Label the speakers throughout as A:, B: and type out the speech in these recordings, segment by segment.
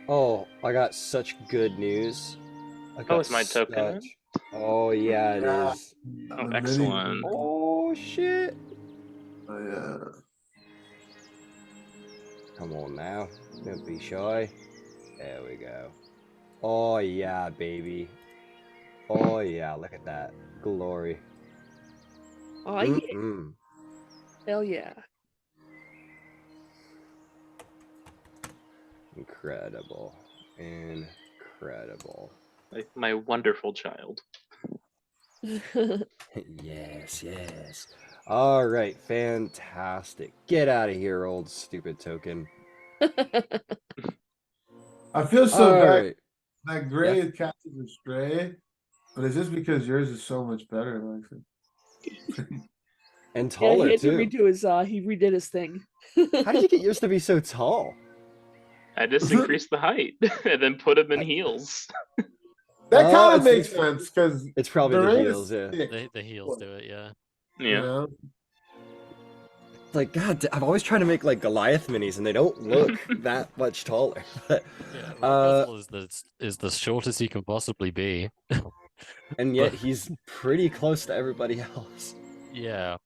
A: Oh, I got such good news. I
B: Oh,
A: got
B: is my token in?
A: such. Oh yeah, it
C: Yeah,
A: is.
B: Oh,
C: the mini.
B: excellent.
A: Oh shit!
C: Oh, yeah.
A: Come on now, don't be shy. There we go. Oh yeah, baby. Oh yeah, look at that glory.
D: Oh yeah,
A: Mm-mm.
D: hell yeah.
A: Incredible, incredible.
B: My wonderful child.
A: Yes, yes. All right, fantastic. Get out of here, old stupid token.
C: I feel so
A: All
C: bad.
A: right.
C: That
A: Yeah.
C: gray catches a stray, but it's just because yours is so much better, Alexis.
A: And
D: Yeah, he
A: taller
D: had to
A: too.
D: redo his he redid his thing.
A: How did you get yours to be so tall?
B: I just increased the height and then put him in heels.
C: That kind of
A: it's,
C: makes
A: it's
C: sense because
A: it's probably
C: the
A: the
C: rain
A: heels,
C: is
A: yeah.
C: thick.
E: The heels do it, yeah.
C: You
B: Yeah.
C: know?
A: Like God, I'm always trying to make like Goliath minis, and they don't look that much taller. But,
E: Yeah,
A: uh,
E: Russell is the shortest he can possibly be.
A: and yet he's pretty close to everybody else.
E: Yeah.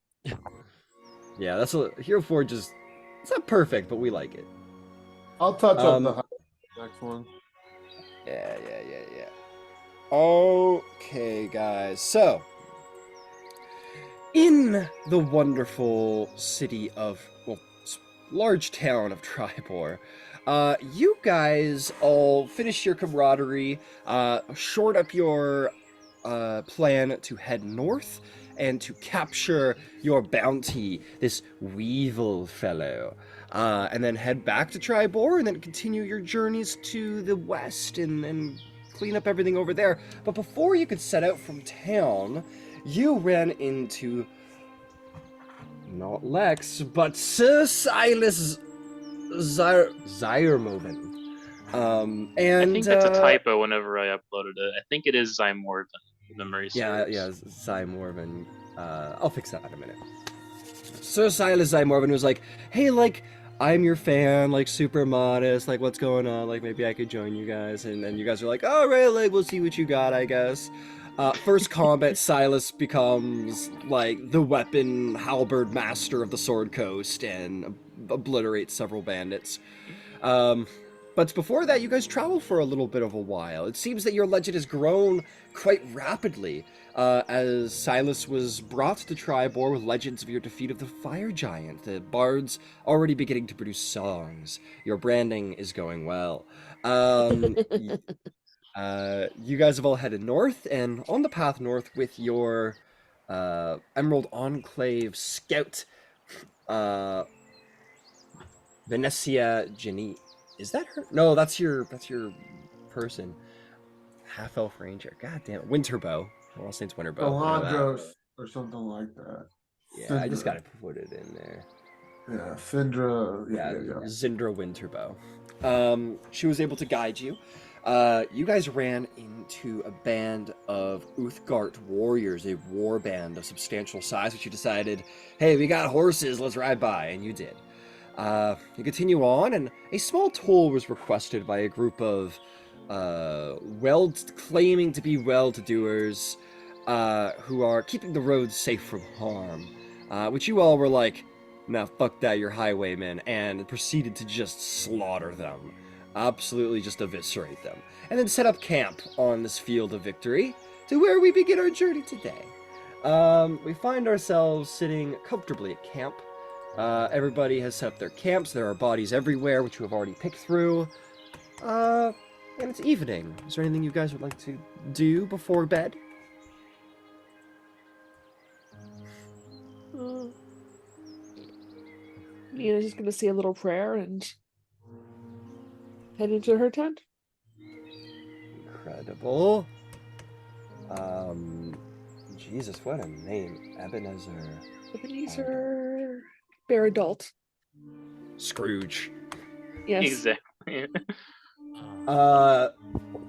A: Yeah, that's what Hero Forge is. It's not perfect, but we like it.
C: I'll touch up the next one.
A: Yeah. Okay, guys. So, in the wonderful city of, well, large town of Tribor, you guys all finish your camaraderie, short up your plan to head north and to capture your bounty, this Weevil fellow. And then head back to Tribor and then continue your journeys to the west and clean up everything over there. But before you could set out from town, you ran into not Lex, but Sir Silas Zyrmoven. And
B: I think that's a typo whenever I uploaded it. I think it is Zymorvan. Memory serves.
A: Yeah, Zymorvan. I'll fix that in a minute. Sir Silas Zymorvan was like, hey, like, I'm your fan, like, super modest, like, what's going on? Like, maybe I could join you guys. And then you guys are like, all right, like, we'll see what you got, I guess. First combat, Silas becomes, like, the weapon halberd master of the Sword Coast and obliterates several bandits. But before that, you guys traveled for a little bit of a while. It seems that your legend has grown quite rapidly, as Silas was brought to Tribor with legends of your defeat of the Fire Giant. The bards already beginning to produce songs. Your branding is going well. You guys have all headed north, and on the path north with your Emerald Enclave scout, Venetia Jenny. Is that her? No, that's your person. Half elf ranger. God damn it. Winterbow. I want to say it's Winterbow.
C: Alondros or something like that.
A: Yeah,
C: Syndra.
A: I just gotta put it in there.
C: Yeah, Syndra.
A: Yeah,
C: Yeah.
A: Zindra Winterbow. She was able to guide you. You guys ran into a band of Uthgart warriors, a war band of substantial size, which you decided, hey, we got horses, let's ride by, and you did. You continue on, and a small toll was requested by a group of claiming to be well-to-doers who are keeping the roads safe from harm, which you all were like, nah, fuck that, you're highwaymen, and proceeded to just slaughter them. Absolutely just eviscerate them. And then set up camp on this field of victory to where we begin our journey today. We find ourselves sitting comfortably at camp. Everybody has set up their camps. There are bodies everywhere, which we have already picked through. And it's evening. Is there anything you guys would like to do before bed?
D: Nina's just gonna say a little prayer and head into her tent.
A: Incredible. Jesus, what a name.
D: Ebenezer Bear Adult.
A: Scrooge.
D: Yes.
B: Exactly.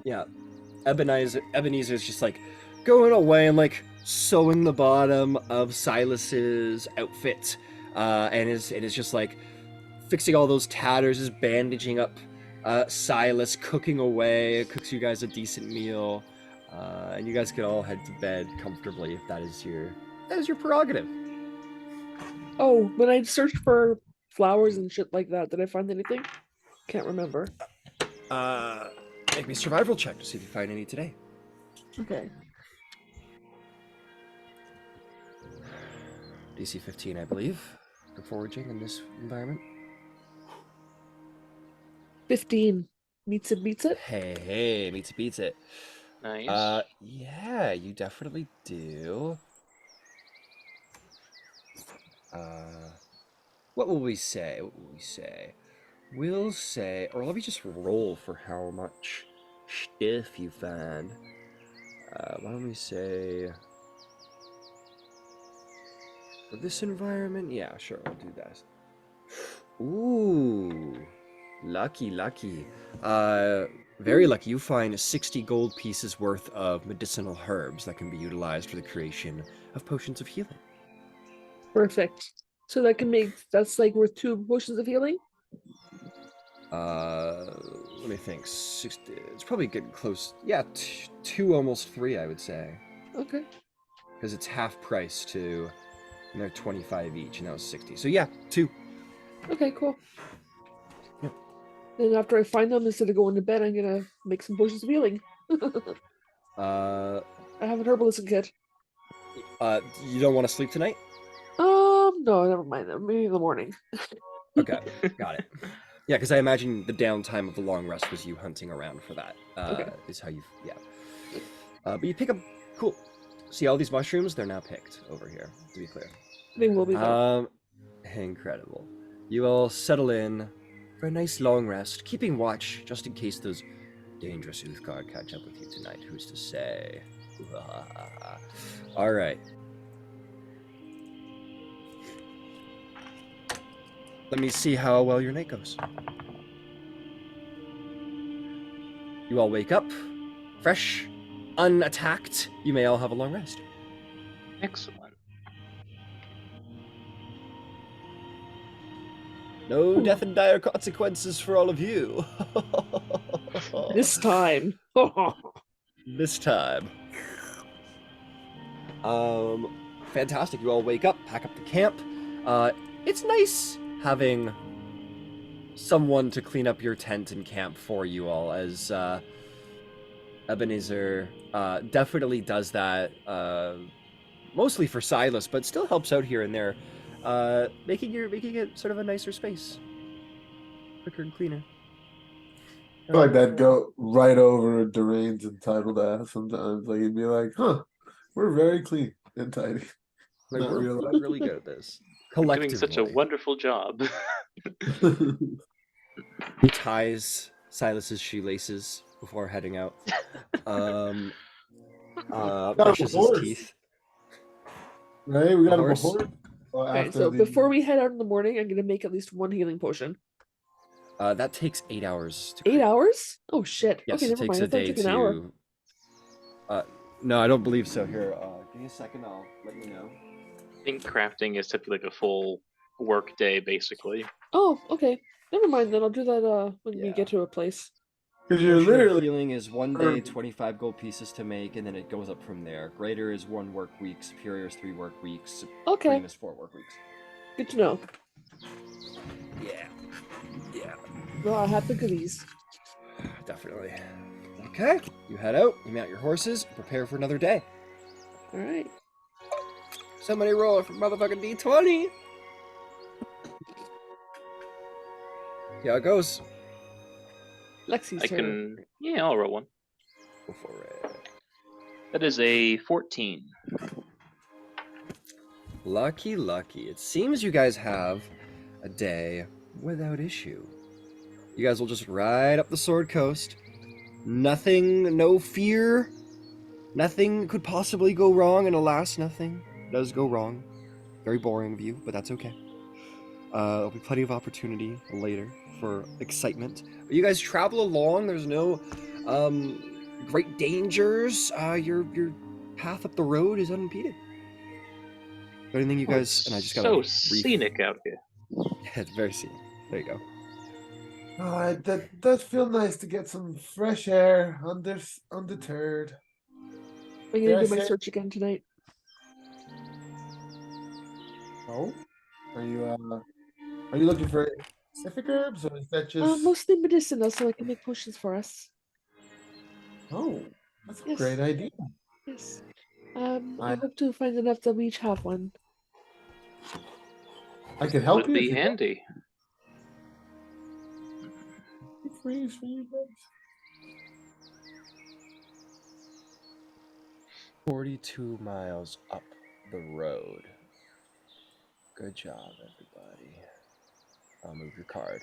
A: Yeah. Ebenezer's just like going away and like sewing the bottom of Silas's outfit, and is just like fixing all those tatters, is bandaging up Silas cooking away, cooks you guys a decent meal, and you guys can all head to bed comfortably if that is your prerogative.
D: Oh, when I searched for flowers and shit like that, did I find anything? Can't remember.
A: Make me a survival check to see if you find any today.
D: Okay.
A: DC 15, I believe, for foraging in this environment.
D: 15. Meets it, beats it.
A: Hey, meets it beats it.
B: Nice.
A: Yeah, you definitely do. What will we say? We'll say, or let me just roll for how much stuff you find. Why don't we say, for this environment? Yeah, sure, I'll do that. Ooh, lucky. Very lucky. You find 60 gold pieces worth of medicinal herbs that can be utilized for the creation of potions of healing.
D: Perfect. So that's like worth 2 potions of healing?
A: Let me think. 60, it's probably getting close. Yeah, 2, almost 3, I would say.
D: Okay.
A: Because it's half price to, and they're 25 each, and that was 60. So yeah, 2.
D: Okay, cool.
A: Yeah.
D: Then after I find them, instead of going to bed, I'm gonna make some potions of healing.
A: Uh,
D: I have an herbalism kit.
A: you don't want to sleep tonight?
D: No, never mind. Maybe in the morning.
A: Okay, got it. Yeah, because I imagine the downtime of the long rest was you hunting around for that.
D: Okay.
A: Is how you, yeah. But you pick up, cool. See all these mushrooms? They're now picked over here, to be clear.
D: They will be done.
A: Incredible. You all settle in for a nice long rest, keeping watch just in case those dangerous Uthgar catch up with you tonight. Who's to say? All right. Let me see how well your night goes. You all wake up, fresh, unattacked. You may all have a long rest.
B: Excellent.
A: No death and dire consequences for all of you.
D: This time.
A: This time. Fantastic. You all wake up, pack up the camp. It's nice having someone to clean up your tent and camp for you all, as Ebenezer definitely does that, mostly for Silas, but still helps out here and there, making it sort of a nicer space, quicker and cleaner.
C: I feel like that'd go right over Durain's entitled ass sometimes. Like he'd be like, huh, we're very clean and tidy.
A: Like,
C: Not
A: we're
C: realize.
A: really good at this.
B: Doing
A: Collectively.
B: such a wonderful job.
A: He ties Silas's shoelaces before heading out. Brushes his
C: horse.
A: teeth.
C: Right? We got a
A: horse.
C: horse.
D: Okay, so before we head out in the morning, I'm gonna make at least 1 healing potion.
A: That takes 8 hours. To
D: 8
A: create.
D: hours? Oh shit.
A: Yes,
D: Okay,
A: it
D: never
A: takes
D: mind. I
A: a
D: thought it
A: day
D: took an hour.
A: to. No, I don't believe so. Here, give me a second. I'll let you know.
B: I think crafting is typically like a full work day, basically.
D: Oh, okay. Never mind then. I'll do that when we
A: Yeah.
D: get to a place.
C: Because you're
A: Potion of
C: literally
A: healing is 1 day,
C: Herb.
A: 25 gold pieces to make, and then it goes up from there. Greater is 1 work week. Superior is 3 work weeks.
D: Okay,
A: Supreme is 4 work weeks.
D: good to know.
A: Yeah.
D: Well, I have the goodies.
A: Definitely. Okay, you head out, you mount your horses, and prepare for another day.
D: All right.
A: Somebody roll for motherfucking D20. See how it goes.
D: Lexi's
B: I
D: turn.
B: can, yeah, I'll roll one.
A: Go for it.
B: That is a 14.
A: Lucky. It seems you guys have a day without issue. You guys will just ride up the Sword Coast. Nothing, no fear. Nothing could possibly go wrong, and alas, nothing does go wrong. Very boring of you, but that's okay. There'll be plenty of opportunity later for excitement. But you guys travel along. There's no great dangers. Your path up the road is unimpeded. Anything you guys, and I just got
B: so scenic out here.
A: Yeah, it's very scenic. There you go.
C: That does feel nice to get some fresh air, undeterred.
D: I'm
C: Dare
D: gonna
C: I
D: do my
C: say-
D: search again tonight.
C: Oh, are you looking for specific herbs, or is that just?
D: Mostly medicinal, so I can make potions for us.
C: Oh, that's a
D: Yes.
C: great idea.
D: Yes. I
C: I-
D: hope to find enough that we each have one.
C: I could help
B: Would
C: you if
B: be
C: you want.
B: handy.
C: Freeze for you guys.
A: 42 miles up the road. Good job, everybody. I'll move your card.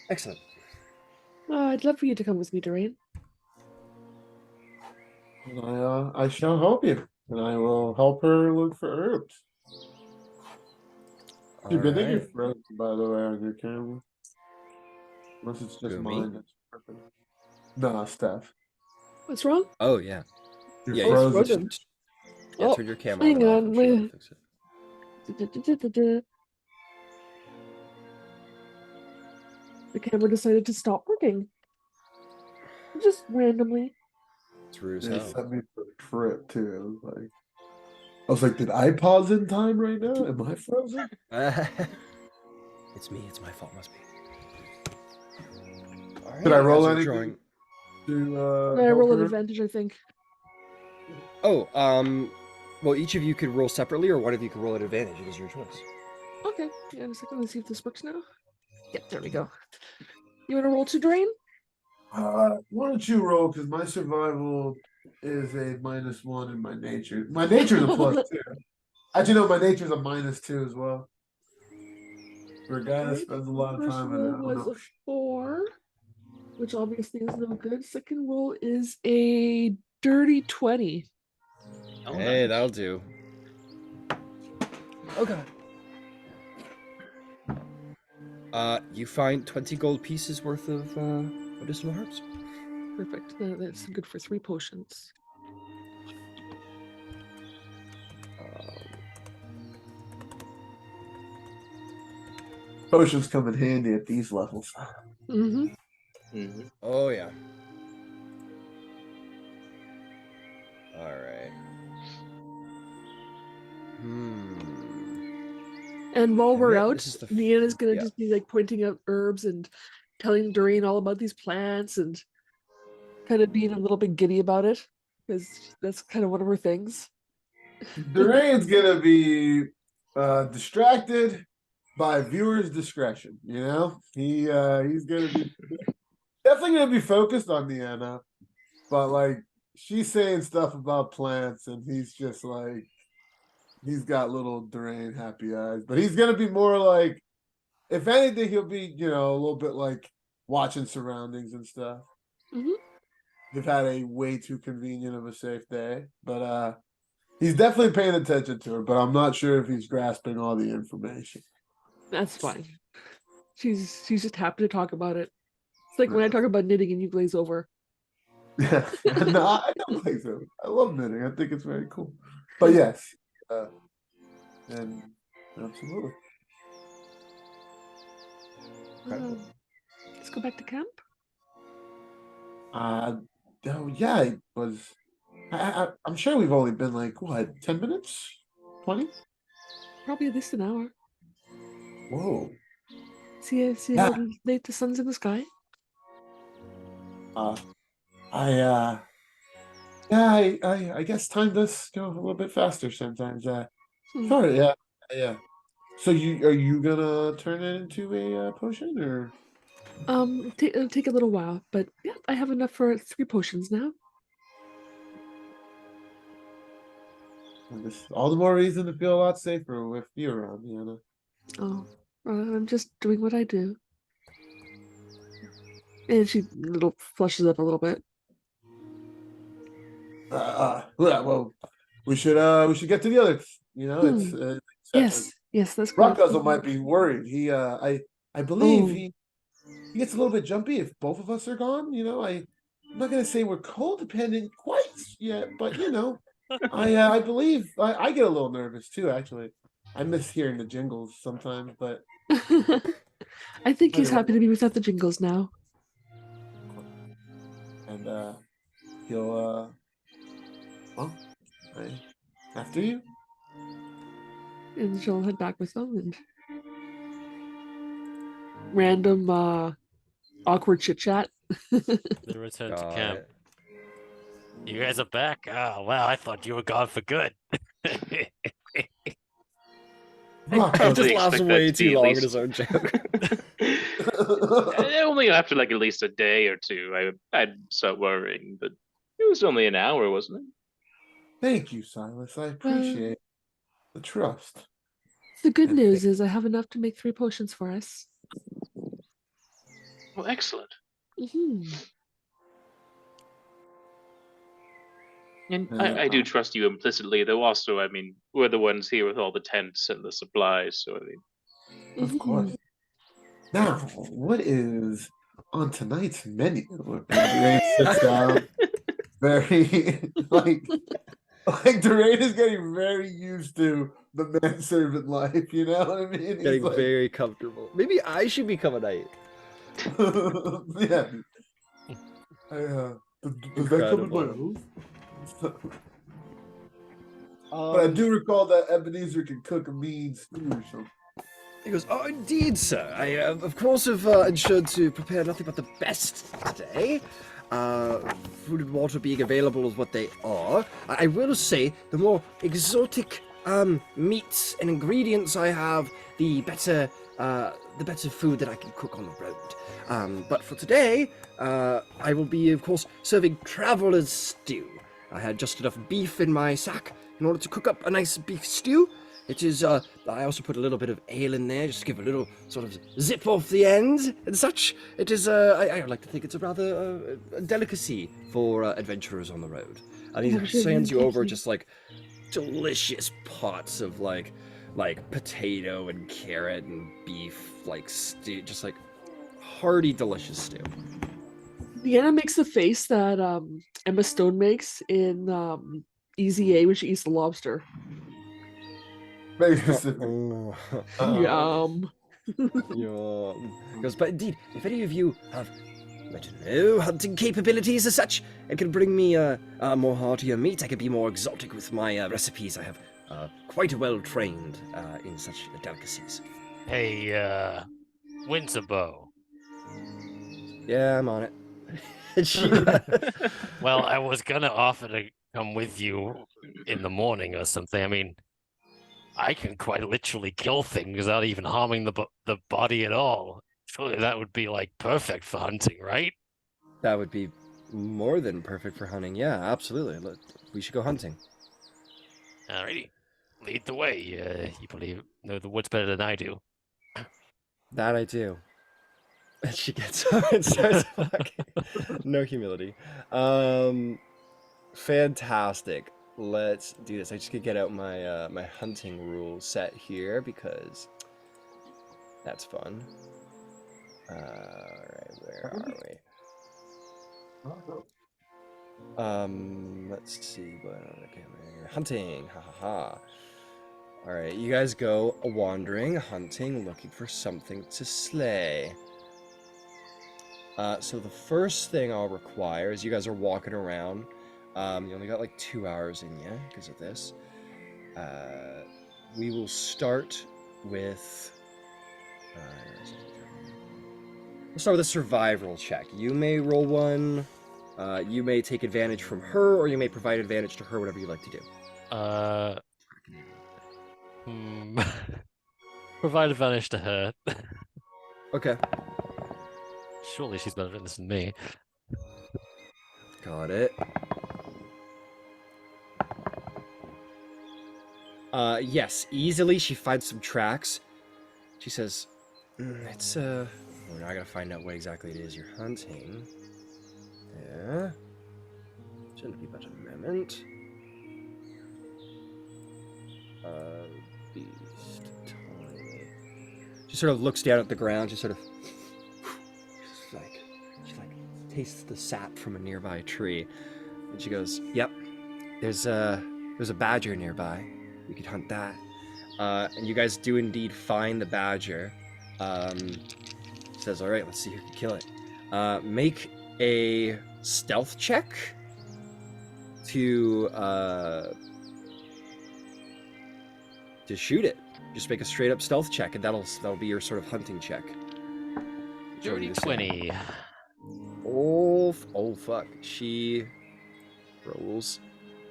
A: Excellent.
D: I'd love for you to come with me, Doreen.
C: And I shall help you, and I will help her look for herbs. You've been in your
A: Alright.
C: frozen, by the way, on your camera. Unless it's just
A: Who, me?
C: mine. That's perfect. No, Steph.
D: What's wrong?
A: Oh, yeah.
C: You're
A: Yeah,
D: Oh, it's
C: frozen.
D: frozen.
A: Yeah,
D: Oh,
A: turn your camera
D: hang
A: on and off.
D: on,
A: I'm sure that'll
D: wait.
A: fix it.
D: The camera decided to stop working. Just randomly.
A: It's rude as
C: They
A: hell.
C: sent me for a trip too. I was like, did I pause in time right now? Am I frozen?
A: It's me. It's my fault. Must be. Alright,
C: Did I
A: you
C: roll
A: guys are
C: anything?
A: drawing-
C: To
D: I
C: help
D: roll an
C: her?
D: advantage, I think.
A: Oh, well, each of you could roll separately, or one of you could roll at advantage. It is your choice.
D: Okay, yeah, in a second. Let's see if this works now. Yep, there we go. You want to roll 2, Doreen?
C: Why don't you roll? Because my survival is a -1 in my nature. My nature's a +2. Actually, no, my nature's a -2 as well. For a guy that
D: Alright,
C: spends a lot of
D: First
C: time in it,
D: roll
C: I don't
D: was
C: know.
D: a 4, which obviously is no good. Second roll is a dirty 20.
B: Oh,
A: Hey,
B: nice.
A: that'll do. Oh god. You find 20 gold pieces worth of medicinal herbs.
D: Perfect. That's good for 3 potions.
C: Potions come in handy at these levels.
D: Mm-hmm.
B: Mhm.
A: Oh yeah. All right.
D: And while we're
A: Yeah,
D: out,
A: this is the
D: Niana's gonna
A: yeah.
D: just be like pointing out herbs and telling Doreen all about these plants and kind of being a little bit giddy about it because that's kind of one of her things.
C: Durain's gonna be distracted by viewers' discretion. You know, he's gonna be definitely gonna be focused on Deanna, but like she's saying stuff about plants, and he's just like he's got little Durain happy eyes. But he's gonna be more like, if anything, he'll be a little bit like watching surroundings and stuff.
D: Mhm.
C: They've had a way too convenient of a safe day, but he's definitely paying attention to her, but I'm not sure if he's grasping all the information.
D: That's fine. She's just happy to talk about it. It's like when I talk about knitting and you glaze over.
C: Yeah, no, I don't think so. I love knitting. I think it's very cool. But yes, and absolutely.
D: Let's go back to camp.
C: Oh yeah, it was. I'm sure we've only been like what, 10 minutes, 20?
D: Probably at least an hour.
C: Whoa.
D: See
C: Yeah.
D: how late the sun's in the sky.
C: I guess time does go a little bit faster sometimes.
D: Hmm.
C: Sure, yeah. So are you gonna turn it into a potion, or?
D: It'll take a little while, but yeah, I have enough for 3 potions now.
C: All the more reason to feel a lot safer with you around,
D: Oh, I'm just doing what I do. And she little flushes up a little bit.
C: Well, we should get to the others. It's
D: Yes, that's good.
C: Rockguzzle might be worried. I believe
D: Oh.
C: he gets a little bit jumpy if both of us are gone. I'm not gonna say we're codependent quite yet, but I believe I get a little nervous too, actually. I miss hearing the jingles sometimes, but
D: I think he's
C: Anyway.
D: happy to be without the jingles now.
C: and he'll well, after you.
D: And she'll head back with them and random awkward chit chat.
E: The return to
A: Got
E: camp.
A: it.
E: You guys are back. Oh wow, I thought you were gone for good.
C: Fuck,
A: It just
B: Probably
A: lasts
B: expect that
A: way
B: to be
A: too
B: at
A: long in
B: least-
A: his own joke.
B: Only after like at least a day or two, I'd start worrying. But it was only an hour, wasn't it?
C: Thank you, Silas. I appreciate the trust.
D: The good
C: And
D: news is I have enough to make 3 potions for us.
B: Well, excellent.
D: Hmm.
B: And I do trust you implicitly, though. Also, I mean, we're the ones here with all the tents and the supplies. So I mean,
C: Of course. Now, what is on tonight's menu? Durain sits down, very like Durain is getting very used to the manservant life. You know what I mean? He's
A: Getting
C: like,
A: very comfortable. Maybe I should become a knight.
C: yeah. Does that come in my
A: Incredible.
C: oath? But I do recall that Ebenezer can cook a mean stew or something.
A: He goes, "Oh, indeed, sir. I, of course, have ensured to prepare nothing but the best today. Food and water being available is what they are. I will say, the more exotic meats and ingredients I have, the better food that I can cook on the road. But for today, I will be, of course, serving traveler's stew. I had just enough beef in my sack in order to cook up a nice beef stew. It is, I also put a little bit of ale in there, just to give a little sort of zip off the end and such. It is, I like to think it's a rather a delicacy for adventurers on the road. And he sends you over just like delicious pots of like potato and carrot and beef, like stew, just like hearty, delicious stew.
D: Deanna makes the face that Emma Stone makes in Easy A when she eats the lobster.
C: Very specific.
A: Oh,
D: Yum.
A: yum. He goes, but indeed, if any of you have, I don't know, hunting capabilities as such, and can bring me more heartier meat, I can be more exotic with my recipes. I have quite well trained in such delicacies.
E: Hey, Winterbow.
A: Yeah, I'm on it. And she,
E: Well, I was gonna offer to come with you in the morning or something. I mean, I can quite literally kill things without even harming the body at all. Surely that would be like perfect for hunting, right?
A: that would be more than perfect for hunting. Yeah, absolutely. We should go hunting.
E: Alrighty, lead the way. You probably know the woods better than I do.
A: That I do. And she gets up and starts walking. No humility. Fantastic. Let's do this. I just could get out my my hunting rule set here because that's fun. Alright, where are we? Let's see. Okay, hunting. Ha ha ha. Alright, you guys go wandering, hunting, looking for something to slay. So the first thing I'll require is you guys are walking around. You only got like 2 hours in you because of this. We will start with. We'll start with a survival check. You may roll one. You may take advantage from her, or you may provide advantage to her, whatever you like to do.
E: Provide advantage to her.
A: Okay.
E: Surely she's better at this than me.
A: Got it. Yes, easily she finds some tracks. She says, it's, well, now I gotta find out what exactly it is you're hunting. Yeah. Shouldn't be but a moment. Beast, tiny. She sort of looks down at the ground, she sort of, she tastes the sap from a nearby tree. And she goes, yep, there's a badger nearby. We could hunt that. And you guys do indeed find the badger. Says, all right, let's see who can kill it. Make a stealth check to shoot it. Just make a straight up stealth check, and that'll be your sort of hunting check.
E: Dirty
A: Jody,
E: 20.
A: Oh fuck. She rolls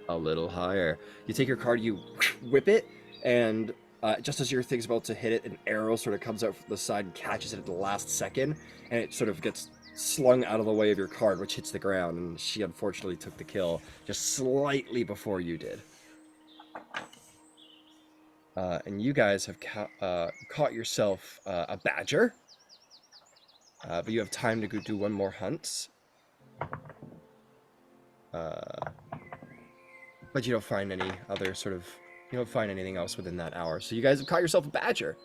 A: a little higher. You take your card, you whip it, and just as your thing's about to hit it, an arrow sort of comes out from the side and catches it at the last second, and it sort of gets slung out of the way of your card, which hits the ground, and she unfortunately took the kill just slightly before you did. And you guys have caught yourself a badger, but you have time to go do one more hunt. But you don't find any other sort of, you don't find anything else within that hour. So you guys have caught yourself a badger.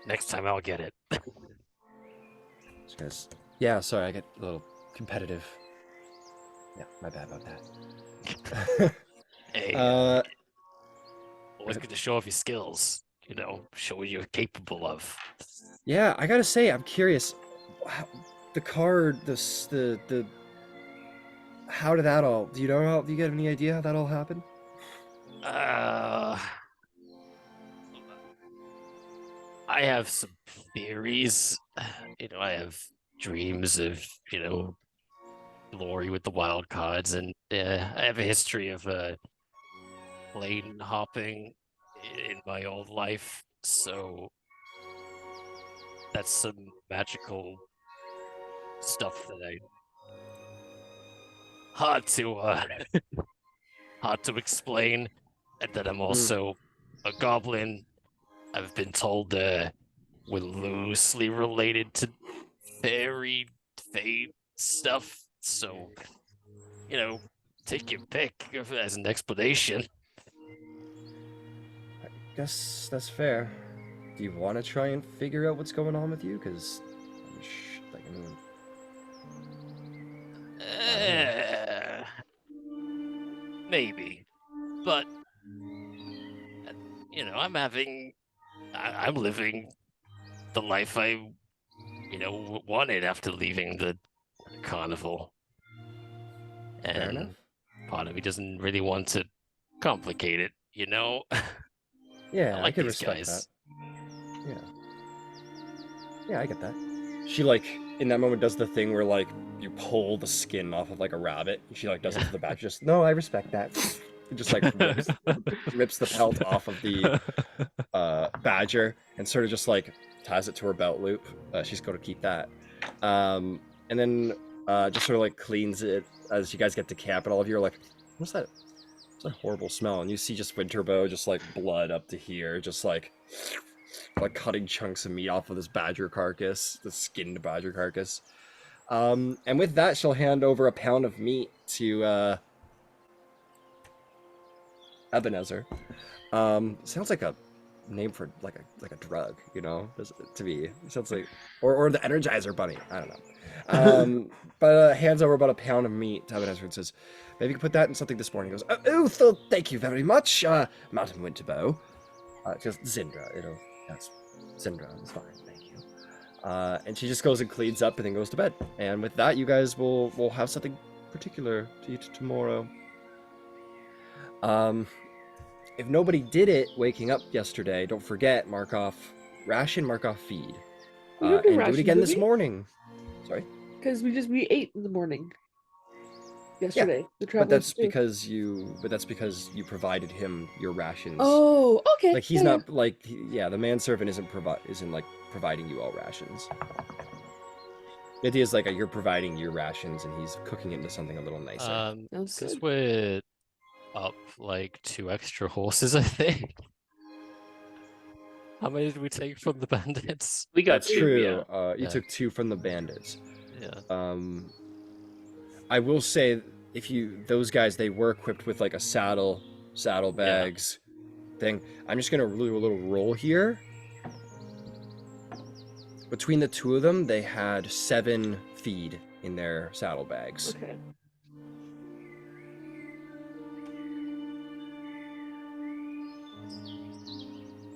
E: Next time I'll get it.
A: Guys, yeah, sorry, I get a little competitive. Yeah, my bad about that.
E: Hey, always good to show off your skills. You know, show what you're capable of.
A: Yeah, I gotta say, I'm curious. The card, the how did that all? Do you know? Do you get any idea how that all happened?
E: I have some theories. You know, I have dreams of, glory with the Wildcards, and I have a history of plane hopping in my old life, so that's some magical stuff that I hard to explain, and that I'm also a goblin. I've been told we're loosely related to fairy fate stuff, so take your pick as an explanation.
A: I guess that's fair. Do you want to try and figure out what's going on with you? Because,
E: Maybe, but I'm living the life I wanted after leaving the carnival,
A: fair
E: and
A: enough.
E: part of me doesn't really want to complicate it.
A: Yeah,
E: I
A: I
E: like
A: can
E: these
A: respect
E: guys.
A: that. Yeah, I get that. She in that moment does the thing where you pull the skin off of a rabbit. And she does it to the badger. Just no, I respect that. It just rips the pelt off of the badger and sort of just ties it to her belt loop. She's going to keep that, and then just sort of cleans it as you guys get to camp, and all of you are like, "What's that? What's that horrible smell?" And you see just Winterbow just blood up to here, just cutting chunks of meat off of this badger carcass, the skinned badger carcass. And with that, she'll hand over a pound of meat to Ebenezer. Sounds like a name for like a drug, to me. It sounds like or the Energizer Bunny. I don't know. But hands over about a pound of meat to Ebenezer and says, "Maybe you can put that in something this morning." He goes, thank you very much, Madam Winterbow. Just Zindra, that's Zindra. It's fine, thank you. And she just goes and cleans up and then goes to bed. And with that, you guys will have something particular to eat tomorrow. If nobody did it waking up yesterday, don't forget, mark off ration, mark off feed.
D: We don't do
A: and do
D: ration,
A: it again
D: do
A: this
D: we?
A: morning. Sorry?
D: Because we ate in the morning yesterday. The
A: But
D: travelers
A: that's
D: too.
A: because you provided him your rations.
D: Oh, okay.
A: He's
D: yeah,
A: not the manservant isn't providing you all rations. The idea is you're providing your rations and he's cooking it into something a little nicer.
D: Sounds
E: Since
D: good.
E: we're up 2 extra horses, I think. How many did we take from the bandits?
B: We got
A: That's
B: two,
A: true.
B: yeah.
A: You took 2 from the bandits.
E: Yeah.
A: I will say those guys, they were equipped with a saddlebags thing. I'm just gonna do a little roll here. Between the 2 of them, they had 7 feed in their saddlebags.
D: Okay.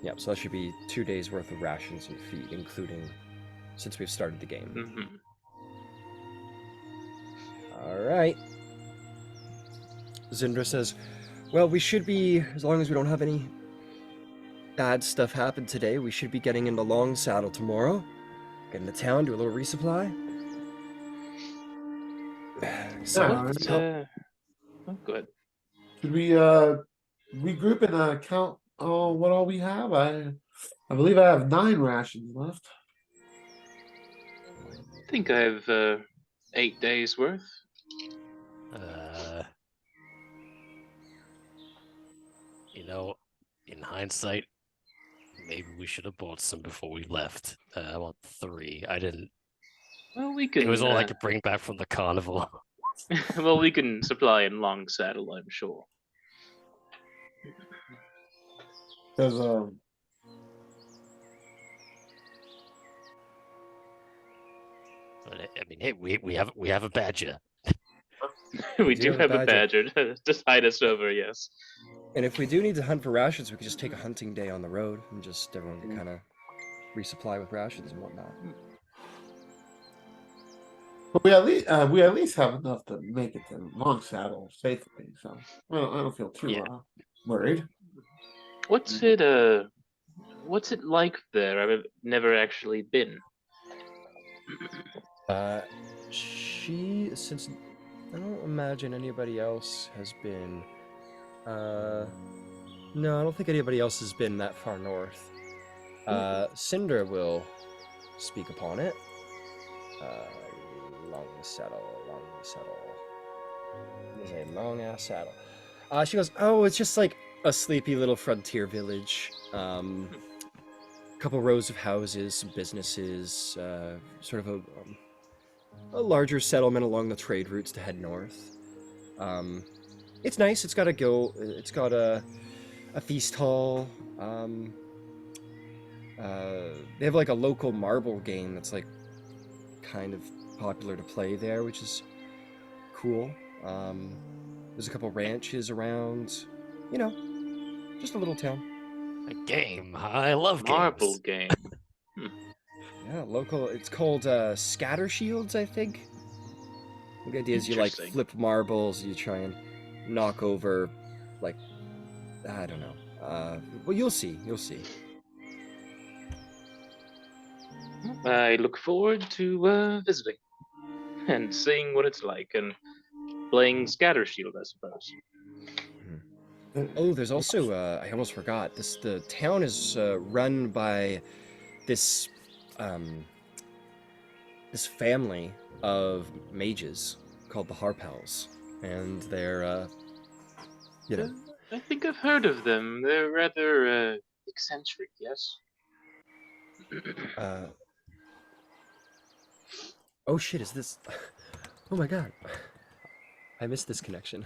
A: Yep, so that should be 2 days worth of rations and feed, including since we've started the game.
B: Mm-hmm.
A: All right. Zindra says, well, we should be, as long as we don't have any bad stuff happen today, we should be getting into Long Saddle tomorrow. Get into town, do a little resupply. So,
B: What? Oh, good.
C: Should we regroup and count what all we have? I believe I have 9 rations left.
B: I think I have 8 days worth.
E: You know, in hindsight, maybe we should have bought some before we left. I want 3. I didn't.
B: Well, we can.
E: It was all I could bring back from the carnival.
B: Well, we can supply in Long Saddle, I'm sure.
C: Because
E: I mean, hey, we have a badger.
B: We do have a badger to tide us over, yes.
A: and if we do need to hunt for rations, we could just take a hunting day on the road and just everyone can kind of resupply with rations and whatnot.
C: but we at least have enough to make it to Long Saddle safely. So I don't feel too worried.
B: What's it like there? I've never actually been.
A: Since I don't imagine anybody else has been. No, I don't think anybody else has been that far north. Cinder will speak upon it. Long saddle. It is a long ass saddle. She goes, oh, it's just like a sleepy little frontier village. Couple rows of houses, some businesses, sort of a larger settlement along the trade routes to head north. It's nice. It's got a feast hall. They have like a local marble game that's like kind of popular to play there, which is cool. There's a couple ranches around. You know, just a little town.
E: A game. I love games.
B: Marble game.
A: Yeah, local. It's called Scatter Shields, I think. The idea is you like
B: Interesting.
A: flip marbles, you try and knock over, like, I don't know. Well, you'll see. You'll see.
B: I look forward to visiting and seeing what it's like and playing Scatter Shield, I suppose.
A: Oh, there's also I almost forgot. The town is run by this this family of mages called the Harpels, and they're you know.
B: I think I've heard of them. They're rather eccentric, yes?
A: Oh shit, is this... Oh my god. I missed this connection.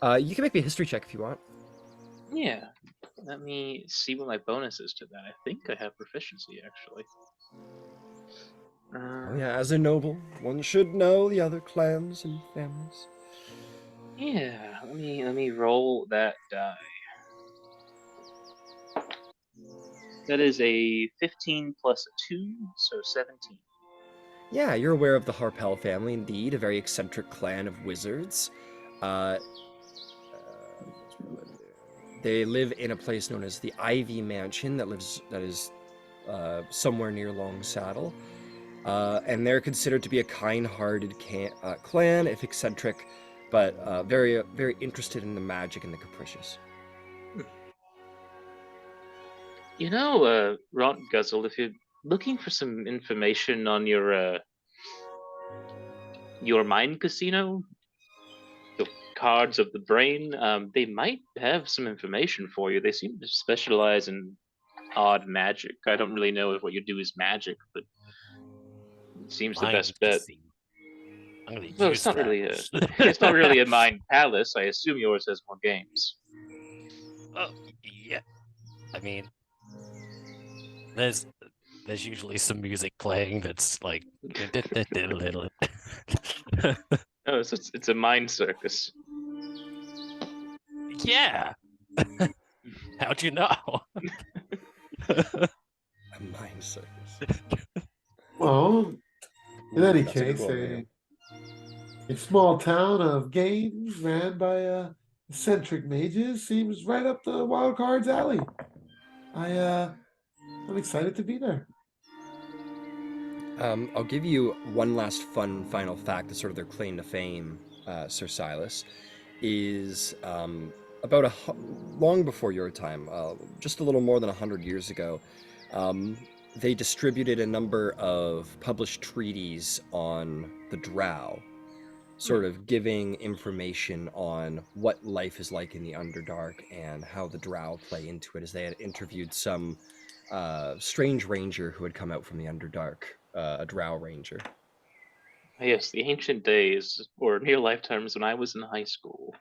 A: You can make me a history check if you want.
B: Yeah. Let me see what my bonus is to that. I think I have proficiency, actually.
A: Oh yeah, as a noble, one should know the other clans and families.
B: Yeah, let me roll that die. That is a 15 plus a 2, so 17.
A: Yeah, you're aware of the Harpel family, indeed, a very eccentric clan of wizards. They live in a place known as the Ivy Mansion that is somewhere near Long Saddle. And they're considered to be a kind-hearted clan, if eccentric, but very, very interested in the magic and the capricious.
B: You know, Ron Guzzle, if you're looking for some information on your mind casino, the cards of the brain, they might have some information for you. They seem to specialize in odd magic. I don't really know if what you do is magic, but it seems the best bet.
E: I'm gonna
B: Well,
E: use
B: it's not
E: that.
B: really it's not really a mind palace. I assume yours has more games.
E: Oh, yeah. I mean, there's usually some music playing that's like.
B: Oh, it's a mind circus.
E: Yeah. How'd you know?
A: A mine circus.
C: Well, in any
A: That's a good
C: case,
A: one, man.
C: a small town of games ran by eccentric mages seems right up the Wildcards alley. I'm excited to be there.
A: I'll give you one last fun final fact to sort of their claim to fame, Sir Silas, is about long before your time, just a little more than 100 years ago, they distributed a number of published treaties on the Drow, sort of giving information on what life is like in the Underdark and how the Drow play into it, as they had interviewed some strange ranger who had come out from the Underdark, a Drow ranger.
B: Yes, the ancient days, or near lifetimes when I was in high school.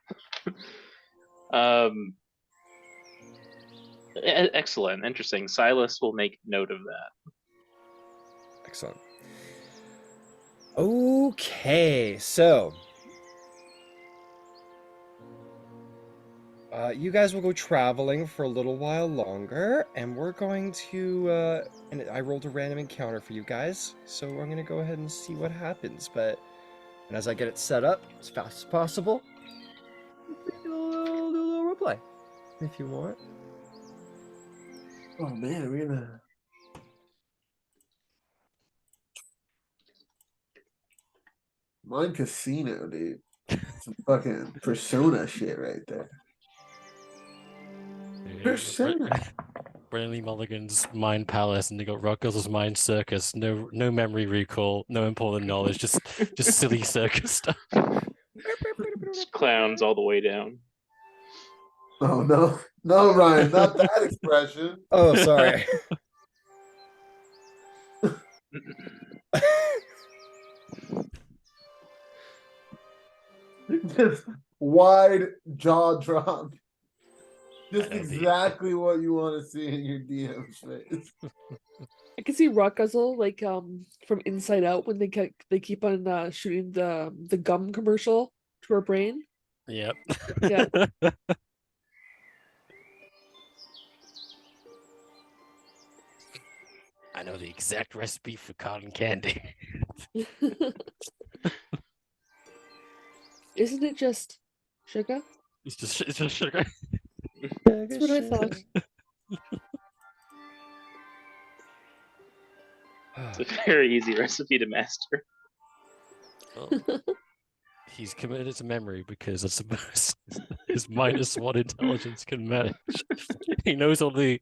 B: Excellent, interesting. Silas will make note of that.
A: Excellent. Okay, so you guys will go traveling for a little while longer, and we're going to, and I rolled a random encounter for you guys, so I'm going to go ahead and see what happens, and as I get it set up as fast as possible, do a little roleplay, if you want.
C: Oh man, we're gonna. Mine casino, dude. Some fucking persona shit right there. Persona.
E: Brandley Mulligan's Mind Palace, and they got Ruckles' Mind Circus. No memory recall, no important knowledge, just silly circus stuff.
B: Just clowns all the way down.
C: Oh no, no, Ryan, not that expression.
A: Oh, sorry.
C: Just wide jaw drop. Just
E: I know the-
C: exactly what you want to see in your DM's face.
D: I can see Rock Guzzle like from Inside Out when they keep on shooting the gum commercial to her brain.
E: Yep.
D: Yeah.
E: I know the exact recipe for cotton candy.
D: Isn't it just sugar?
E: It's just sugar.
D: That's what I thought.
B: It's a very easy recipe to master.
E: Well, he's committed to memory because I suppose his -1 intelligence can manage. He knows all the.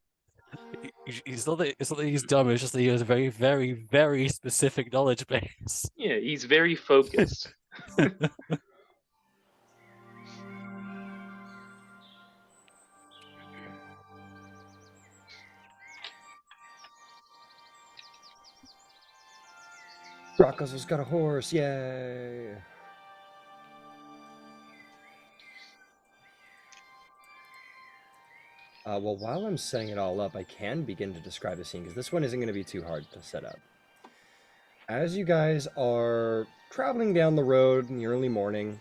E: It's not that he's dumb. It's just that he has a very, very, very specific knowledge base.
B: Yeah, he's very focused.
A: Rocco's has got a horse, yay! Well, while I'm setting it all up, I can begin to describe the scene, because this one isn't going to be too hard to set up. As you guys are traveling down the road in the early morning,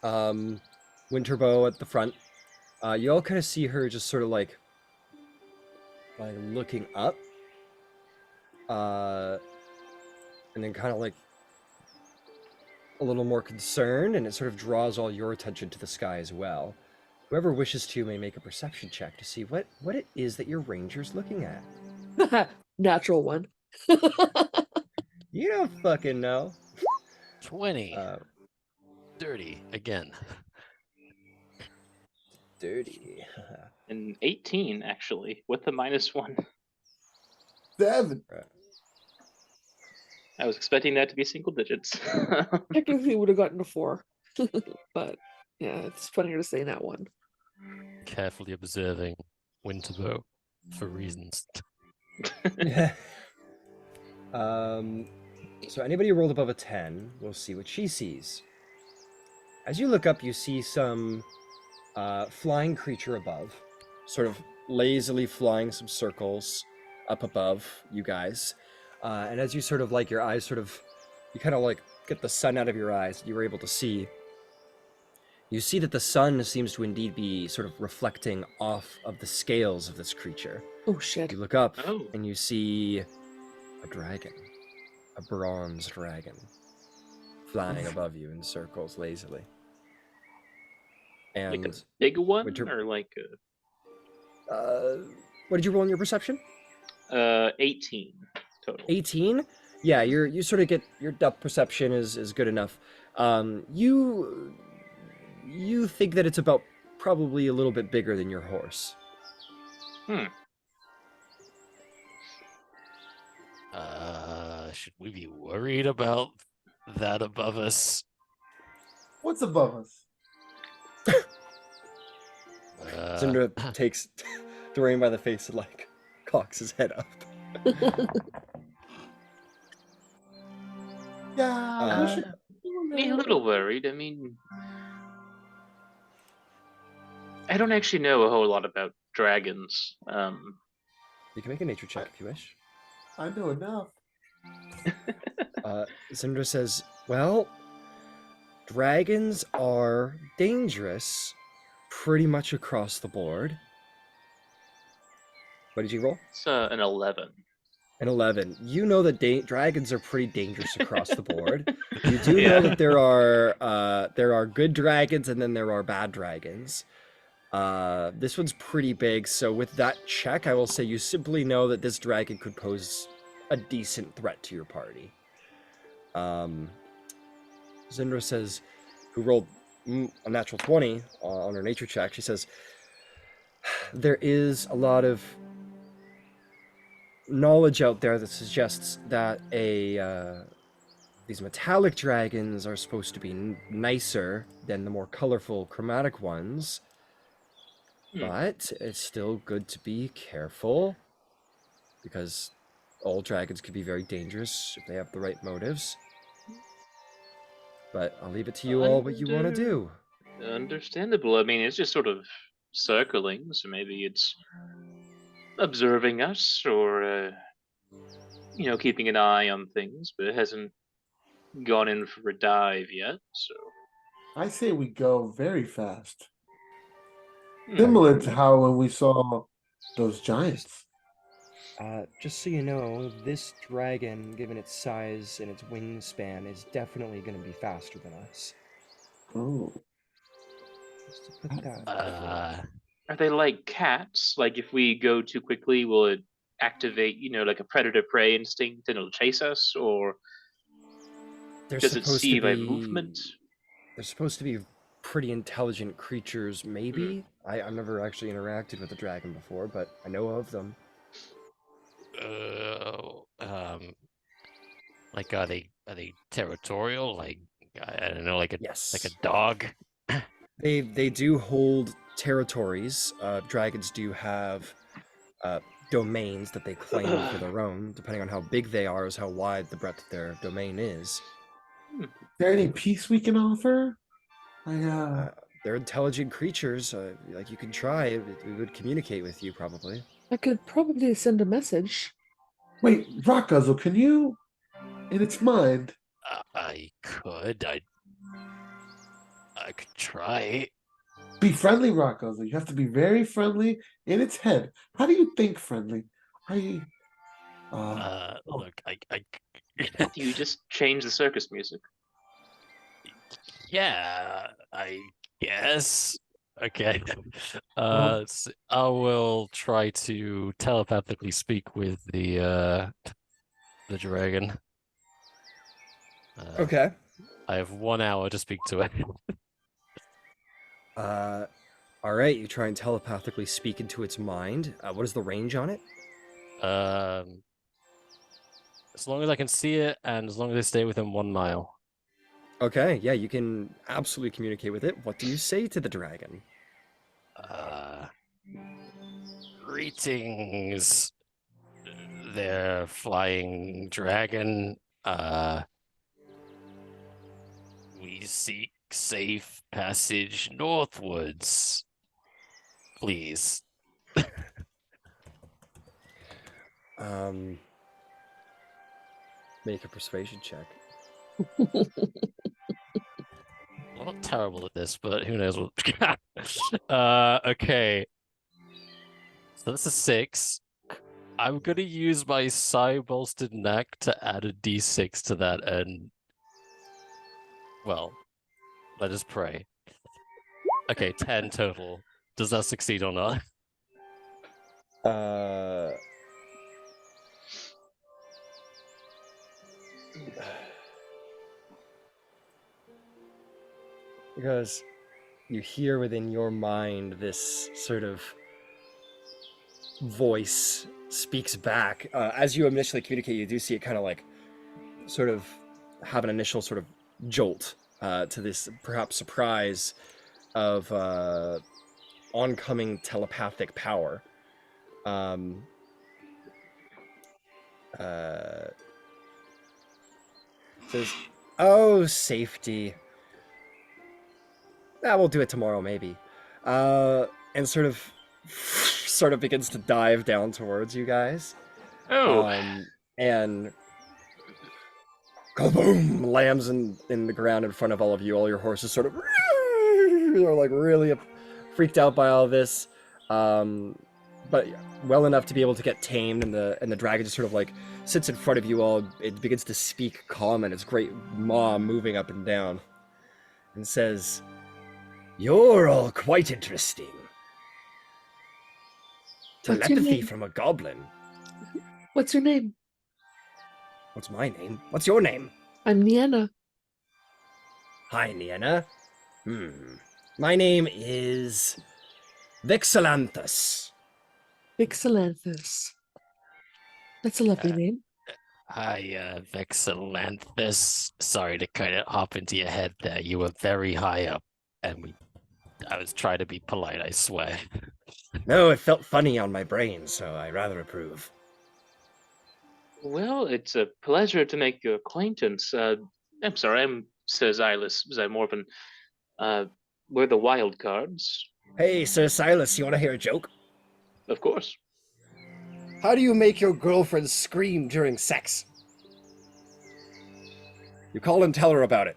A: Winterbow at the front, you all kind of see her just sort of like looking up, and then kind of like a little more concerned, and it sort of draws all your attention to the sky as well. Whoever wishes to may make a perception check to see what it is that your ranger's looking at.
D: Natural one.
A: You don't fucking know.
E: 20. Dirty again.
A: Dirty.
B: And 18, actually, with the -1.
C: 7.
B: I was expecting that to be single digits.
D: Technically would have gotten a 4. But yeah, it's funnier to say that one.
E: Carefully observing Winterbow for reasons.
A: So anybody who rolled above a 10, we'll see what she sees. As you look up, you see some flying creature above, sort of lazily flying some circles up above you guys. And as you sort of like your eyes sort of, you kind of like get the sun out of your eyes, you were able to see, you see that the sun seems to indeed be sort of reflecting off of the scales of this creature.
D: Oh shit.
A: You look up
B: Oh.
A: and you see a dragon, a bronze dragon, flying above you in circles lazily. And
B: Like a big one,
A: Winter-
B: or like
A: what did you roll in your perception?
B: 18 total.
A: 18? Yeah, you sort of get your depth perception is good enough. You think that it's about probably a little bit bigger than your horse.
E: Should we be worried about that above us?
C: What's above us?
A: Cinder takes Dorian by the face and like cocks his head up.
C: Yeah, we should.
B: Be a little worried. I mean, I don't actually know a whole lot about dragons.
A: You can make a nature check if you wish.
C: I know enough.
A: Cinder says, well, dragons are dangerous pretty much across the board. What did you roll?
B: It's an 11.
A: An 11. You know that dragons are pretty dangerous across the board. You do
B: Yeah.
A: know that there are good dragons and then there are bad dragons. This one's pretty big, so with that check, I will say you simply know that this dragon could pose a decent threat to your party. Zindra says, who rolled a natural 20 on her nature check, she says, there is a lot of knowledge out there that suggests that these metallic dragons are supposed to be nicer than the more colorful chromatic ones. But it's still good to be careful, because all dragons can be very dangerous if they have the right motives. But I'll leave it to you all what you want to do.
B: Understandable. I mean, it's just sort of circling, so maybe it's observing us or, keeping an eye on things, but it hasn't gone in for a dive yet, so.
C: I say we go very fast. Similar to how when we saw those giants.
A: Just so you know, this dragon, given its size and its wingspan, is definitely going to be faster than us.
C: Oh.
A: Just to put that.
B: Are they like cats? Like if we go too quickly, will it activate, like a predator-prey instinct and it'll chase us? Or does it see my movement?
A: They're supposed to be pretty intelligent creatures, maybe. I've never actually interacted with a dragon before, but I know of them.
E: Like are they territorial? Like I don't know, like a
A: Yes.
E: dog.
A: They do hold territories. Dragons do have domains that they claim for their own. Depending on how big they are, is how wide the breadth of their domain is.
C: Is there any peace we can offer?
A: They're intelligent creatures. Like you can try. We would communicate with you probably.
D: I could probably send a message.
C: Wait, Rock Guzzle, can you, in its mind?
E: I could. I could try.
C: Be friendly, Rock Guzzle. You have to be very friendly in its head. How do you think friendly? Are you?
E: Look,
B: Do you just change the circus music?
E: yeah, I guess. Okay. I will try to telepathically speak with the dragon.
A: Okay.
E: I have 1 hour to speak to it.
A: All right. You try and telepathically speak into its mind. What is the range on it?
E: As long as I can see it, and as long as I stay within 1 mile.
A: Okay. Yeah, you can absolutely communicate with it. What do you say to the dragon?
E: Greetings, there, flying dragon. We seek safe passage northwards. Please.
A: Make a persuasion check.
E: I'm not terrible at this, but who knows what. Okay. So that's a 6. I'm gonna use my Psi-bolstered knack to add a d6 to that, and well, let us pray. Okay, 10 total. Does that succeed or not?
A: Because you hear within your mind this sort of voice speaks back. As you initially communicate, you do see it kind of like sort of have an initial sort of jolt to this perhaps surprise of oncoming telepathic power. Says, "Oh, safety. We'll do it tomorrow, maybe." And sort of begins to dive down towards you guys.
B: Oh,
A: And kaboom! Lands in the ground in front of all of you. All your horses sort of are like really freaked out by all this, but well enough to be able to get tamed. And the dragon just sort of like sits in front of you all. It begins to speak calm, and its great maw moving up and down, and says, "You're all quite interesting.
D: What's your
A: Telepathy
D: name?
A: from a goblin.
D: What's your name?
A: What's my name? What's your name?"
D: I'm Nienna.
A: "Hi, Nienna. My name is Vixalanthus."
D: Vixalanthus. That's a lovely name.
E: Hi, Vexalanthus. Sorry to kind of hop into your head there. You were very high up, and I was trying to be polite, I swear.
A: No, it felt funny on my brain, so I rather approve.
B: well, it's a pleasure to make your acquaintance. I'm sorry, I'm Sir Zymorvan. We're the Wildcards,
A: Hey, Sir Silas, you want to hear a joke?
B: of course.
A: How do you make your girlfriend scream during sex? You call and tell her about it.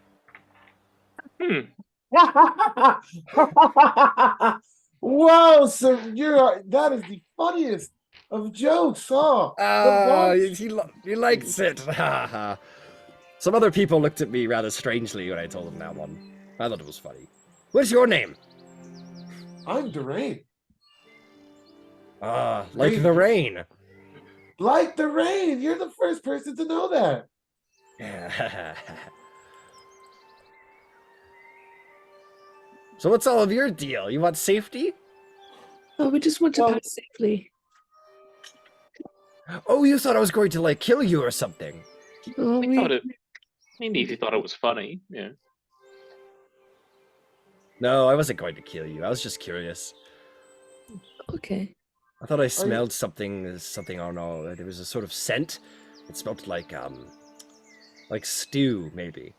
C: Whoa, so that is the funniest of jokes, huh?
A: He likes it. Some other people looked at me rather strangely when I told them that one. I thought it was funny. What's your name?
C: I'm Durain.
A: Like
C: Hey.
A: the rain.
C: Like the rain. You're the first person to know that.
A: So what's all of your deal? You want safety?
D: Oh, we just want to
C: Well-
D: pass safely.
A: Oh, you thought I was going to, like, kill you or something.
D: Oh,
B: We thought it. Maybe if you thought it was funny, yeah.
A: No, I wasn't going to kill you. I was just curious.
D: Okay.
A: I thought I smelled something, I don't know. There was a sort of scent. It smelled like stew, maybe.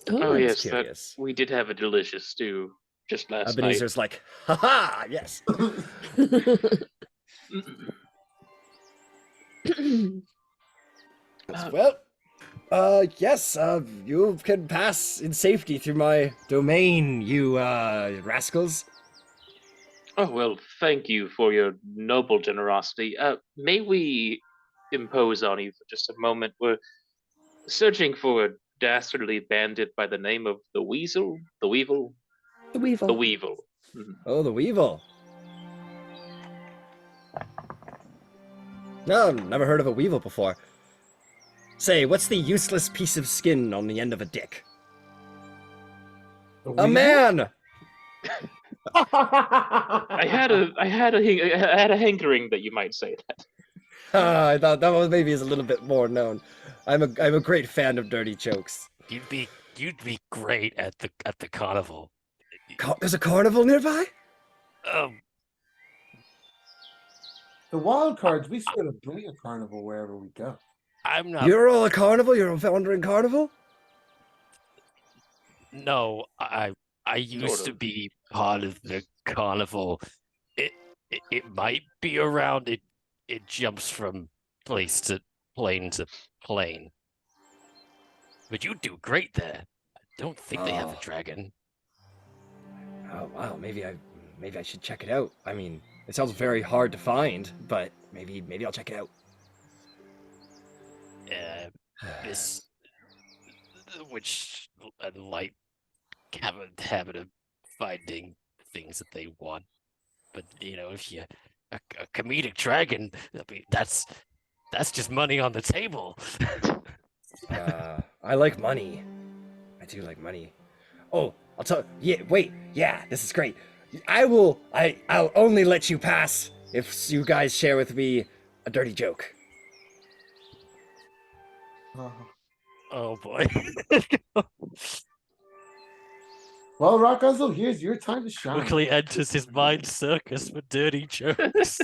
B: Oh
D: Oh,
A: I was
B: yes,
A: curious.
B: we did have a delicious stew just last night.
A: Ebenezer's like, haha, yes. Well, yes, you can pass in safety through my domain, you rascals.
B: Oh well, thank you for your noble generosity. May we impose on you for just a moment? We're searching for a dastardly bandit by the name of the Weasel, the Weevil,
D: the weevil.
B: the Weevil. Mhm.
A: Oh, the Weevil. No, never heard of a Weevil before. Say, what's the useless piece of skin on the end of a dick? A man!
B: I had a hankering that you might say that.
A: I thought that one maybe is a little bit more known. I'm a great fan of dirty jokes.
E: You'd be great at the carnival.
A: There's a carnival nearby?
C: The wild cards, we sort of bring a carnival wherever we go.
E: I'm not.
A: You're all a carnival? You're a wandering carnival?
E: No, I used to
B: of.
E: be part of the carnival. It might be around. It jumps from plane to plane. But you do great there. Don't think they have a
A: Oh.
E: dragon.
A: Oh wow, maybe I should check it out. I mean, it sounds very hard to find, but maybe I'll check it out.
E: This, which a light habit of finding things that they want. But if you a comedic dragon, I mean, that's just money on the table.
A: I like money. I do like money. Oh, I'll tell. Yeah, wait. Yeah, this is great. I'll only let you pass if you guys share with me a dirty joke.
E: Oh boy.
C: Well, Rockazo, here's your time to shine.
E: Quickly enters his mind circus for dirty jokes.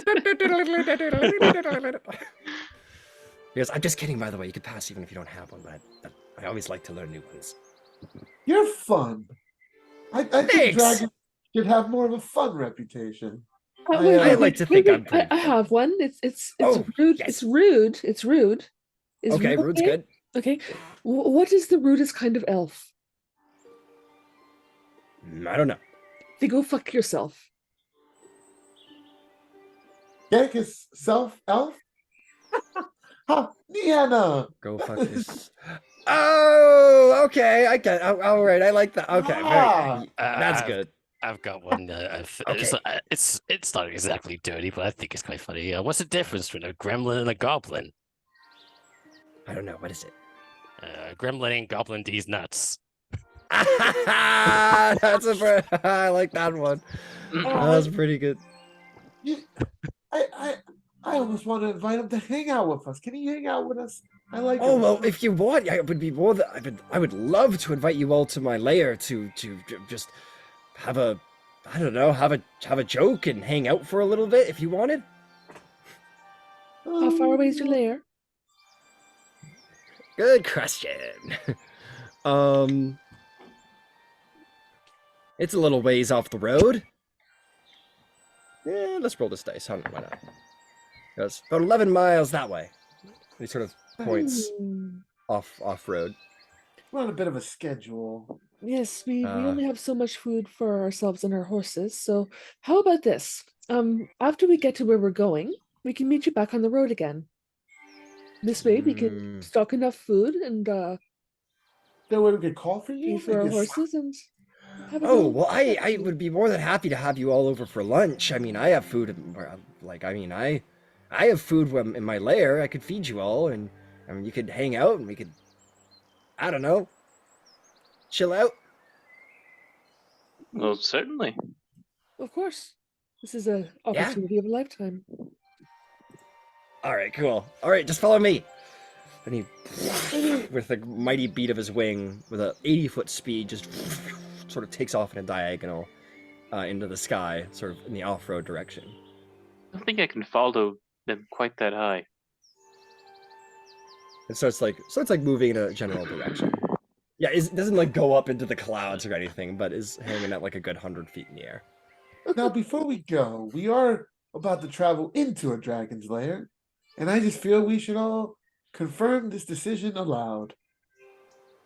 A: Yes, I'm just kidding. By the way, you could pass even if you don't have one, but I always like to learn new ones.
C: You're fun. I think
A: Thanks.
C: dragons should have more of a fun reputation.
A: I like to think I'm pretty
D: I
A: fun.
D: have one. It's
A: Oh,
D: rude.
A: yes.
D: It's rude. It's rude. Is
A: Okay,
D: rude
A: rude's
D: okay?
A: good.
D: Okay. What is the rudest kind of elf?
A: I don't know.
D: Then go fuck yourself.
C: Get his self elf? Ha, Niana!
A: Go fuck this. Oh, okay. I get. All right. I like that. Okay,
C: Ah.
A: that's good.
E: I've got one. It's not exactly dirty, but I think it's quite funny. What's the difference between a gremlin and a goblin?
A: I don't know. What is it?
E: A gremlin ain't goblin these nuts.
A: That's I like that one. That was pretty good.
C: I almost want to invite him to hang out with us. Can he hang out with us? I like
A: Oh
C: him.
A: well, if you want, I would be more than I would love to invite you all to my lair to just have a, I don't know, have a joke and hang out for a little bit if you wanted.
D: How far away is your lair?
A: Good question. It's a little ways off the road. Yeah, let's roll this dice. Why not? It's about 11 miles that way. He sort of points off road.
C: We're on a bit of a schedule.
D: Yes, we only have so much food for ourselves and our horses. So how about this? After we get to where we're going, we can meet you back on the road again. This way we can stock enough food and
C: Then we could call for you.
D: feed for our
C: Maybe a
D: horses and have a
A: Oh,
D: little
A: well, I
D: barbecue.
A: would be more than happy to have you all over for lunch. I mean, I have food, I have food in my lair. I could feed you all, and you could hang out, and we could, I don't know, chill out.
B: Well, certainly.
D: Of course. This is an opportunity of a lifetime.
A: All right, cool. All right, just follow me. And he, with a mighty beat of his wing, with a 80-foot speed, just sort of takes off in a diagonal into the sky, sort of in the off-road direction.
B: I don't think I can follow them quite that high.
A: And so it's like moving in a general direction. Yeah, it doesn't like go up into the clouds or anything, but is hanging at like a good 100 feet in the air.
C: Now, before we go, we are about to travel into a dragon's lair, and I just feel we should all confirm this decision aloud.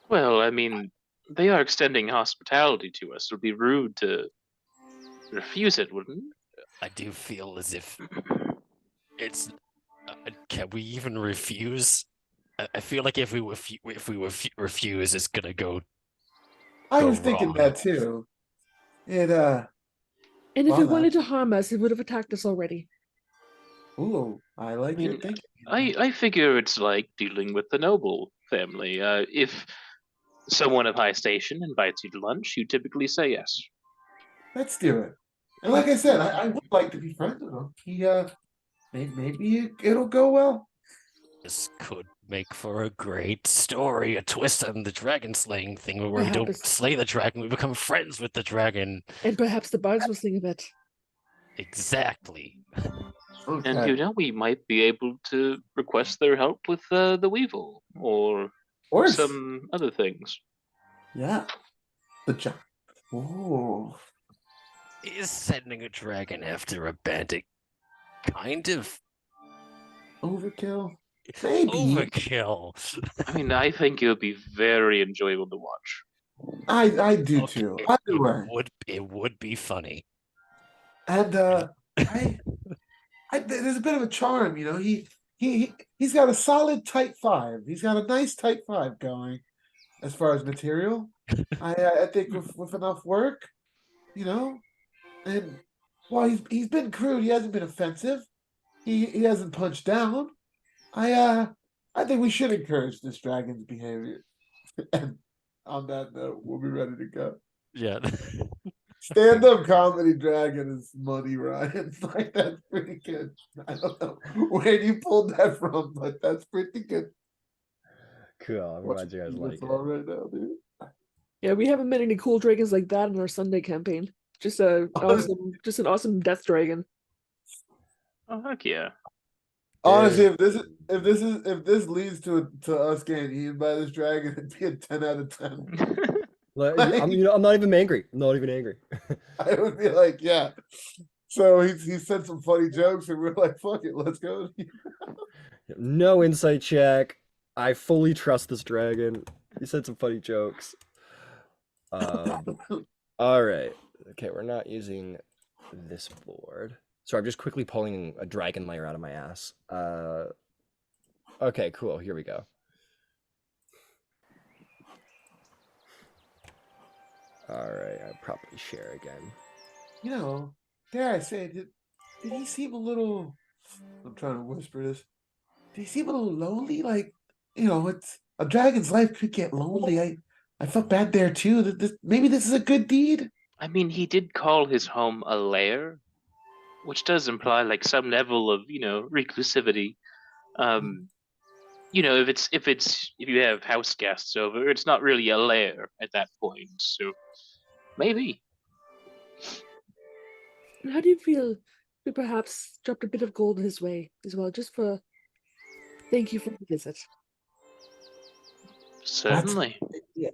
B: Well, I mean, they are extending hospitality to us. It would be rude to refuse it, wouldn't it?
E: I do feel as if it's. Can we even refuse? I feel like if we refuse, it's gonna go.
C: I was thinking
E: wrong.
C: that too. It
D: And if
C: Well,
D: it wanted to harm us, it would have attacked us already.
C: ooh, I like your thinking.
B: I figure it's like dealing with the noble family. If someone of high station invites you to lunch, you typically say yes.
C: Let's do it. And like I said, I would like to be friends with him. He maybe it'll go well.
E: This could make for a great story, a twist on the dragon slaying thing, where we don't
D: Perhaps.
E: slay the dragon, we become friends with the dragon.
D: And perhaps the bards will sing a bit.
E: Exactly.
C: Okay.
B: And we might be able to request their help with the weevil or
C: Or
B: some other things.
C: yeah, the giant. Ooh,
E: Is sending a dragon after a bandit kind of
C: overkill. Maybe.
E: overkill?
B: I mean, I think it would be very enjoyable to watch.
C: I do
E: Okay,
C: too. Either way.
E: it would be funny.
C: And there's a bit of a charm, you know. He's got a solid tight five. He's got a nice tight five going as far as material. I think with enough work, you know, and while he's been crude, he hasn't been offensive. He hasn't punched down. I think we should encourage this dragon's behavior. And on that note, we'll be ready to go.
E: Yeah.
C: Stand-up comedy dragon is money, Ryan. Like that's pretty good. I don't know where you pulled that from, but that's pretty good.
A: Cool. I'm glad you guys like it.
C: Right now, dude.
D: Yeah, we haven't met any cool dragons like that in our Sunday campaign. Just an awesome death dragon.
B: Oh heck yeah!
C: Honestly, if this leads to us getting eaten by this dragon, it'd be a 10 out of 10.
A: I'm not even angry. I'm not even angry.
C: I would be like, yeah. So he said some funny jokes, and we're like, fuck it, let's go.
A: No insight check. I fully trust this dragon. He said some funny jokes. All right. Okay, we're not using this board. So I'm just quickly pulling a dragon layer out of my ass. Okay, cool. Here we go. All right, I'll probably share again.
C: You know, dare I say, did he seem a little? I'm trying to whisper this. Did he seem a little lonely? Like, you know, it's a dragon's life could get lonely. I felt bad there too. That maybe this is a good deed.
B: I mean, he did call his home a lair, which does imply like some level of reclusivity. If you have house guests over, it's not really a lair at that point. So maybe.
D: And how do you feel we perhaps dropped a bit of gold his way as well, just for thank you for the visit?
B: Certainly.
C: Yeah.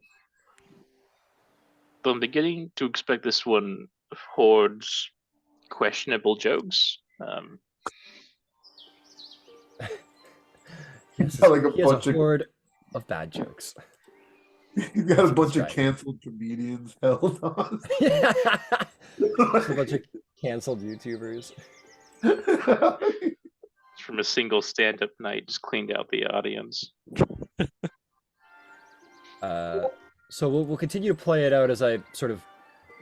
B: Though I'm beginning to expect this one hoards questionable jokes.
A: Yes,
C: Like a
A: he has
C: bunch
A: a
C: of
A: horde of bad jokes.
C: you got a bunch of
A: Right.
C: canceled comedians held on.
A: A bunch of canceled YouTubers.
B: From a single stand-up night, just cleaned out the audience.
A: So we'll continue to play it out as I sort of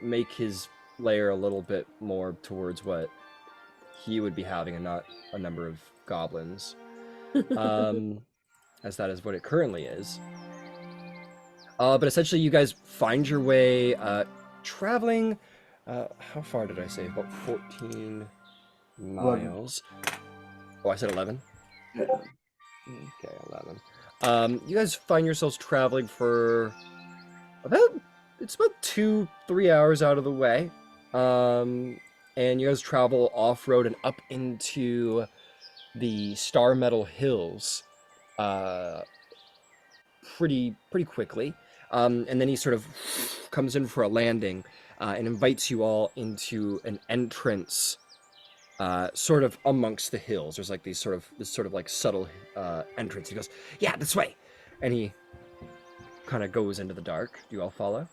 A: make his layer a little bit more towards what he would be having and not a number of goblins. As that is what it currently is. But essentially you guys find your way traveling, how far did I say? About 14 miles. Oh, I said 11?
C: Yeah.
A: Okay, 11. You guys find yourselves traveling for about 2-3 hours out of the way. And you guys travel off-road and up into the Star Metal Hills pretty quickly. And then he sort of comes in for a landing and invites you all into an entrance sort of amongst the hills. There's like this sort of like subtle entrance. He goes, yeah, this way. And he kind of goes into the dark. Do you all follow?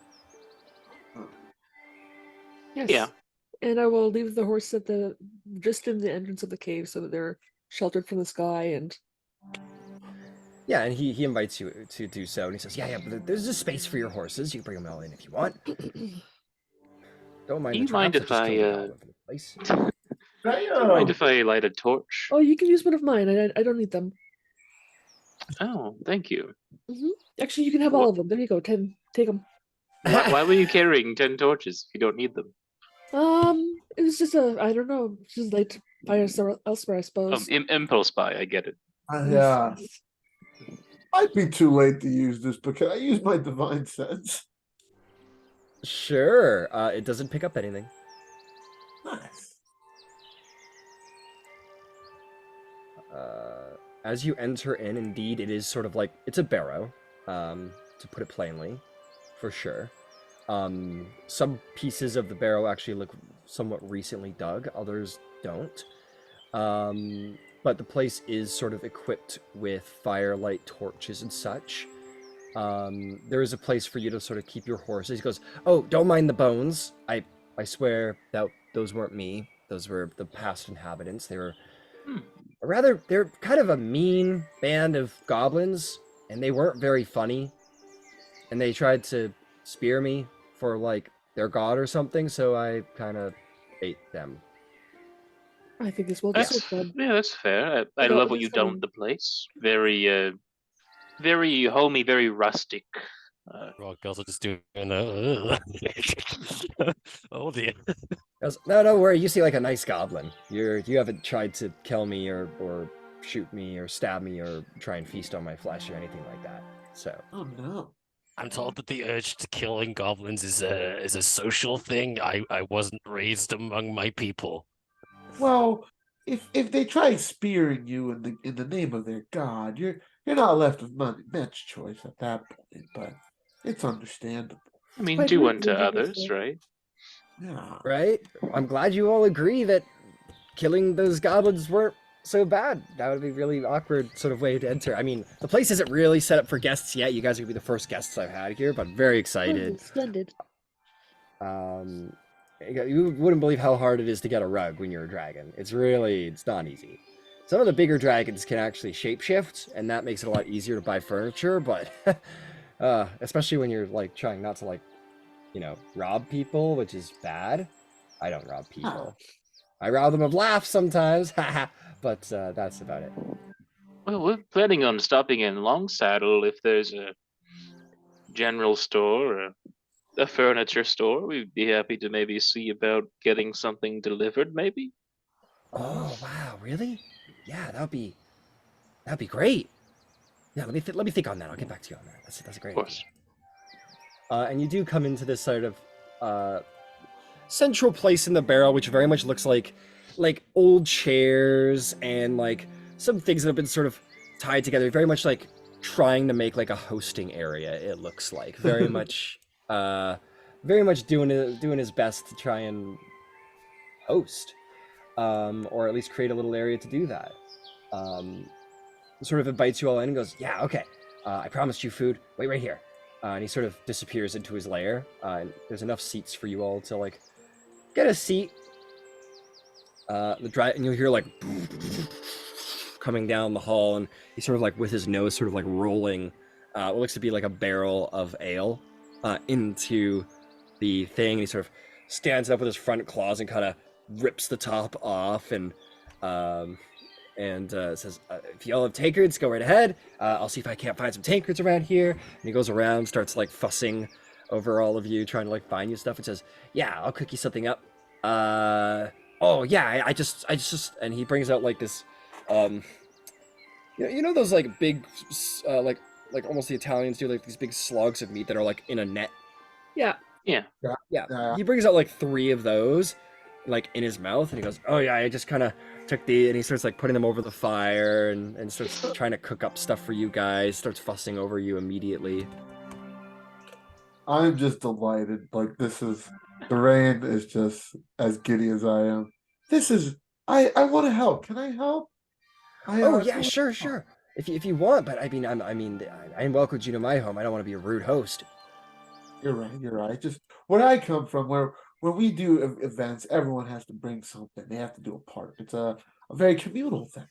D: Yes.
B: Yeah.
D: And I will leave the horse just in the entrance of the cave so that they're sheltered from the sky and
A: Yeah, and he invites you to do so, and he says, yeah, but there's a space for your horses. You can bring them all in if you want. Don't mind
B: Do
A: the
B: you mind
A: traps,
B: if
A: just
B: I,
A: kill the goblin from the place.
B: Do you mind if I light a torch?
D: oh, you can use one of mine. I don't need them.
B: Oh, thank you.
D: Actually, you can have all of them. There you go. 10. Take them.
B: Why were you carrying 10 torches if you don't need them?
D: It was just I don't know, just like fire elsewhere, I suppose.
B: Impulse buy, I get it.
C: Yeah. Might be too late to use this, but can I use my divine sense?
A: Sure. It doesn't pick up anything.
C: Nice.
A: As you enter in, indeed, it is sort of like, it's a barrow, to put it plainly, for sure. Some pieces of the barrow actually look somewhat recently dug, others don't. But the place is sort of equipped with firelight torches and such. there is a place for you to sort of keep your horses. He goes, "Oh, don't mind the bones. I swear that those weren't me. Those were the past inhabitants. They were
B: Hmm.
A: they're kind of a mean band of goblins, and they weren't very funny. And they tried to spear me for like their god or something, so I kind of ate them."
D: I think it's well
B: That's
D: deserved.
B: yeah, that's fair. I
D: That
B: love
D: was
B: what
D: just
B: you've done with the place. Very very homey, very rustic.
E: Rock girls are just doing oh dear.
A: Goes, "No, don't worry. You see like a nice goblin. You haven't tried to kill me or shoot me or stab me or try and feast on my flesh or anything like that. So
C: Oh no.
E: I'm told that the urge to killing goblins is a social thing. I wasn't raised among my people.
C: Well, if they try spearing you in the name of their god, you're not left with much choice at that point. But it's understandable.
B: I mean,
D: quite
B: do
D: rude
B: unto
D: when people
B: others,
D: say-
B: right?
C: Yeah.
A: right, I'm glad you all agree that killing those goblins weren't so bad. That would be a really awkward sort of way to enter. I mean, the place isn't really set up for guests yet. You guys are gonna be the first guests I've had here, but I'm very excited.
D: Splendid.
A: You wouldn't believe how hard it is to get a rug when you're a dragon. It's not easy. Some of the bigger dragons can actually shapeshift, and that makes it a lot easier to buy furniture, but especially when you're like trying not to rob people, which is bad. I don't rob people. I rob them of laughs sometimes, but that's about it.
B: Well, we're planning on stopping in Longsaddle if there's a general store or a furniture store. We'd be happy to maybe see about getting something delivered, maybe.
A: Oh wow, really? Yeah, that'd be great. Yeah, let me think on that. I'll get back to you on that. That's a great
B: Of course.
A: idea. And you do come into this sort of central place in the barrel, which very much looks like old chairs and like some things that have been sort of tied together. Very much like trying to make like a hosting area. It looks like very much doing his best to try and host, or at least create a little area to do that. Sort of invites you all in and goes, "Yeah, okay. I promised you food. Wait right here." And he sort of disappears into his lair. And there's enough seats for you all to like get a seat. And you'll hear like coming down the hall, and he's sort of like with his nose sort of like rolling what looks to be like a barrel of ale into the thing. And he sort of stands up with his front claws and kind of rips the top off and says, "If y'all have tankards, go right ahead. I'll see if I can't find some tankards around here." And he goes around, starts like fussing over all of you, trying to like find you stuff, and says, "Yeah, I'll cook you something up. Oh yeah, I just," and he brings out like this, you know those like big, like almost the Italians do, like these big slugs of meat that are like in a net.
D: Yeah.
B: Yeah.
A: Yeah. He brings out like 3 of those, like in his mouth, and he goes, "Oh yeah, I just kind of took and he starts like putting them over the fire and starts trying to cook up stuff for you guys. Starts fussing over you immediately.
C: I'm just delighted. Like the rain is just as giddy as I am. I want to help. Can I help?
A: Oh yeah, sure. If you want, but I welcomed you to my home. I don't want to be a rude host.
C: You're right. Just where I come from, where when we do events, everyone has to bring something. They have to do a part. It's a very communal thing.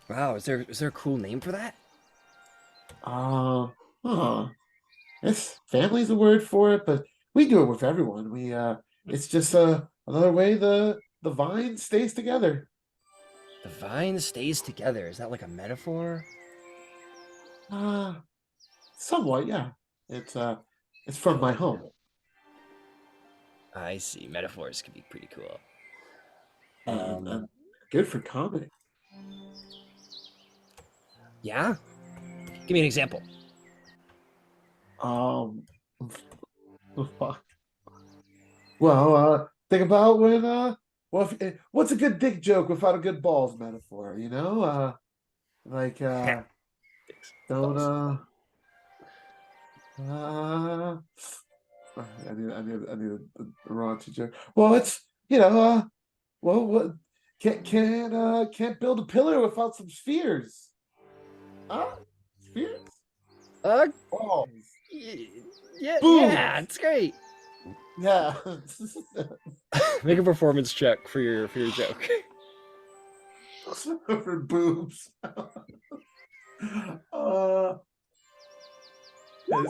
A: Wow, is there a cool name for that?
C: It's family's a word for it, but we do it with everyone. It's just another way the vine stays together.
A: The vine stays together. Is that like a metaphor?
C: Somewhat, yeah. It's from my home.
A: I see. Metaphors can be pretty cool.
C: And good for comedy.
A: Yeah? Give me an example.
C: Well, think about when what's a good dick joke without a good balls metaphor, you know? Don't I need a raunchy joke. Well, it's what can't build a pillar without some spheres. Spheres?
A: Uh,
C: Oh,
A: yeah,
C: Boom.
A: yeah, it's great.
C: yeah.
A: Make a performance check for your joke.
C: For boobs. That's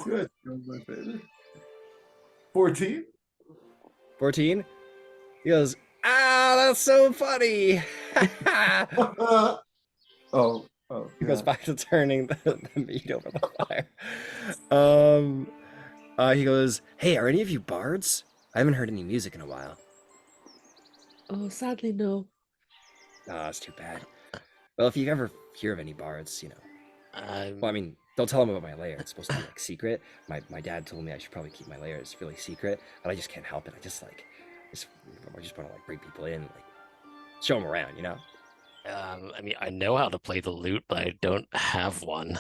C: good. That was my favorite. 14?
A: 14. He goes, ah, that's so funny.
C: Oh,
A: He goes
C: yeah.
A: back to turning the meat over the fire. Um, he goes, hey, are any of you bards? I haven't heard any music in a while.
D: Oh, sadly, no.
A: Ah, that's too bad. Well, if you ever hear of any bards, well, I mean, don't tell them about my lair. It's supposed to be like secret. My dad told me I should probably keep my lair as really secret, but I just can't help it. I just want to like bring people in, like show them around,
E: I mean, I know how to play the lute, but I don't have one.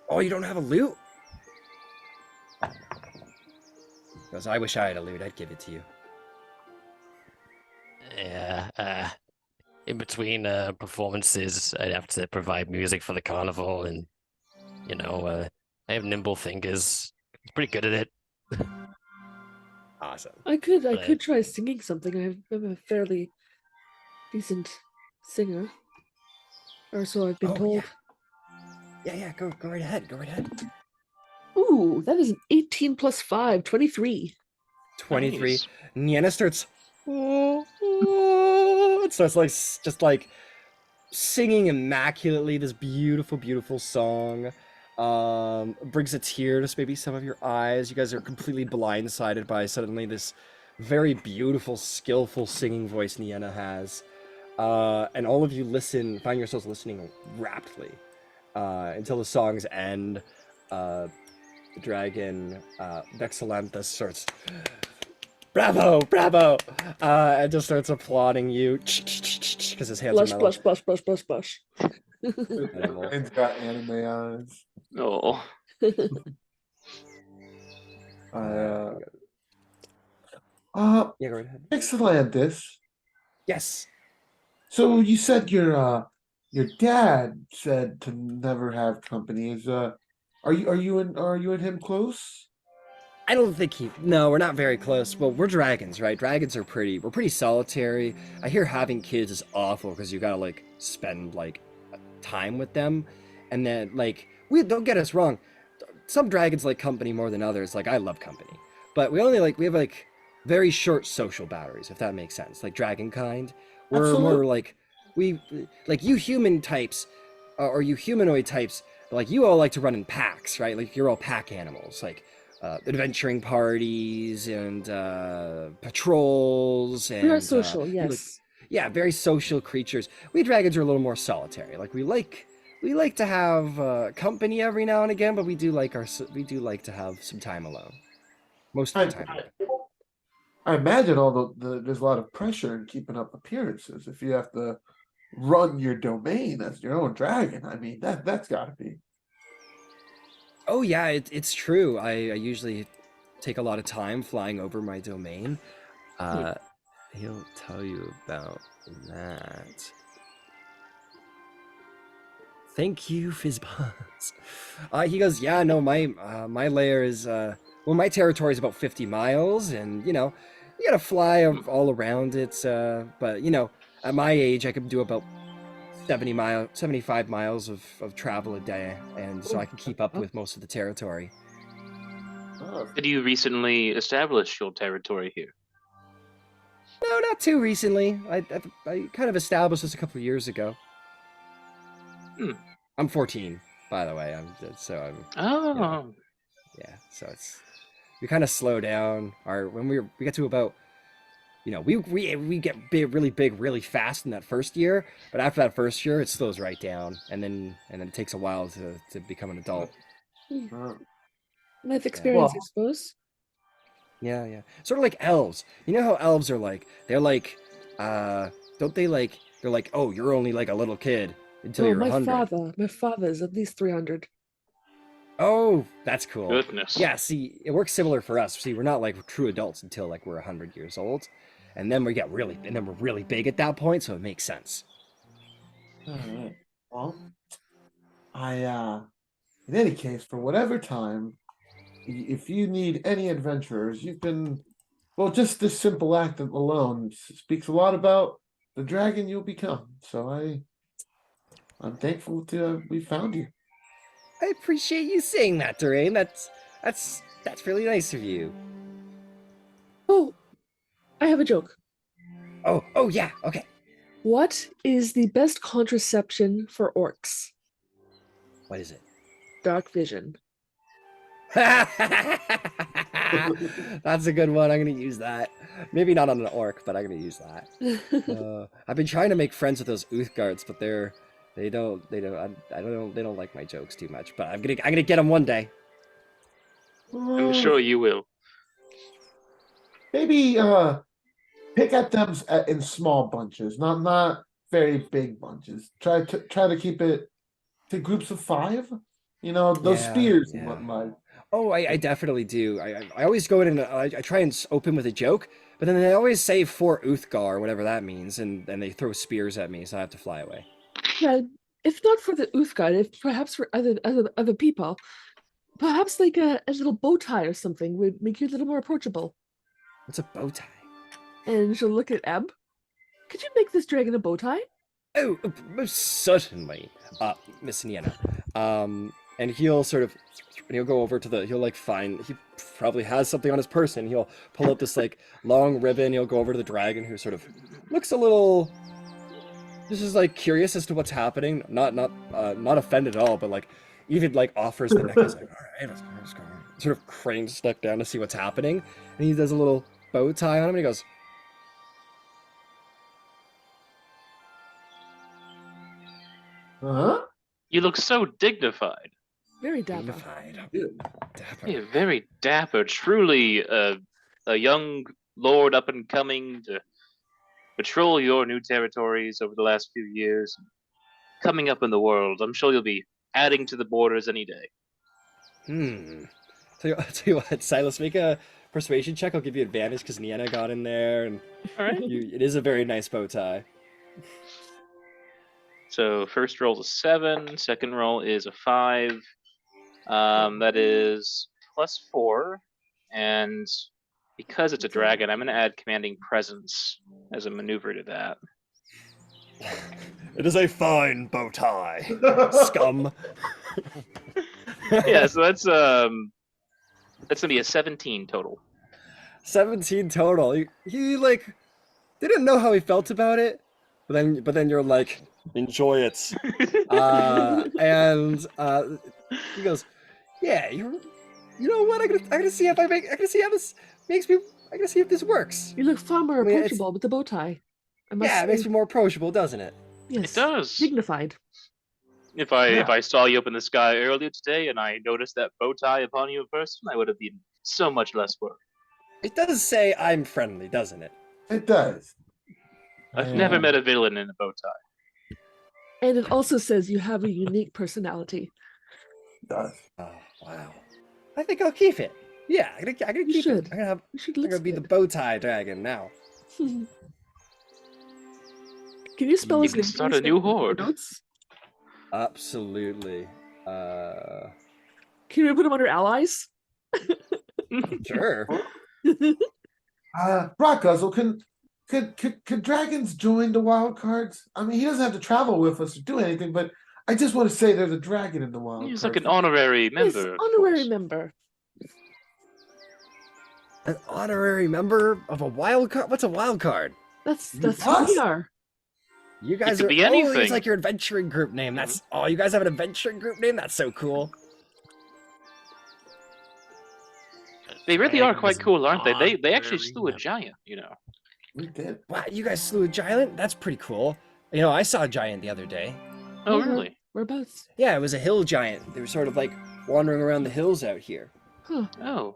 A: Oh, you don't have a lute? Because I wish I had a lute. I'd give it to you.
E: Yeah. In between performances, I'd have to provide music for the carnival, and I have nimble fingers. I'm pretty good at it.
A: Awesome.
D: I could
E: But
D: try singing something. I'm a fairly decent singer, or so I've been
A: Oh,
D: told.
A: Yeah. Go right ahead. Go right ahead.
D: Ooh, that is an 18 plus 5, 23.
A: 23.
B: Nice.
A: Nienna starts. It starts like just like singing immaculately this beautiful, beautiful song. Brings a tear to maybe some of your eyes. You guys are completely blindsided by suddenly this very beautiful, skillful singing voice Nienna has. And all of you find yourselves listening raptly until the songs end. The dragon, Vexalanthus, starts, bravo, bravo, and just starts applauding you because his hands
D: Blush,
A: are mellow.
D: blush, blush, blush, blush, blush.
C: Ryan's got anime eyes.
B: Oh,
C: Uh,
A: Yeah, go right ahead.
C: Excelentis.
A: Yes.
C: So you said your dad said to never have company. Are you and him close?
A: I don't think no, we're not very close. Well, we're dragons, right? Dragons are we're pretty solitary. I hear having kids is awful because you gotta like spend like time with them. And then like, don't get us wrong. Some dragons like company more than others. Like I love company, but we have like very short social batteries, if that makes sense. Like dragon kind, we're more
C: Absolutely.
A: like like you human types, or you humanoid types. Like you all like to run in packs, right? Like you're all pack animals, like adventuring parties and patrols
D: We are
A: and
D: social,
A: like,
D: yes.
A: yeah, very social creatures. We dragons are a little more solitary. Like we like to have company every now and again, but we do like to have some time alone. Most of the time.
C: I imagine all there's a lot of pressure in keeping up appearances if you have to run your domain as your own dragon. I mean that's got to be.
A: Oh yeah, it's true. I usually take a lot of time flying over my domain. He'll tell you about that. Thank you, Fizzbuzz. He goes, yeah, no, my lair is well, my territory is about 50 miles, and you gotta fly all around it. But at my age, I could do about 75 miles of travel a day, and so I can keep up with most of the territory.
B: did you recently establish your territory here?
A: No, not too recently. I kind of established this a couple of years ago. I'm 14, by the way. I'm
B: Oh,
A: yeah. So we kind of slow down. When we get to about we get really big really fast in that first year, but after that first year it slows right down, and then it takes a while to become an adult.
D: Life experience, I
C: Well-
D: suppose.
A: Yeah. Sort of like elves. You know how elves are like? They're like, don't they like? They're like, oh, you're only like a little kid until
D: Oh,
A: you're
D: my
A: 100.
D: father is at least 300.
A: Oh, that's cool.
B: goodness.
A: Yeah, see, it works similar for us. See, we're not like true adults until like we're 100 years old, and then we're really big at that point, so it makes sense.
C: All right. Well, I in any case, for whatever time, if you need any adventurers, you've been well. Just this simple act alone speaks a lot about the dragon you'll become. So I'm thankful to we found you.
A: I appreciate you saying that, Durain. That's really nice of you.
D: Oh, I have a joke.
A: Oh yeah, okay.
D: What is the best contraception for orcs?
A: What is it?
D: Dark vision.
A: That's a good one. I'm gonna use that. Maybe not on an orc, but I'm gonna use that. I've been trying to make friends with those Wildcards, but they don't like my jokes too much. But I'm gonna get them one day.
B: I'm sure you will.
C: Maybe pick at them in small bunches, not very big bunches. Try to keep it to groups of 5. You know, those
A: Yeah,
C: spears and
A: yeah.
C: whatnot.
A: Oh, I definitely do. I always go in and I try and open with a joke, but then they always say for Uthgar, whatever that means, and they throw spears at me, so I have to fly away.
D: Yeah, if not for the Uthgard, if perhaps for other people, perhaps like a little bow tie or something would make you a little more approachable.
A: What's a bow tie?
D: And she'll look at Ebb. Could you make this dragon a bow tie?
A: Oh, most certainly, Miss Niena. And he'll go over to he'll like find, he probably has something on his person. He'll pull up this like long ribbon. He'll go over to the dragon who sort of looks a little, just is like curious as to what's happening. Not offended at all, but like even like offers the neck. He's like, all right, let's go. Sort of cranes his neck down to see what's happening. And he does a little bow tie on him and he goes,
C: Huh?
B: You look so dignified.
D: Very dapper.
A: dignified. Dapper.
B: Yeah, very dapper. Truly a young lord up and coming to patrol your new territories over the last few years. Coming up in the world. I'm sure you'll be adding to the borders any day.
A: Tell you what, Silas, make a persuasion check. I'll give you advantage because Niena got in there, and
B: All right.
A: it is a very nice bow tie.
B: So first roll is a 7. Second roll is a 5. That is +4, and because it's a dragon, I'm going to add commanding presence as a maneuver to that.
A: It is a fine bow tie, scum.
B: Yeah, so that's gonna be a 17 total.
A: 17 total. He like didn't know how he felt about it, but then you're like, enjoy it. And he goes, yeah, you know what? I'm gonna see if I can see how this makes me. I'm gonna see if this works.
D: You look far more
A: I mean,
D: approachable with the bow tie. I must
A: Yeah, it makes
D: say,
A: me more approachable, doesn't it?
D: yes,
B: It does.
D: dignified.
B: If I saw you up in the sky earlier today and I noticed that bow tie upon you in person, I would have been so much less worried.
A: It does say I'm friendly, doesn't it?
C: It does.
B: I've never met a villain in a bow tie.
D: And it also says you have a unique personality.
C: It does.
A: Oh wow! I think I'll keep it. Yeah, I'm gonna
D: You
A: keep
D: should.
A: it. I'm gonna
D: It
A: I'm
D: looks
A: gonna be the
D: good.
A: bow tie dragon now.
D: Can you spell
B: You
D: his
B: can
D: name?
B: start
D: please,
B: a new
D: in the
B: horde.
D: notes?
A: Absolutely.
D: Can we put him under allies?
A: Sure.
C: Rock Guzzle, could dragons join the wild cards? I mean, he doesn't have to travel with us or do anything, but I just want to say there's a dragon in the wild
B: He's
C: cards.
B: like an honorary
D: Yes,
B: member. of
D: honorary
B: course.
D: member.
A: An honorary member of a wild card. What's a wild card?
D: That's who
C: Us?
D: we are.
A: You guys
B: could
A: are.
B: be
A: Oh,
B: anything.
A: it's like your adventuring group name. That's you guys have an adventuring group name. That's so cool.
B: They really are
E: Dragons
B: quite cool, aren't they? They actually
E: honorary
B: slew a
E: member.
B: giant, you know.
C: We did.
A: Wow, you guys slew a giant. That's pretty cool. You know, I saw a giant the other day.
B: Oh,
D: Yeah.
B: really?
D: Whereabouts?
A: Yeah, it was a hill giant. They were sort of like wandering around the hills out here.
D: Huh.
B: Oh.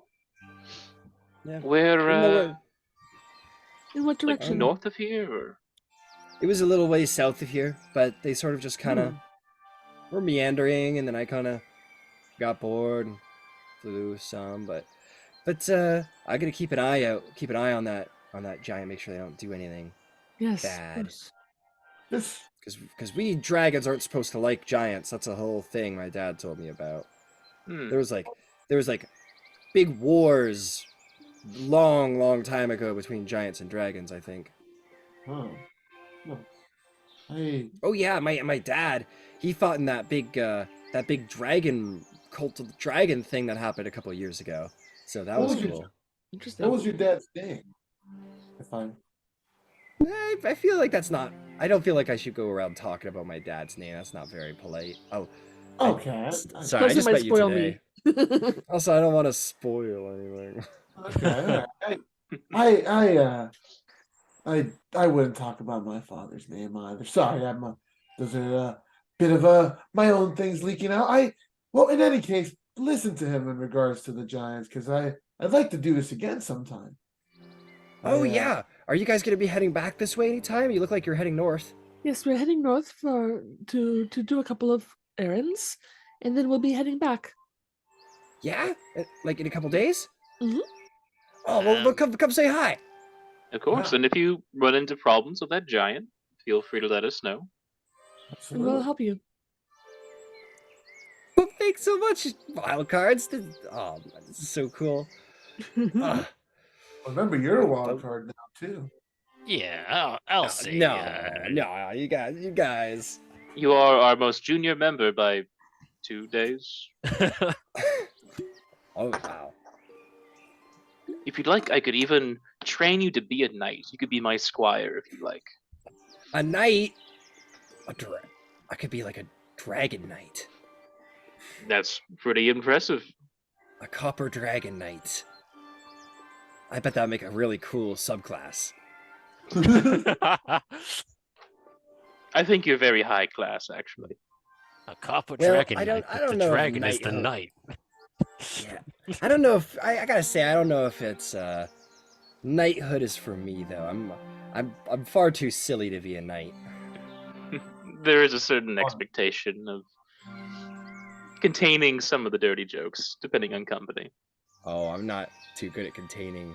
A: Yeah.
B: Where,
A: Didn't know where-
D: In what
B: like
D: direction?
B: north of here, or?
A: It was a little way south of here, but they sort of just kind of
D: Hmm.
A: were meandering, and then I kind of got bored and flew some. But I gotta keep an eye on that giant, make sure they don't do anything,
D: Yes.
A: Bad.
D: Yes.
C: This
A: because we dragons aren't supposed to like giants. That's a whole thing my dad told me about. There was like big wars long time ago between giants and dragons, I think.
C: Huh. Huh. I
A: Oh yeah, my dad, he fought in that big dragon cult of the dragon thing that happened a couple of years ago. So that
C: What
A: was
C: was your-
A: cool.
D: Interesting.
C: What was your dad's name? If I'm
A: I feel like that's not. I don't feel like I should go around talking about my dad's name. That's not very polite. Oh,
C: okay.
A: sorry, I
D: Plus, it
A: just
D: might
A: met you
D: spoil
A: today.
D: me.
A: Also, I don't want to spoil anything.
C: Okay. All right. I wouldn't talk about my father's name either. Sorry, those are a bit of my own things leaking out. Well, in any case, listen to him in regards to the Giants because I'd like to do this again sometime.
A: Oh
C: I,
A: yeah, are you guys gonna be heading back this way anytime? You look like you're heading north.
D: Yes, we're heading north to do a couple of errands, and then we'll be heading back.
A: Yeah, like in a couple days.
D: Mhm.
A: Oh well, come say hi.
B: Of course.
C: Yeah.
B: And if you run into problems with that giant, feel free to let us know.
D: And we'll help you.
A: Well, thanks so much, Wildcards. Oh, this is so cool. Ah,
C: Remember, you're a wild card now too.
E: Yeah, I'll see.
A: no, you guys.
B: You are our most junior member by 2 days.
A: Oh wow.
B: If you'd like, I could even train you to be a knight. You could be my squire if you'd like.
A: A knight. I could be like a dragon knight.
B: That's pretty impressive.
A: A copper dragon knight. I bet that'd make a really cool subclass.
B: I think you're very high class, actually.
E: A copper
A: Well,
E: dragon
A: I don't-
E: knight,
A: I
E: but
A: don't
E: the
A: know if
E: dragon is the
A: knighthood-
E: knight.
A: Yeah. I don't know if I gotta say I don't know if it's knighthood is for me though. I'm far too silly to be a knight.
B: There is a certain expectation of containing some of the dirty jokes, depending on company.
A: Oh, I'm not too good at containing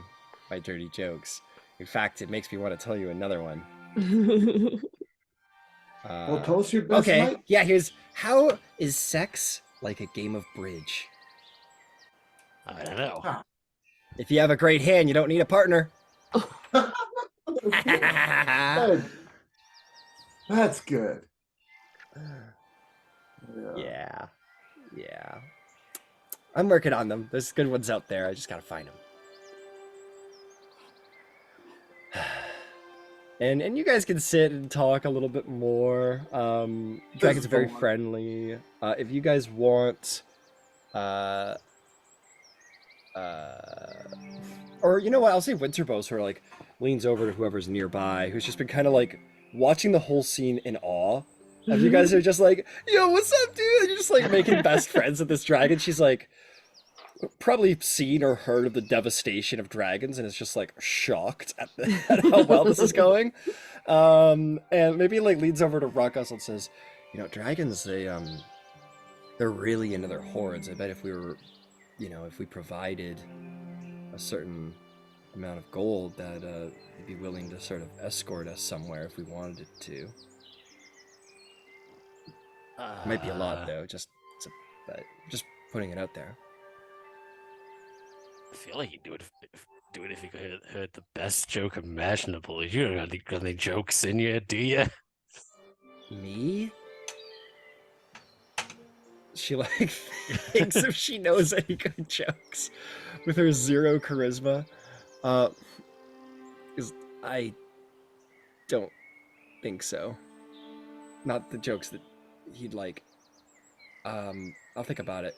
A: my dirty jokes. In fact, it makes me want to tell you another one.
C: Well, tell us your best
A: Okay,
C: night.
A: yeah, here's how is sex like a game of bridge?
E: I don't know.
A: If you have a great hand, you don't need a partner.
C: That's good.
A: Yeah. I'm working on them. There's good ones out there. I just gotta find them. And you guys can sit and talk a little bit more. Dragon's
C: is
A: very
C: fun.
A: friendly. If you guys want, or you know what? I'll say Winterbow sort of like leans over to whoever's nearby, who's just been kind of like watching the whole scene in awe. And you guys are just like, yo, what's up, dude? And you're just like making best friends with this dragon. She's like, probably seen or heard of the devastation of dragons and is just like shocked at how well this is going. And maybe like leads over to Ruckus and says, you know, dragons, they're really into their hordes. I bet if we were, you know, if we provided a certain amount of gold that they'd be willing to sort of escort us somewhere if we wanted it to. Might be a lot though, but just putting it out there.
E: I feel like you do it if you could heard the best joke imaginable. You don't got any jokes in you, do you?
A: Me? She like thinks if she knows any good jokes with her 0 charisma. Because I don't think so. Not the jokes that he'd like. I'll think about it.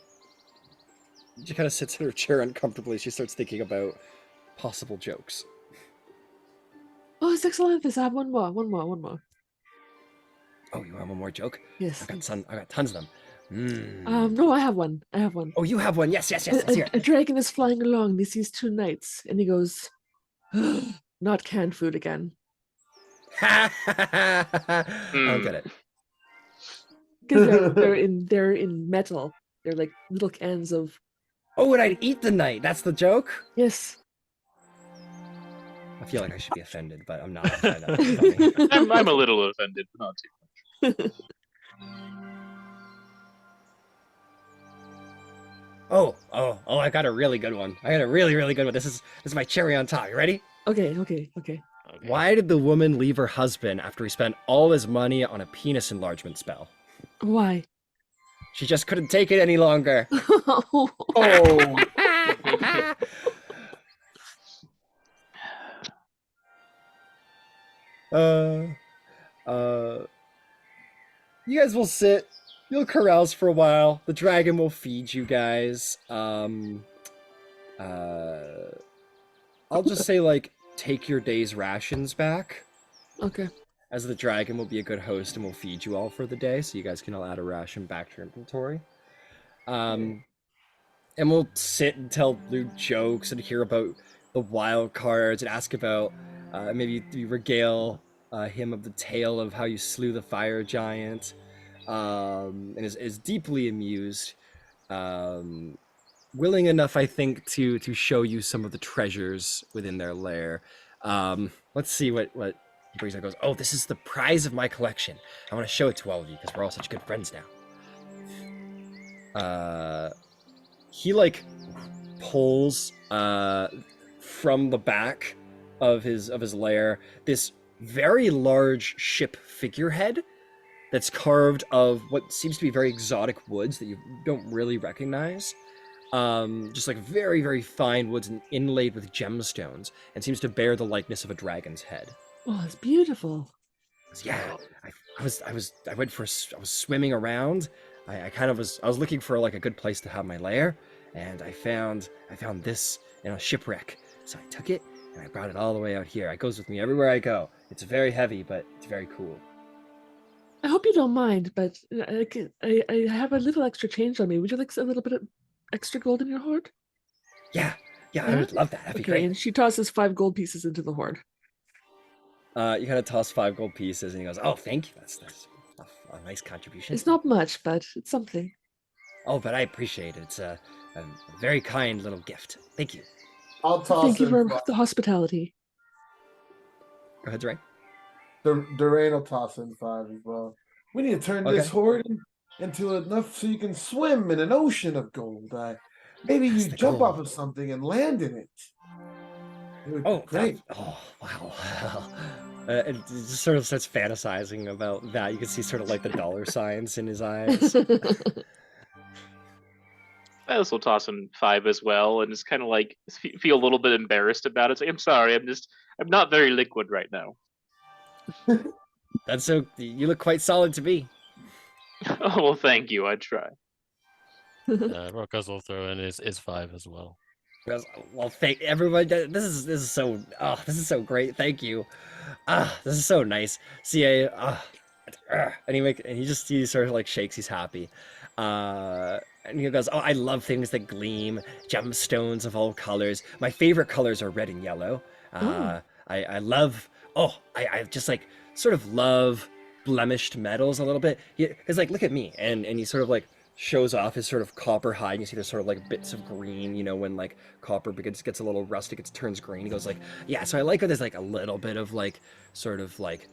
A: She kind of sits in her chair uncomfortably. She starts thinking about possible jokes.
D: Oh, it's excellent. I have one more.
A: Oh, you want one more joke?
D: Yes.
A: I got tons of them.
D: No, I have one.
A: Oh, you have one. Yes. Let's hear it.
D: A dragon is flying along. He sees 2 knights, and he goes, "Not canned food again."
A: I don't get it.
D: Because they're in metal. They're like little cans of.
A: Oh, and I'd eat the knight. That's the joke?
D: Yes.
A: I feel like I should be offended, but I'm not. I'm trying not to be funny.
B: I'm a little offended, but not too much.
A: Oh, I got a really good one. I got a really, really good one. This is my cherry on top. You ready?
D: Okay.
E: Okay.
A: Why did the woman leave her husband after he spent all his money on a penis enlargement spell?
D: Why?
A: She just couldn't take it any longer.
C: Oh,
A: uh, uh, you guys will sit. You'll carouse for a while. The dragon will feed you guys. I'll just say like take your day's rations back,
D: Okay.
A: as the dragon will be a good host and will feed you all for the day, so you guys can all add a ration back to your inventory. And we'll sit and tell lewd jokes and hear about the wild cards and ask about maybe you regale him of the tale of how you slew the fire giant, and is deeply amused, willing enough, I think, to show you some of the treasures within their lair. Let's see what he brings up. Goes, oh, this is the prize of my collection. I want to show it to all of you because we're all such good friends now. He like pulls from the back of his lair this very large ship figurehead that's carved of what seems to be very exotic woods that you don't really recognize. Just like very, very fine woods and inlaid with gemstones, and seems to bear the likeness of a dragon's head.
D: Oh, it's beautiful.
A: Yeah, I was swimming around. I was looking for like a good place to have my lair, and I found this in a shipwreck. So I took it and I brought it all the way out here. It goes with me everywhere I go. It's very heavy, but it's very cool.
D: I hope you don't mind, but I have a little extra change on me. Would you like a little bit of extra gold in your hoard?
A: Yeah, I would love that. That'd be
D: Okay,
A: great.
D: and she tosses 5 gold pieces into the hoard.
A: You kind of toss 5 gold pieces, and he goes, "Oh, thank you. That's a nice contribution."
D: It's not much, but it's something.
A: Oh, but I appreciate it. It's a very kind little gift. Thank you.
C: I'll toss
D: Thank you
C: in
D: for
C: five.
D: the hospitality.
A: Go ahead, Ray.
C: Durain will toss in 5 as well. We need to turn this
A: Okay.
C: hoard into enough so you can swim in an ocean of gold. Maybe
A: That's
C: you
A: the
C: jump
A: goal.
C: off of something and land in it. It would
A: Oh,
C: be great.
A: Oh, wow. It just sort of starts fantasizing about that. You can see sort of like the dollar signs in his eyes.
B: I also toss in 5 as well, and it's kind of like feel a little bit embarrassed about it. It's like, I'm sorry, I'm not very liquid right now.
A: That's so. You look quite solid to me.
B: Oh well, thank you. I try.
E: Rocos will throw in his 5 as well.
A: Well, thank everyone. This is so. Oh, this is so great. Thank you. This is so nice. See, and he sort of like shakes. He's happy. And he goes, "Oh, I love things that gleam, gemstones of all colors. My favorite colors are red and yellow. I love. I just like sort of love blemished metals a little bit. Because like, look at me, and he sort of like shows off his sort of copper hide. And you see there's sort of like bits of green. You know, when like copper gets a little rustic, it turns green. He goes like, yeah. So I like when there's like a little bit of like sort of like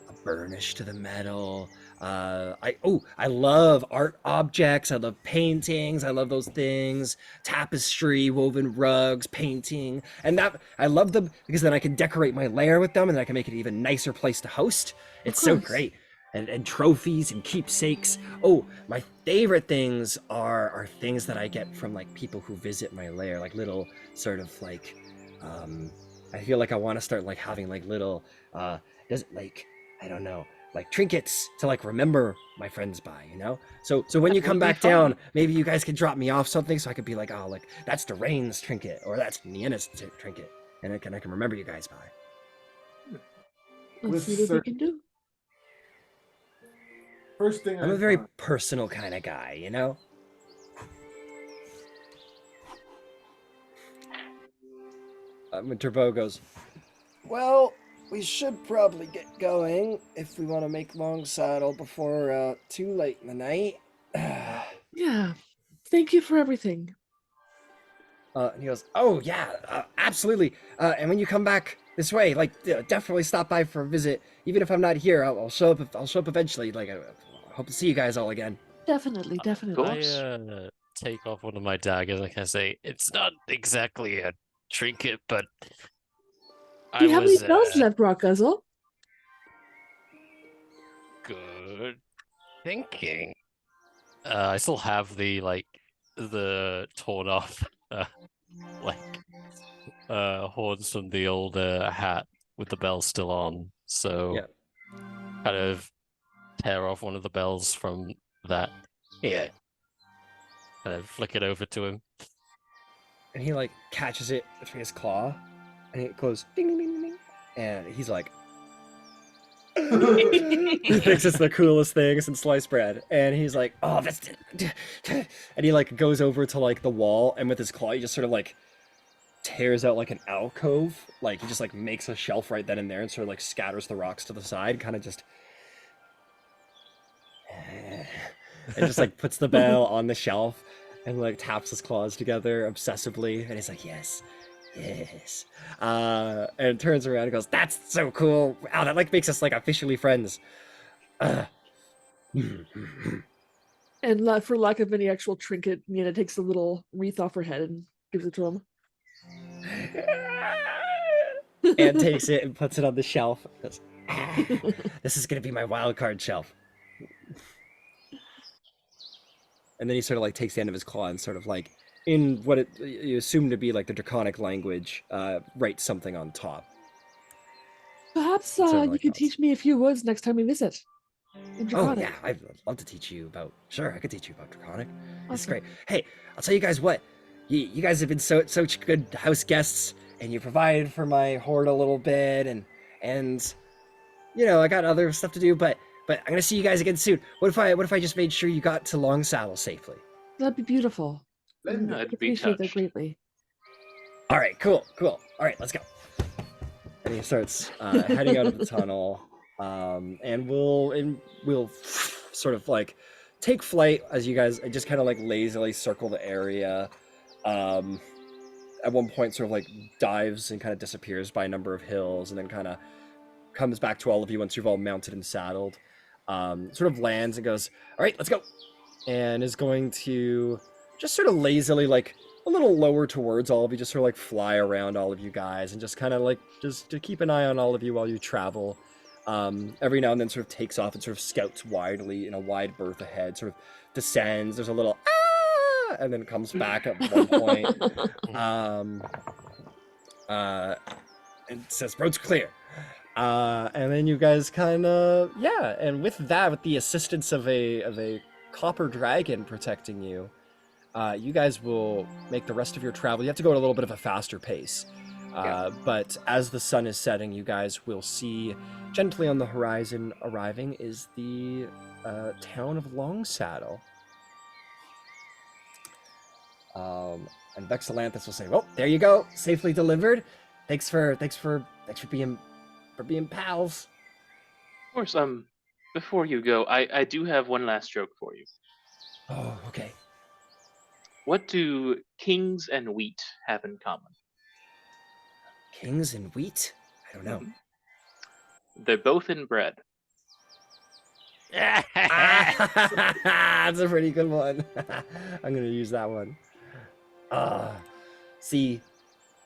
A: a burnish to the metal. I love art objects. I love paintings. I love those things. Tapestry, woven rugs, painting, and that I love them because then I can decorate my lair with them, and then I can make it an even nicer place to host. It's so
D: course.
A: great. And trophies and keepsakes. Oh, my favorite things are things that I get from like people who visit my lair, like little sort of like I feel like I want to start like having like little does it like I don't know, like trinkets to like remember my friends by, you know? So when you
B: That
A: come
B: would be
A: back
B: fun.
A: down, maybe you guys can drop me off something so I could be like, oh, like that's Durain's trinket or that's Niena's trinket, and I can remember you guys by.
D: Let's
C: With
D: see what we
C: cer-
D: can do.
C: First thing
A: I'm
C: I
A: a very
C: find.
A: personal kind of guy, you know? Turbo goes, well, we should probably get going if we want to make Long Saddle before too late in the night.
D: Yeah. Thank you for everything.
A: And he goes, oh yeah, absolutely. And when you come back this way, like definitely stop by for a visit. Even if I'm not here, I'll show up. I'll show up eventually. Like I hope to see you guys all again.
D: Definitely.
B: Of course.
E: take off one of my daggers and I say, it's not exactly a trinket, but
D: Do you
E: I
D: have any
E: was
D: bells left, Rock Guzzle?
E: good thinking. I still have the torn off like horns from the old hat with the bell still on. So
A: Yeah.
E: kind of tear off one of the bells from that. Yeah. Kind of flick it over to him.
A: And he like catches it between his claw, and it goes ding ding ding ding, ding. And he's like, he thinks it's the coolest thing since sliced bread, and he's like, oh, that's, and he like goes over to like the wall, and with his claw, he just sort of like tears out like an alcove, like he just like makes a shelf right then and there, and sort of like scatters the rocks to the side, kind of just, and just like puts the bell on the shelf, and like taps his claws together obsessively, and he's like, yes. Yes. And turns around and goes, that's so cool. Wow, that like makes us like officially friends.
D: And for lack of any actual trinket, Nina takes a little wreath off her head and gives it to him.
A: And takes it and puts it on the shelf. Goes, this is gonna be my wild card shelf. And then he sort of like takes the end of his claw and sort of like, in what you assume to be like the draconic language, writes something on top.
D: Perhaps
A: Sort of
D: you
A: like
D: could
A: us.
D: teach me a few words next time we visit. In
A: Oh
D: Draconic.
A: yeah, I'd love to teach you about. Sure, I could teach you about draconic. It's
D: Awesome.
A: great. Hey, I'll tell you guys what. You guys have been such good house guests, and you provided for my horde a little bit, and you know I got other stuff to do, but I'm gonna see you guys again soon. What if I just made sure you got to Long Saddle safely?
D: That'd be beautiful.
C: Then
B: I'd
D: I'd
B: be
D: appreciate that
B: touched.
D: greatly.
A: All right, cool. All right, let's go. And he starts heading out of the tunnel, and we'll sort of like take flight as you guys just kind of like lazily circle the area. At one point, sort of like dives and kind of disappears by a number of hills, and then kind of comes back to all of you once you've all mounted and saddled. Sort of lands and goes, "All right, let's go," and is going to just sort of lazily like a little lower towards all of you, just sort of like fly around all of you guys and just kind of like just to keep an eye on all of you while you travel. Every now and then sort of takes off and sort of scouts widely in a wide berth ahead, sort of descends, there's a little ah, and then comes back at one point. And says road's clear. And then you guys kind of, yeah, and with that, with the assistance of a copper dragon protecting you, you guys will make the rest of your travel. You have to go at a little bit of a faster pace. But as the sun is setting, you guys will see gently on the horizon arriving is the town of Long Saddle. And Vexalanthus will say, "Well, there you go, safely delivered. Thanks for being pals."
B: Of course, before you go, I do have one last joke for you.
A: Oh, okay.
B: What do kings and wheat have in common?
A: Kings and wheat? I don't know.
B: They're both in bread.
A: That's a pretty good one. I'm gonna use that one. See,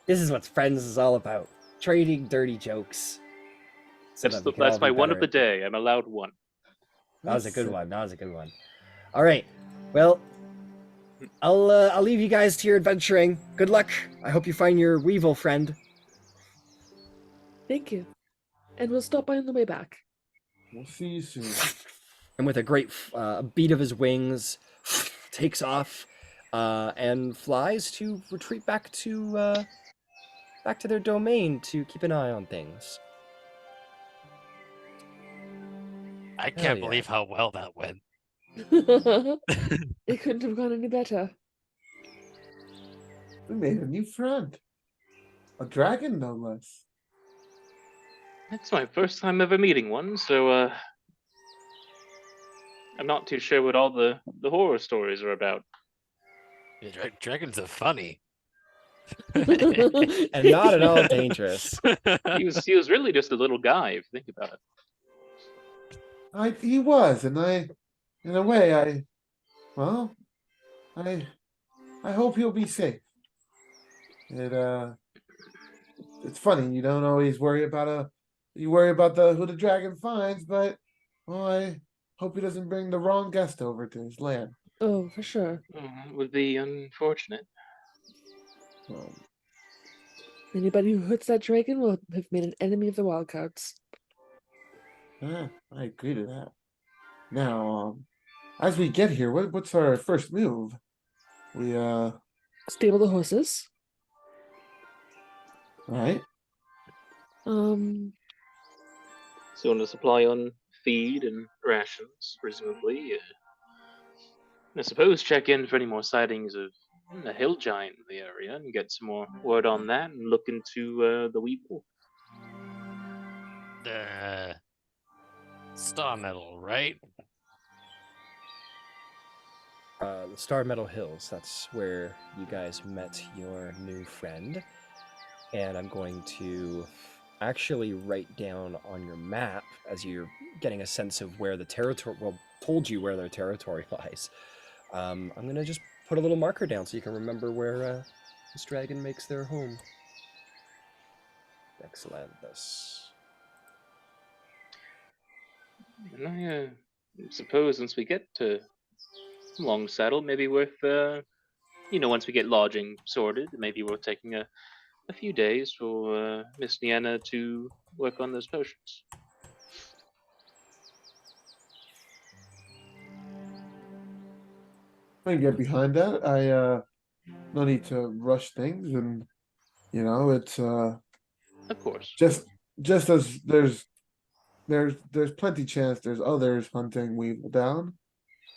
A: this is what friends is all about. Trading dirty jokes. So that we can all
B: That's my
A: be
B: one of
A: better
B: the day. I'm allowed one.
A: That was a good one. All right. Well, I'll leave you guys to your adventuring. Good luck. I hope you find your weevil friend.
D: Thank you. And we'll stop by on the way back.
C: We'll see you soon.
A: And with a great beat of his wings, takes off and flies to retreat back to their domain to keep an eye on things.
E: I
A: Hell
E: can't
A: yeah.
E: believe how well that went.
D: It couldn't have gone any better.
C: We made a new friend. A dragon, no less.
B: It's my first time ever meeting one, so I'm not too sure what all the horror stories are about.
E: Yeah, dragons are funny.
A: And not at all dangerous.
B: He was really just a little guy, if you think about it.
C: He was, and in a way, I I hope he'll be safe. It's funny, you don't always worry about you worry about who the dragon finds, but well, I hope he doesn't bring the wrong guest over to his land.
D: Oh, for sure.
B: It would be unfortunate.
C: Um,
D: Anybody who hurts that dragon will have made an enemy of the Wildcards.
C: I agree to that. Now, as we get here, what's our first move? We
D: Stable the horses.
C: right?
D: Um,
B: So on a supply on feed and rations, presumably. I suppose check in for any more sightings of a hill giant in the area and get some more word on that and look into the Weeple.
E: Star Metal, right?
A: The Star Meadow Hills, that's where you guys met your new friend. And I'm going to actually write down on your map, as you're getting a sense of where the territory, well, told you where their territory lies. I'm going to just put a little marker down so you can remember where this dragon makes their home. Excellent.
B: And I suppose once we get to Long Saddle, maybe worth, once we get lodging sorted, maybe worth taking a few days for Miss Niana to work on those potions.
C: I can get behind that. No need to rush things, and it's
B: Of course.
C: just as there's plenty chance there's others hunting Weevil down.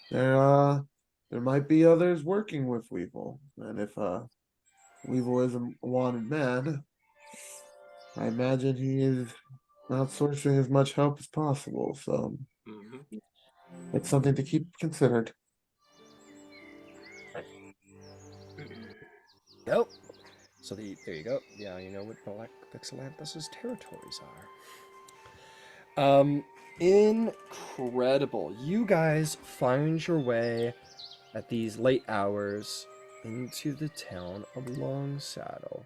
C: There might be others working with Weevil, and if Weevil is a wanted man, I imagine he is outsourcing as much help as possible. So it's something to keep considered.
A: Go. So there you go. Yeah, you know what Black Pixelanthus's territories are. Incredible. You guys find your way at these late hours into the town of Long Saddle.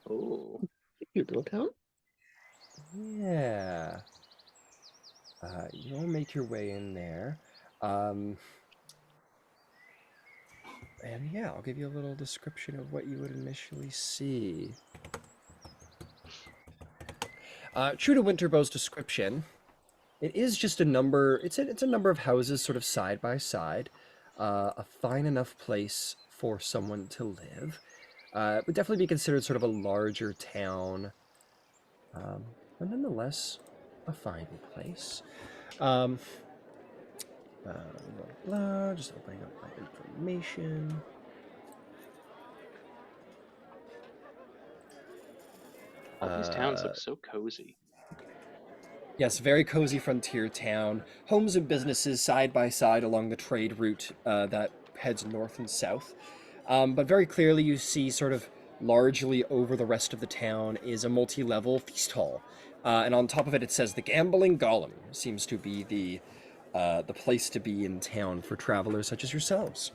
B: Oh.
D: cute little town.
A: Yeah. You'll make your way in there. And yeah, I'll give you a little description of what you would initially see. True to Winterbow's description, it is just a number. It's a number of houses, sort of side by side. A fine enough place for someone to live. It would definitely be considered sort of a larger town, but nonetheless, a fine place. Blah, blah, just opening up my information.
B: All these towns look so cozy.
A: Yes, very cozy frontier town. Homes and businesses side by side along the trade route that heads north and south. But very clearly you see sort of largely over the rest of the town is a multi-level feast hall. And on top of it, it says the Gambling Golem seems to be the place to be in town for travelers such as yourselves.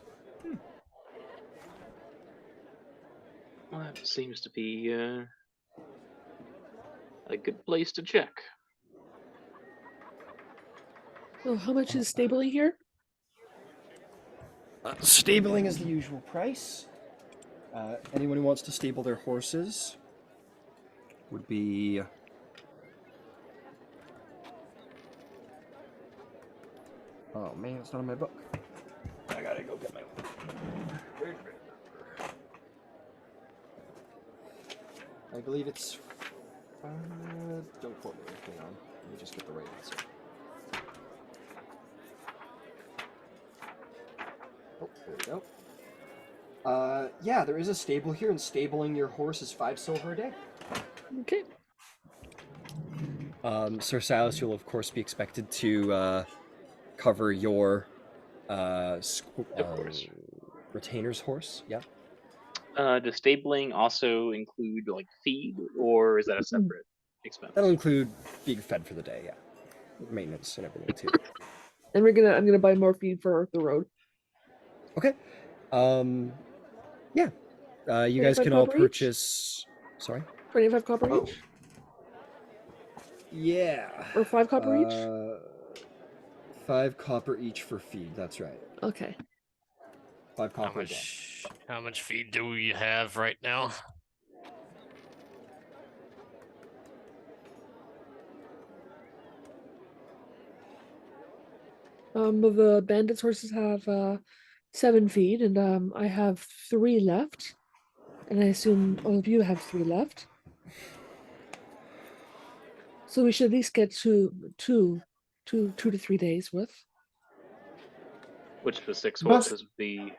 B: Well, that seems to be a good place to check.
D: Oh, how much is stabling here?
A: Stabling is the usual price. Anyone who wants to stable their horses would be... Oh man, it's not in my book. I gotta go get my book. I believe it's... don't quote me, hang on. Let me just get the right answer. Oh, there we go. Yeah, there is a stable here, and stabling your horse is 5 silver a day.
D: Okay.
A: Sir Silas, you'll of course be expected to cover your retainer's horse. Yeah.
B: Does stabling also include like feed, or is that a separate expense?
A: That'll include being fed for the day. Yeah, maintenance and everything too.
D: And I'm gonna buy more feed for the road.
A: Okay. Yeah. You guys
D: 25
A: can all
D: copper each?
A: purchase. Sorry.
D: 25 copper
C: Oh.
D: each?
A: Yeah.
D: Or 5 copper each?
A: 5 copper each for feed. That's right.
D: Okay.
A: 5
E: How
A: copper a day.
E: how much feed do we have right now?
D: The bandits' horses have 7 feed, and I have 3 left. And I assume all of you have 3 left. So we should at least get two to 3 days worth.
B: Which for 6
C: But-
B: horses would be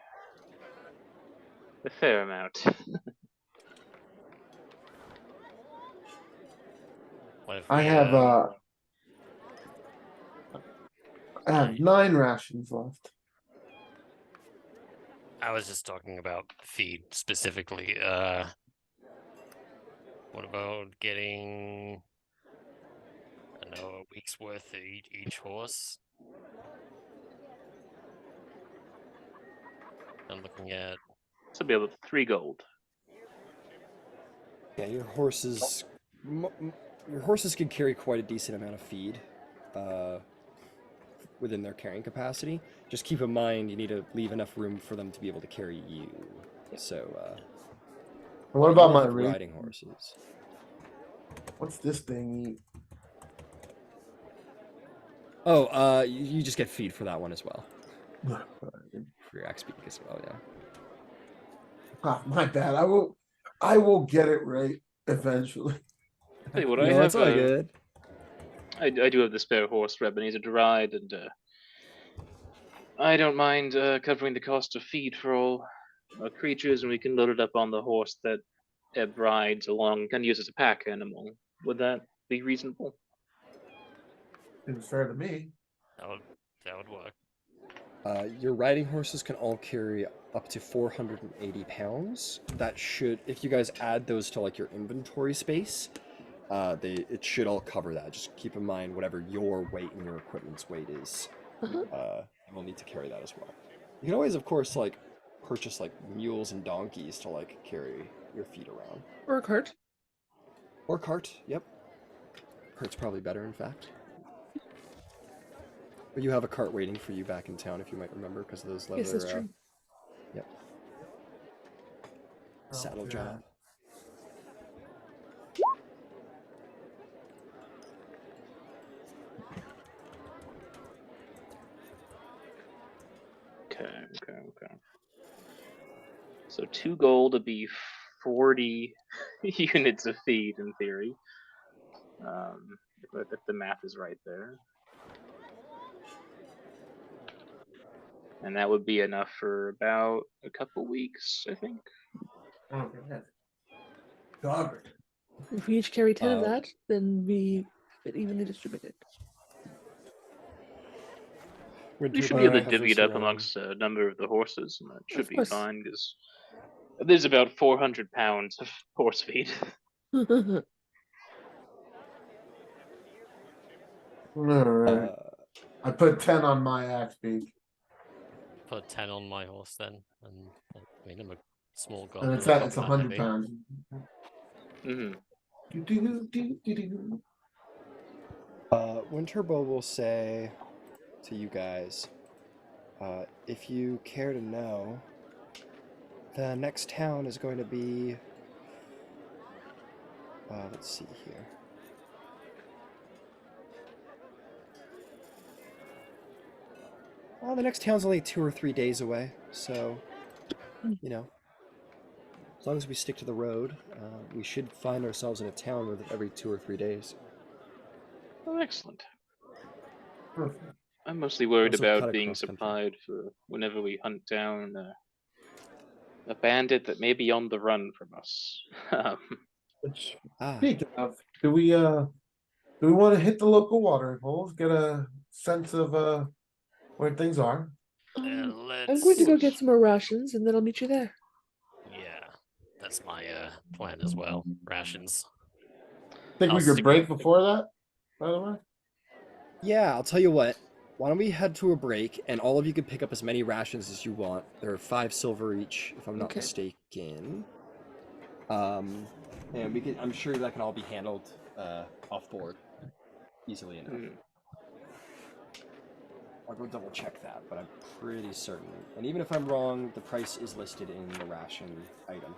B: a fair amount.
E: What if
C: I
E: we,
C: have I have 9 rations left.
E: I was just talking about feed specifically. What about getting, I don't know, a week's worth of each horse? I'm looking at
B: So be able 3 gold.
A: Yeah, your horses. Your horses can carry quite a decent amount of feed within their carrying capacity. Just keep in mind you need to leave enough room for them to be able to carry you. So.
C: And what
A: you
C: about
A: will
C: my
A: have
C: riding?
A: riding horses?
C: What's this thing eat?
A: Oh, you just get feed for that one as well.
C: Ah,
A: For your XP as well, yeah.
C: my bad. I will get it right eventually.
B: Tell you what,
A: No,
B: I have
A: it's all good.
B: I do have the spare horse for Ebenezer to ride, and I don't mind covering the cost of feed for all our creatures, and we can load it up on the horse that Eb rides along, can use as a pack animal. Would that be reasonable?
C: Seems fair to me.
E: that would work.
A: Your riding horses can all carry up to 480 pounds. That should, if you guys add those to like your inventory space, it should all cover that. Just keep in mind whatever your weight and your equipment's weight is.
D: Uh-huh.
A: You will need to carry that as well. You can always, of course, like purchase like mules and donkeys to like carry your feet around.
D: Or a cart.
A: Or cart. Yep. Cart's probably better, in fact. But you have a cart waiting for you back in town, if you might remember, because of those leather.
D: Yes, that's true.
A: Yep. Saddle
C: Okay.
A: job.
B: Okay. So 2 gold would be 40 units of feed in theory. If the math is right there. And that would be enough for about a couple weeks, I think.
C: Okay. Covered.
D: If we each carry 10 of
A: Uh,
D: that, then we have it evenly distributed.
B: We should be able to
A: has
B: divvy
A: us
B: it up
A: around-
B: amongst a number of the horses, and that should
D: Of
B: be
D: course.
B: fine, because there's about 400 pounds of horse feed.
C: Alright.
A: Uh,
C: I put 10 on my axe beak.
E: Put 10 on my horse then, and I mean I'm a small
C: And
E: goblin.
C: it's
E: I'm
C: it's
E: not
C: 100
E: heavy.
C: pounds.
B: Hmm.
A: Winterbow will say to you guys, if you care to know, the next town is going to be. Let's see here. Well, the next town's only 2 or 3 days away, so you know, as long as we stick to the road, we should find ourselves in a town with every 2 or 3 days.
B: Oh, excellent.
C: Perfect.
B: I'm mostly worried
A: Also cut
B: about being
A: across country.
B: supplied for whenever we hunt down a bandit that may be on the run from us.
C: Which,
A: Ah,
C: speaking of, do we want to hit the local watering holes, get a sense of where things are?
D: I'm going to go get some more rations, and then I'll meet you there.
E: Yeah, that's my plan as well. Rations.
C: Think
E: I'll
C: we could
E: stick
C: break
E: with-
C: before that, by the way?
A: yeah, I'll tell you what. why don't we head to a break, and all of you can pick up as many rations as you want. There are 5 silver each, if I'm not
D: Okay.
A: mistaken. And we can. I'm sure that can all be handled off board easily enough.
B: Hmm.
A: I'll go double check that, but I'm pretty certain. And even if I'm wrong, the price is listed in the ration item.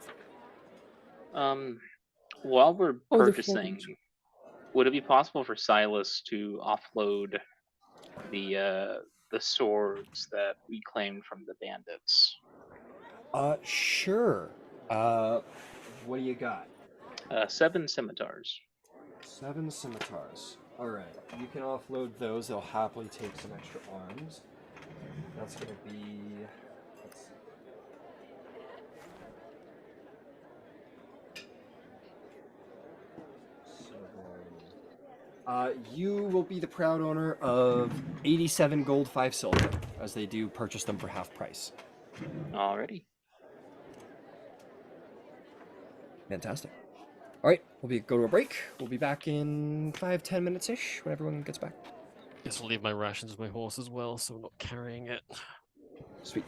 B: While we're
D: Oh, the
B: purchasing,
D: forage.
B: would it be possible for Silas to offload the swords that we claimed from the bandits?
A: Sure. What do you got?
B: 7 scimitars.
A: 7 scimitars. Alright, you can offload those. They'll happily take some extra arms. That's gonna be... Let's see. You will be the proud owner of 87 gold, 5 silver, as they do purchase them for half price.
B: Alrighty.
A: Fantastic. Alright, go to a break. We'll be back in 5-10 minutes-ish when everyone gets back.
E: Guess I'll leave my rations with my horse as well, so I'm not carrying it.
A: Sweet.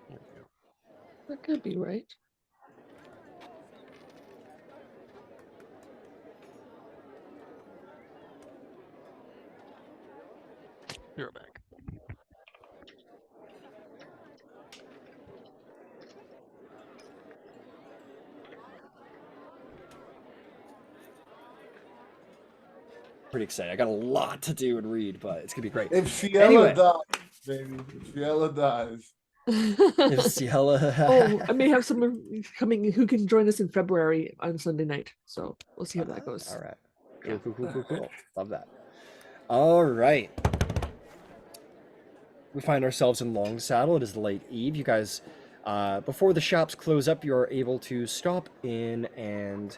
E: There we go.
D: That could be right.
E: You're back.
A: Pretty excited. I got a lot to do and read, but it's gonna be great.
C: If Ciela
A: Anyway.
C: dies, baby. If Ciela dies.
A: If Ciela...
D: Oh, I may have someone coming who can join us in February on Sunday night. So we'll see how that goes.
A: All right.
D: Yeah.
A: Cool. Love that. All right. We find ourselves in Long Saddle. It is the late eve. You guys, before the shops close up, you are able to stop in and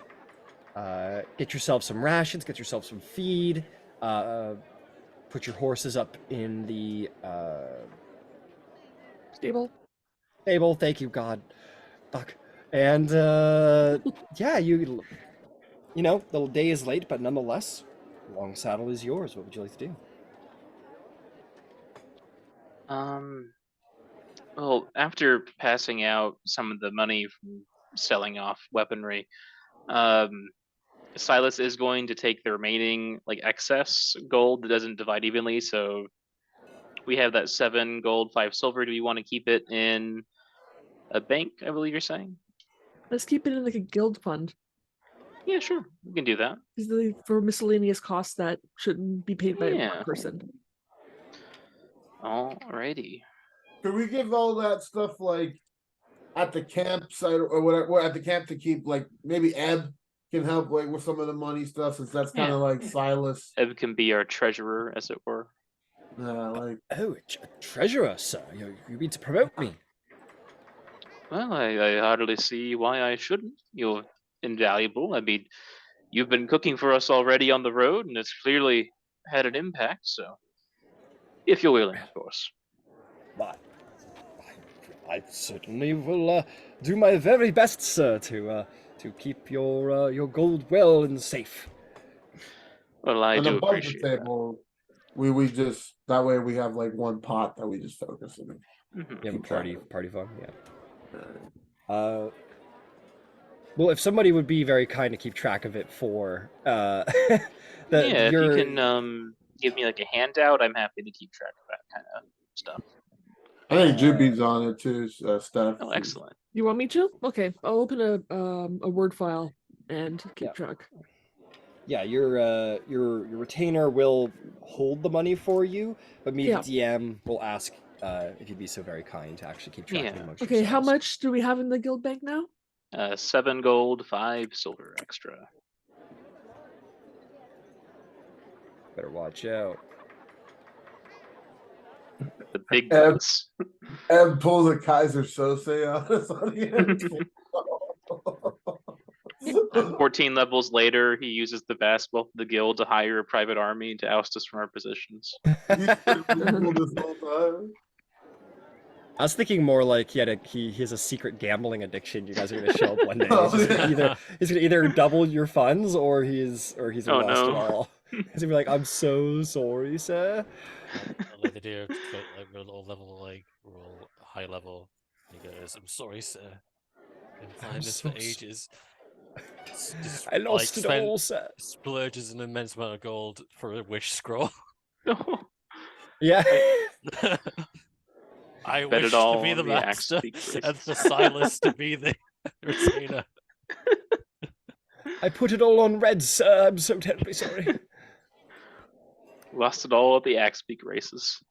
A: get yourself some rations, get yourself some feed, put your horses up in the
D: Stable.
A: stable. Thank you, God. Fuck. And yeah, you know, the day is late, but nonetheless, Long Saddle is yours. What would you like to do?
B: Well, after passing out some of the money from selling off weaponry, Silas is going to take the remaining excess gold that doesn't divide evenly. So we have that 7 gold, 5 silver. Do we want to keep it in a bank? I believe you're saying.
D: Let's keep it in like a guild fund.
B: Yeah, sure, we can do that.
D: For miscellaneous costs that shouldn't be paid by
B: Yeah.
D: one person.
B: Alrighty.
C: Could we give all that stuff like at the campsite or whatever at the camp to keep maybe Eb can help with some of the money stuff since that's kind of like Silas.
B: Eb can be our treasurer, as it were.
C: Oh,
A: treasurer, sir. You mean to promote me?
B: Well, I hardly see why I shouldn't. You're invaluable. I mean, you've been cooking for us already on the road, and it's clearly had an impact. So, if you're willing, of course.
A: But I certainly will do my very best, sir, to keep your gold well and safe.
B: Well, I do
C: above
B: appreciate
C: the table, we just that way we have one pot that we just focus on.
B: that.
A: You have a party fun, yeah. Well, if somebody would be very kind to keep track of it for
B: if you can give me like a handout, I'm happy to keep track of that kind of stuff.
C: I think Jippy's on it too, Steph.
B: Oh, excellent.
D: You want me to? Okay, I'll open a Word file and keep track.
A: Yeah, your retainer will hold the money for you, but me,
D: Yeah.
A: the DM, will ask if you'd be so very kind to actually keep track of it amongst
D: Okay, how
A: yourselves.
D: much do we have in the guild bank now?
B: 7 gold, 5 silver extra.
A: Better watch out.
B: The big
C: Ev-
B: bucks.
C: Ev pulls a Kaiser Sose on us on the end.
B: 14 levels later, he uses the basketball of the guild to hire a private army to oust us from our positions.
C: He's been legal this whole time.
A: I was thinking more like he has a secret gambling addiction. You guys are gonna show up one day.
C: Oh,
A: He's, just
C: yeah.
A: he's gonna either double your funds or he's
B: Oh,
A: lost
B: no.
A: it all. He's gonna be like, "I'm so sorry, sir."
E: I like the idea of like roll level, like roll high level. He goes, "I'm sorry, sir. Been playing this for
A: so s-
E: ages." Just,
A: I lost it
E: spent-
A: all, sir.
E: Splurges an immense amount of gold for a wish scroll.
A: Yeah.
E: I
B: Bet it
E: wish to
B: all
E: be
B: on
E: the
B: the axe
E: master
B: speak
E: and
B: races.
E: for Silas to be the retainer.
A: I put it all on red, sir. I'm so terribly sorry.
B: Lost it all at the axe speak races.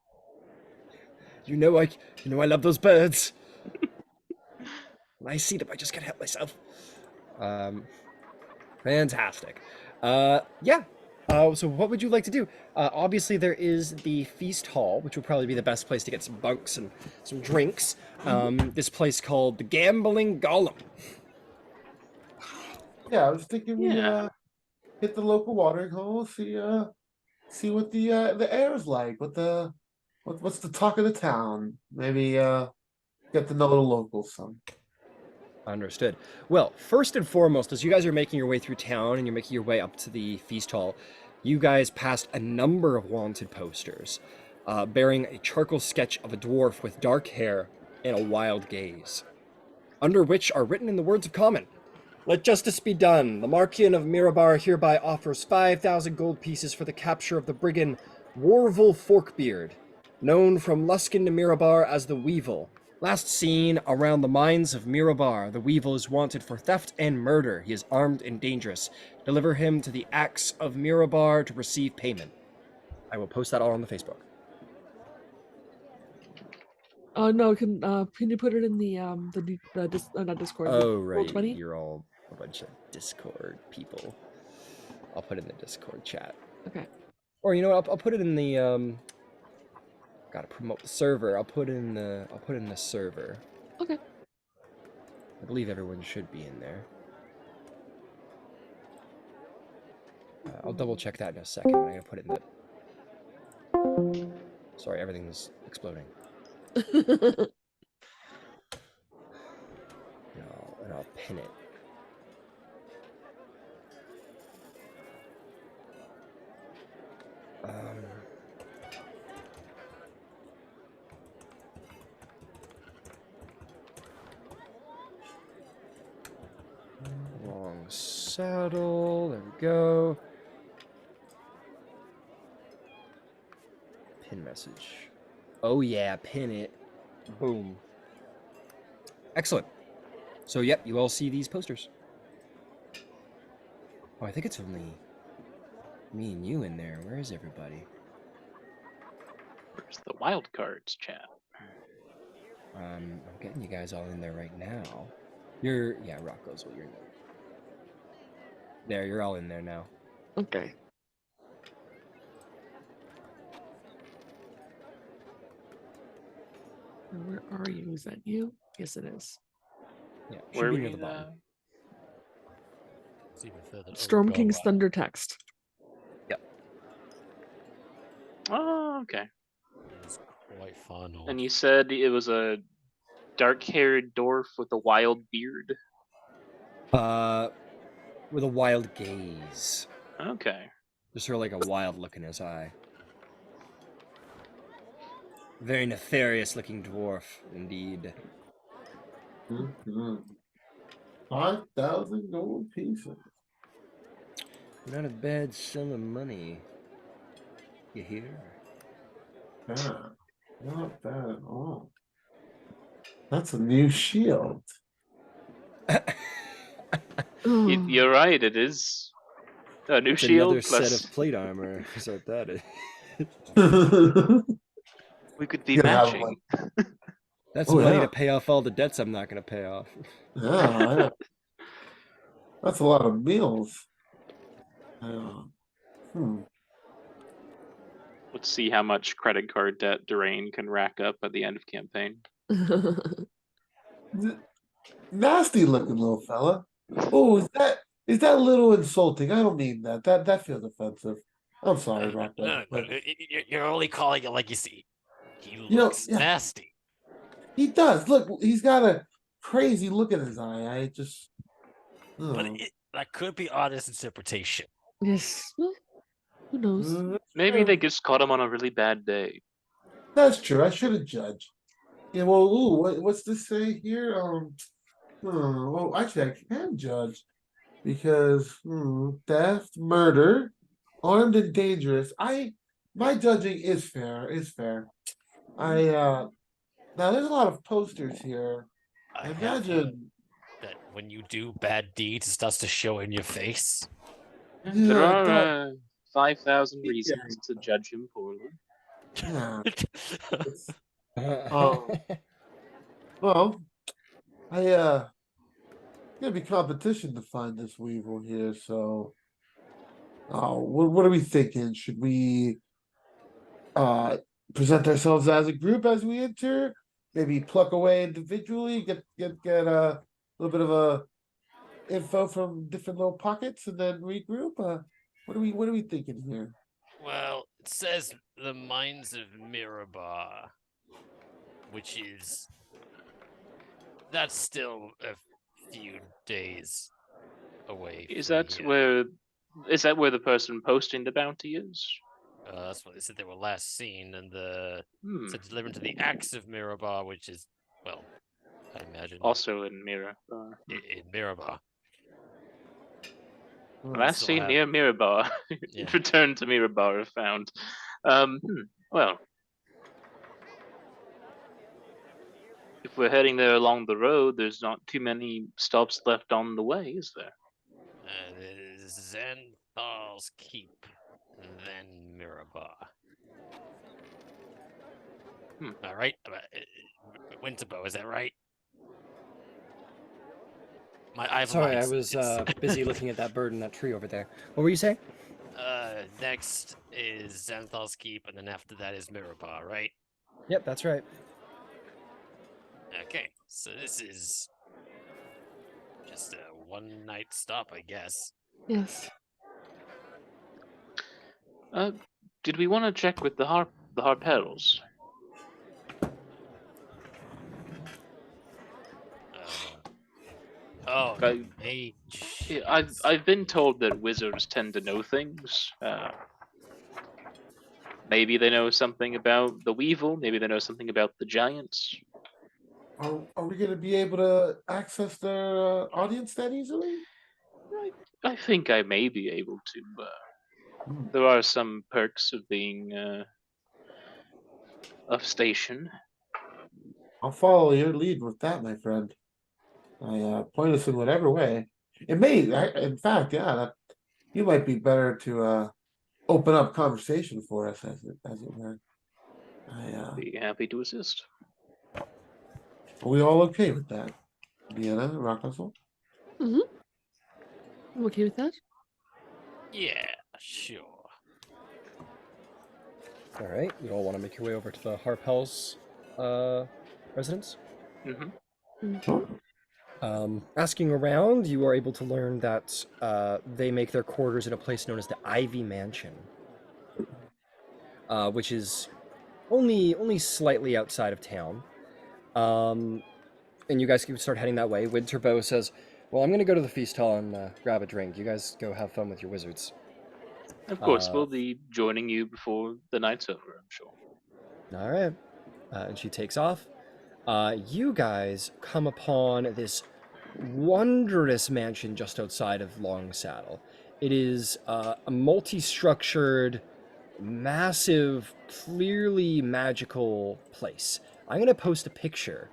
A: You know I love those birds. When I see them, I just can't help myself. Fantastic. Yeah. So what would you like to do? Obviously, there is the feast hall, which would probably be the best place to get some bunks and some drinks. This place called the Gambling Golem.
C: Yeah, I was thinking we
B: Yeah.
C: hit the local watering hole, see what the air is like, what's the talk of the town. Maybe get to know the locals some.
A: Understood. Well, first and foremost, as you guys are making your way through town and you're making your way up to the feast hall, you guys passed a number of wanted posters, bearing a charcoal sketch of a dwarf with dark hair and a wild gaze, under which are written in the words of common. Let justice be done. The Marquian of Mirabar hereby offers 5,000 gold pieces for the capture of the brigand Warvel Forkbeard, known from Luskin to Mirabar as the Weevil. Last seen around the mines of Mirabar, the Weevil is wanted for theft and murder. He is armed and dangerous. Deliver him to the Axe of Mirabar to receive payment. I will post that all on the Facebook.
D: No, can you put it in the not Discord?
A: Oh,
D: Roll
A: right.
D: 20?
A: You're all a bunch of Discord people. I'll put it in the Discord chat.
D: Okay.
A: Or you know what? I'll put it in the Gotta promote the server. I'll put in the server.
D: Okay.
A: I believe everyone should be in there. I'll double check that in a second. I'm gonna put it in the. Sorry, everything's exploding. And I'll pin it. Long saddle. There we go. Pin message. Oh yeah, pin it. Boom. Excellent. So yep, you all see these posters. Oh, I think it's only me and you in there. Where is everybody?
B: Where's the Wildcards chat?
A: I'm getting you guys all in there right now. Rocco's what you're in. There, you're all in there now.
D: Okay. Where are you? Is that you? Yes, it is.
A: Yeah,
B: Where
A: should be
B: we
A: near the bottom.
E: It's even further.
D: Storm
E: God,
D: King's
E: wow.
D: Thunder text.
B: Oh, okay.
E: It's quite fun.
B: And you said it was a dark-haired dwarf with a wild beard.
A: With a wild gaze.
B: Okay.
A: Just sort of like a wild look in his eye. Very nefarious looking dwarf, indeed.
C: 5,000 gold pieces.
A: Not a bad sum of money. You hear?
C: Yeah, not bad at all. That's a new shield.
D: Oh,
B: You're right. It is a new
A: It's
B: shield
A: another set
B: plus
A: of plate armor. Is what that is.
B: we could be
C: You gotta have like,
B: matching.
A: That's
C: oh
A: money
C: yeah,
A: to pay off all the debts I'm not going to pay off.
C: yeah. That's a lot of meals. Yeah. Hmm.
B: Let's see how much credit card debt Durain can rack up at the end of campaign.
C: Nasty looking little fella. Oh, is that a little insulting? I don't mean that. That feels offensive. I'm sorry, Rocco.
E: No,
C: But
E: you're only calling it like you see. He
C: you know,
E: looks
C: yeah,
E: nasty.
C: he does. Look, he's got a crazy look in his eye. I just
E: But
C: oh.
E: that could be honest interpretation.
D: yes. Well, who knows?
B: Maybe they just caught him on a really bad day.
C: That's true. I shouldn't judge. Yeah, well, ooh, what's this say here? Well, actually, I can judge because theft, murder, armed and dangerous. My judging is fair. Is fair. Now there's a lot of posters here.
E: I
C: I
E: have heard
C: imagine.
E: that when you do bad deeds, it starts to show in your face.
B: There
C: Yeah,
B: are 5,000
C: Yeah.
B: reasons to judge him poorly.
C: yeah. It's, oh, well, gonna be competition to find this Weevil here. So, what are we thinking? Should we uh present ourselves as a group as we enter? Maybe pluck away individually, get a little bit of a info from different little pockets, and then regroup. What are we thinking here?
E: Well, it says the mines of Mirabar, which is that's still a few days away.
B: Is
E: from
B: that
E: here.
B: where the person posting the bounty is?
E: That's what they said they were last seen, and said delivered to the axe of Mirabar, which is, well, I imagine
B: Also in Mira.
E: in Mirabar.
B: Last
E: still
B: seen
E: have-
B: near Mirabar.
E: Yeah.
B: Return to Mirabar if found. Well, if we're heading there along the road, there's not too many stops left on the way, is there?
E: Xanthar's Keep, then Mirabar. All right, Winterbow, is that right? I have a
A: Sorry, I
E: mind-
A: was
E: it's-
A: busy looking at that bird in that tree over there. What were you saying?
E: Next is Xanthar's Keep, and then after that is Mirabar, right?
A: Yep, that's right.
E: Okay, so this is just a one-night stop, I guess.
D: Yes.
B: Did we want to check with the harpels?
E: Oh,
B: I-
E: hey,
B: Yeah, I've been told that wizards tend to know things. Maybe they know something about the weevil. Maybe they know something about the giants.
C: Are we gonna be able to access their audience that easily?
B: I think I may be able to. There are some perks of being of station.
C: I'll follow your lead with that, my friend. Point us in whatever way. In fact, yeah, that you might be better to open up conversation for us, as it were.
B: Be happy to assist.
C: Are we all okay with that? Vienna, Rockwell?
D: I'm okay with that.
E: Yeah, sure.
A: All right, you all want to make your way over to the Harpel's residence? Asking around, you are able to learn that they make their quarters in a place known as the Ivy Mansion, which is only slightly outside of town. And you guys can start heading that way. Winterbow says, "Well, I'm going to go to the feast hall and grab a drink. You guys go have fun with your wizards."
B: Of course, we'll be joining you before the night's over, I'm sure.
A: All right. And she takes off. You guys come upon this wondrous mansion just outside of Long Saddle. It is a multi-structured, massive, clearly magical place. I'm going to post a picture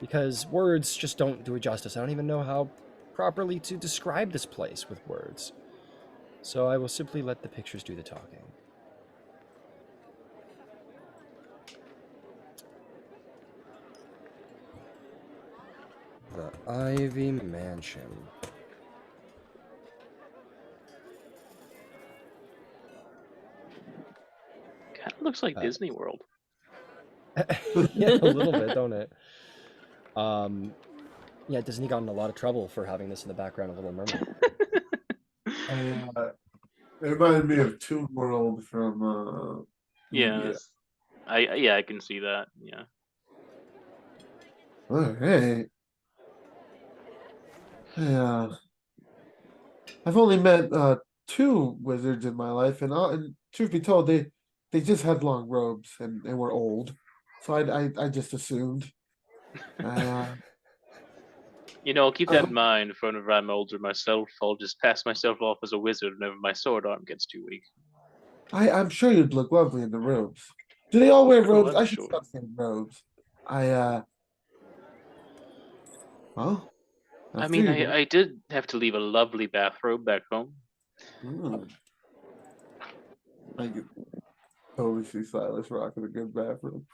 A: because words just don't do it justice. I don't even know how properly to describe this place with words. So I will simply let the pictures do the talking. The Ivy Mansion.
B: Kind of looks like Disney World.
A: Yeah, a little bit, don't it? Yeah, Disney got in a lot of trouble for having this in the background of Little Mermaid.
C: It reminded me of Toon World from
B: Yeah,
C: yeah.
B: I can see that. Yeah.
C: Okay. Yeah. I've only met two wizards in my life, and truth be told, they just had long robes and were old, so I just assumed. I
B: I'll keep that in mind for whenever I'm older myself. I'll just pass myself off as a wizard whenever my sword arm gets too weak.
C: I'm sure you'd look lovely in the robes. Do they all wear
B: Oh,
C: robes? I
B: I'm
C: should
B: sure.
C: stop saying robes. Well,
B: I
C: after
B: mean,
C: you.
B: I did have to leave a lovely bathrobe back home.
C: I could totally see Silas rocking a good bathroom.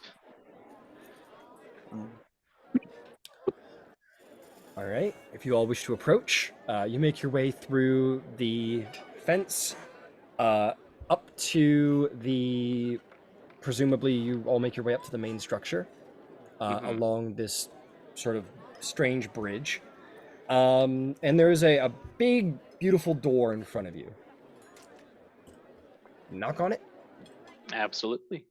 A: All right. If you all wish to approach, you make your way through the fence up to the. Presumably, you all make your way up to the main structure along this sort of strange bridge. And there's a big, beautiful door in front of you. Knock on it.
B: Absolutely.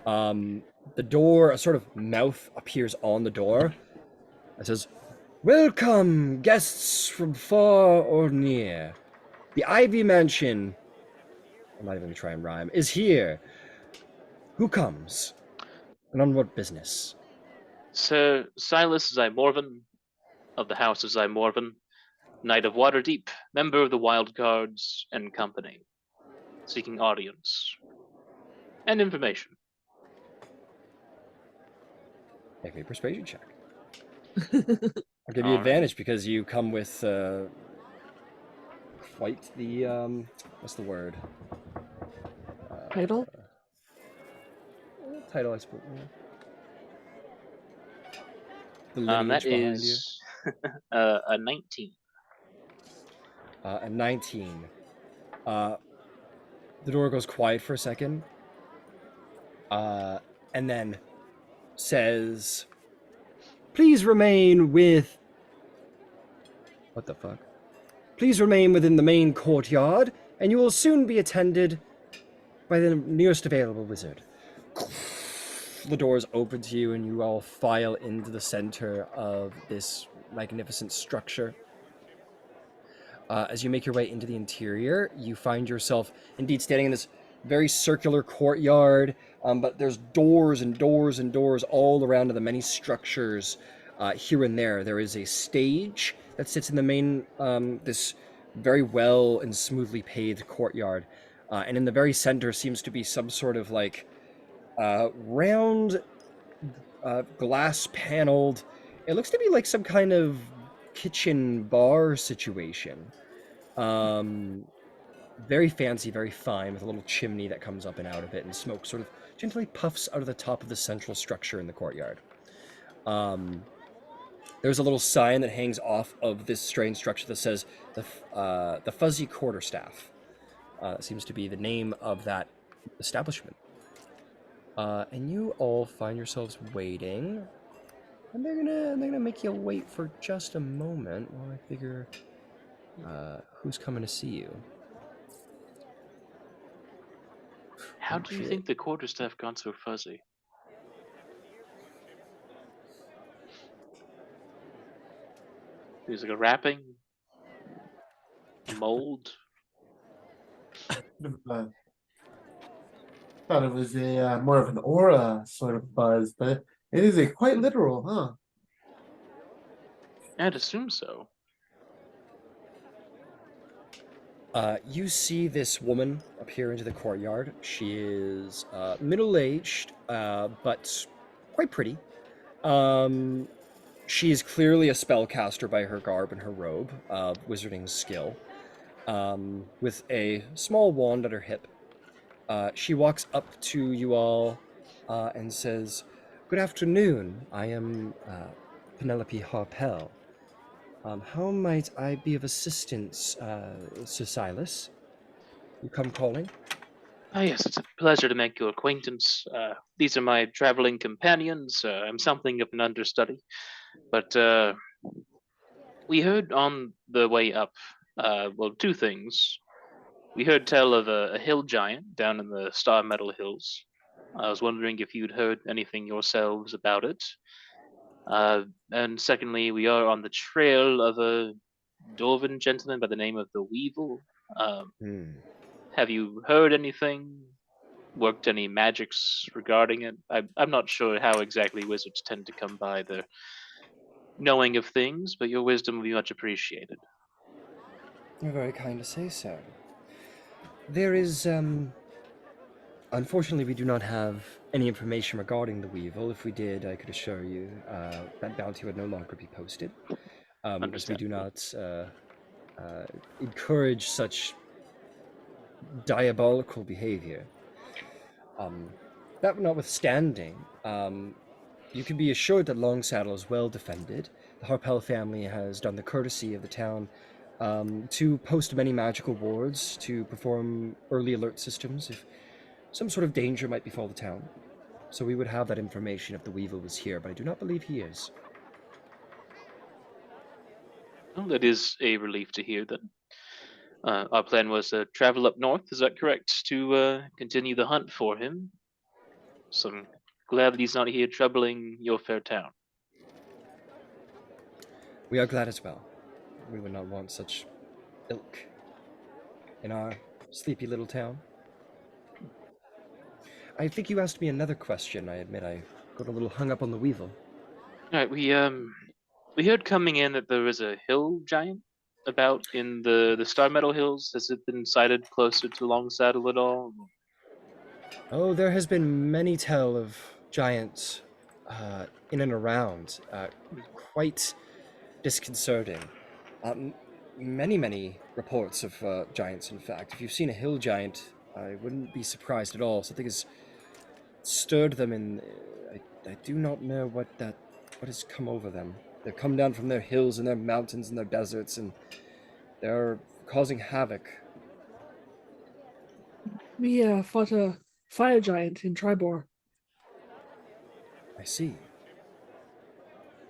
A: The door, a sort of mouth appears on the door. It says, "Welcome, guests from far or near. The Ivy Mansion," I'm not even going to try and rhyme, "is here. Who comes? And on what business?"
B: Sir Silas Zymorvan of the House of Zymorvan, Knight of Waterdeep, member of the Wildcards and Company, seeking audience and information.
A: Make me a persuasion check. I'll give you advantage because you come with quite the what's the word?
D: Title?
A: Title, I suppose. The
B: That
A: lineage behind you.
B: is a 19.
A: A 19. The door goes quiet for a second, and then says, "Please remain with." What the fuck? "Please remain within the main courtyard, and you will soon be attended by the nearest available wizard." The doors open to you, and you all file into the center of this magnificent structure. As you make your way into the interior, you find yourself indeed standing in this very circular courtyard, but there's doors and doors and doors all around the many structures here and there. There is a stage that sits in the main, this very well and smoothly paved courtyard. And in the very center seems to be some sort of like round, glass paneled. It looks to be like some kind of kitchen bar situation. Very fancy, very fine, with a little chimney that comes up and out of it, and smoke sort of gently puffs out of the top of the central structure in the courtyard. There's a little sign that hangs off of this strange structure that says the Fuzzy Quarterstaff. That seems to be the name of that establishment. And you all find yourselves waiting, and they're gonna make you wait for just a moment while I figure who's coming to see you.
B: How do you think the quarterstaff got so fuzzy? There's like a wrapping, a mold.
C: Thought it was a more of an aura sort of buzz, but it is a quite literal, huh?
B: I'd assume so.
A: You see this woman appear into the courtyard. She is middle-aged, but quite pretty. She is clearly a spellcaster by her garb and her robe of wizarding skill, with a small wand at her hip. She walks up to you all and says, "Good afternoon. I am Penelope Harpel. How might I be of assistance, Sir Silas? You come calling?"
B: Ah, yes, it's a pleasure to make your acquaintance. These are my traveling companions. I'm something of an understudy, but we heard on the way up, well, two things. We heard tell of a hill giant down in the Star Metal Hills. I was wondering if you'd heard anything yourselves about it. And secondly, we are on the trail of a dwarven gentleman by the name of the Weevil. Um,
A: Hmm.
B: have you heard anything? Worked any magics regarding it? I'm not sure how exactly wizards tend to come by the knowing of things, but your wisdom will be much appreciated.
A: You're very kind to say so. There is, unfortunately, we do not have any information regarding the Weevil. If we did, I could assure you that bounty would no longer be posted, as we do
B: Understandable.
A: not encourage such diabolical behavior. That notwithstanding, you can be assured that Longsaddle is well defended. The Harpel family has done the courtesy of the town to post many magical wards to perform early alert systems if some sort of danger might befall the town. So we would have that information if the Weevil was here, but I do not believe he is.
B: Well, that is a relief to hear then. Our plan was to travel up north, is that correct? To continue the hunt for him. So I'm glad that he's not here troubling your fair town.
A: We are glad as well. We would not want such ilk in our sleepy little town. I think you asked me another question. I admit I got a little hung up on the Weevil.
B: Alright, we heard coming in that there was a hill giant about in the Star Meadow Hills. Has it been sighted closer to Longsaddle at all?
A: Oh, there has been many tell of giants in and around. Quite disconcerting. Um, many reports of giants, in fact. If you've seen a hill giant, I wouldn't be surprised at all. Something has stirred them, and I do not know what has come over them. They've come down from their hills and their mountains and their deserts, and they're causing havoc.
D: We fought a fire giant in Tribor.
A: I see.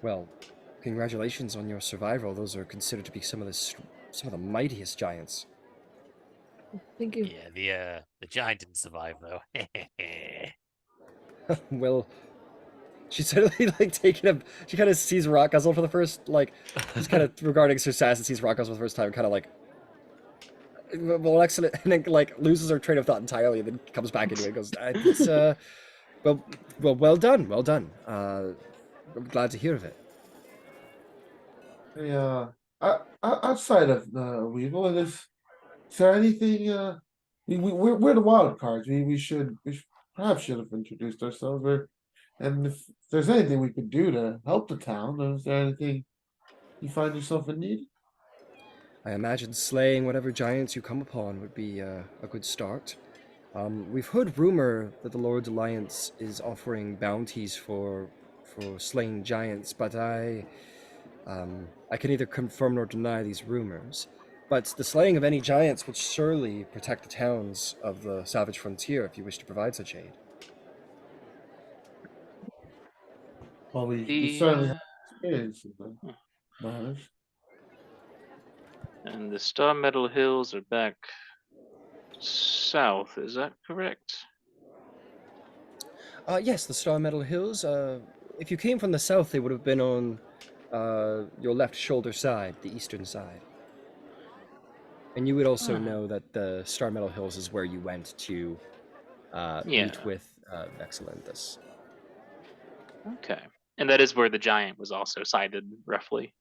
A: Well, congratulations on your survival. Those are considered to be some of the mightiest giants.
D: Thank you.
E: Yeah, the giant didn't survive though.
A: Well, she's suddenly like taking a. She kind of sees Rockguzzle for the first just kind of regarding Sir Sass and sees Rockguzzle for the first time, kind of like. Well, excellent, and then like loses her train of thought entirely, and then comes back into it. And goes, "It's well done, well done. I'm glad to hear of it."
C: Yeah. Outside of the Weevil, is there anything? We're the wild cards. We perhaps should have introduced ourselves. And if there's anything we could do to help the town, is there anything you find yourself in need?
A: I imagine slaying whatever giants you come upon would be a good start. We've heard rumor that the Lord's Alliance is offering bounties for slaying giants, but I can neither confirm nor deny these rumors. But the slaying of any giants would surely protect the towns of the Savage Frontier if you wish to provide such aid.
C: Well, we
B: The
C: certainly have experience in the matters.
B: and the Star Meadow Hills are back south. Is that correct?
A: Yes, the Star Metal Hills. If you came from the south, they would have been on your left shoulder side, the eastern side. And you would also know that the Star Metal Hills is where you went to
B: Yeah.
A: meet with Excellentus.
B: Okay. And that is where the giant was also sighted, roughly.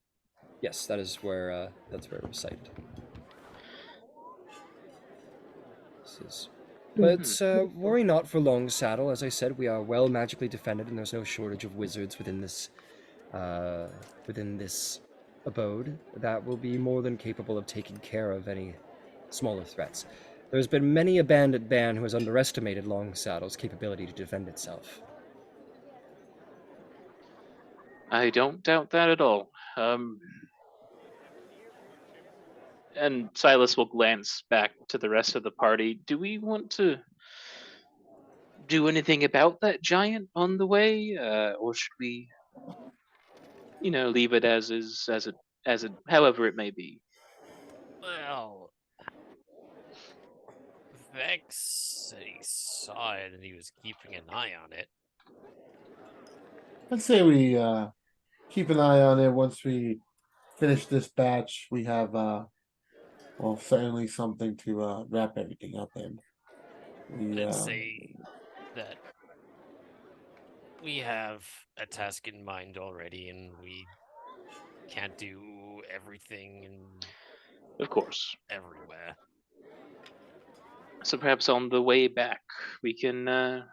A: Yes, that is where it was sighted. defenses.
D: Mm.
A: But worry not for Long Saddle. As I said, we are well magically defended, and there's no shortage of wizards within this abode that will be more than capable of taking care of any smaller threats. There's been many a bandit band who has underestimated Long Saddle's capability to defend itself.
B: I don't doubt that at all. And Silas will glance back to the rest of the party. Do we want to do anything about that giant on the way, or should we, leave it as is, however it may be?
E: Well, Vex said he saw it and he was keeping an eye on it.
C: I'd say we keep an eye on it. Once we finish this batch, we have well, certainly something to wrap everything up in.
E: I'd say that we have a task in mind already, and we can't do everything and
B: Of course.
E: everywhere.
B: So perhaps on the way back, we can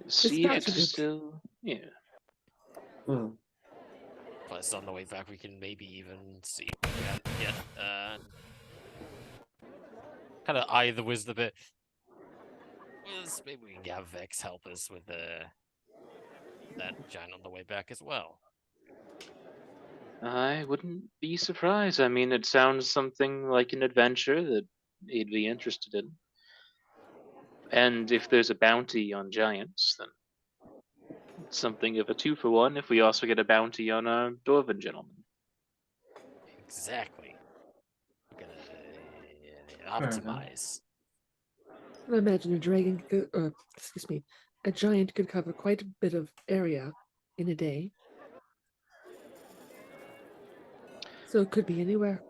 B: see if
D: Dispatch
B: it's
D: it.
B: still. Yeah.
C: Hmm.
E: Plus, on the way back, we can maybe even see if we can get kind of eye the wizard a bit. Maybe we can have Vex help us with that giant on the way back as well.
B: I wouldn't be surprised. I mean, it sounds something like an adventure that he'd be interested in. And if there's a bounty on giants, then it's something of a 2-for-1 if we also get a bounty on a dwarven gentleman.
E: Exactly. We're gonna
C: enough.
E: optimize.
D: I imagine a dragon could, a giant could cover quite a bit of area in a day. So it could be anywhere.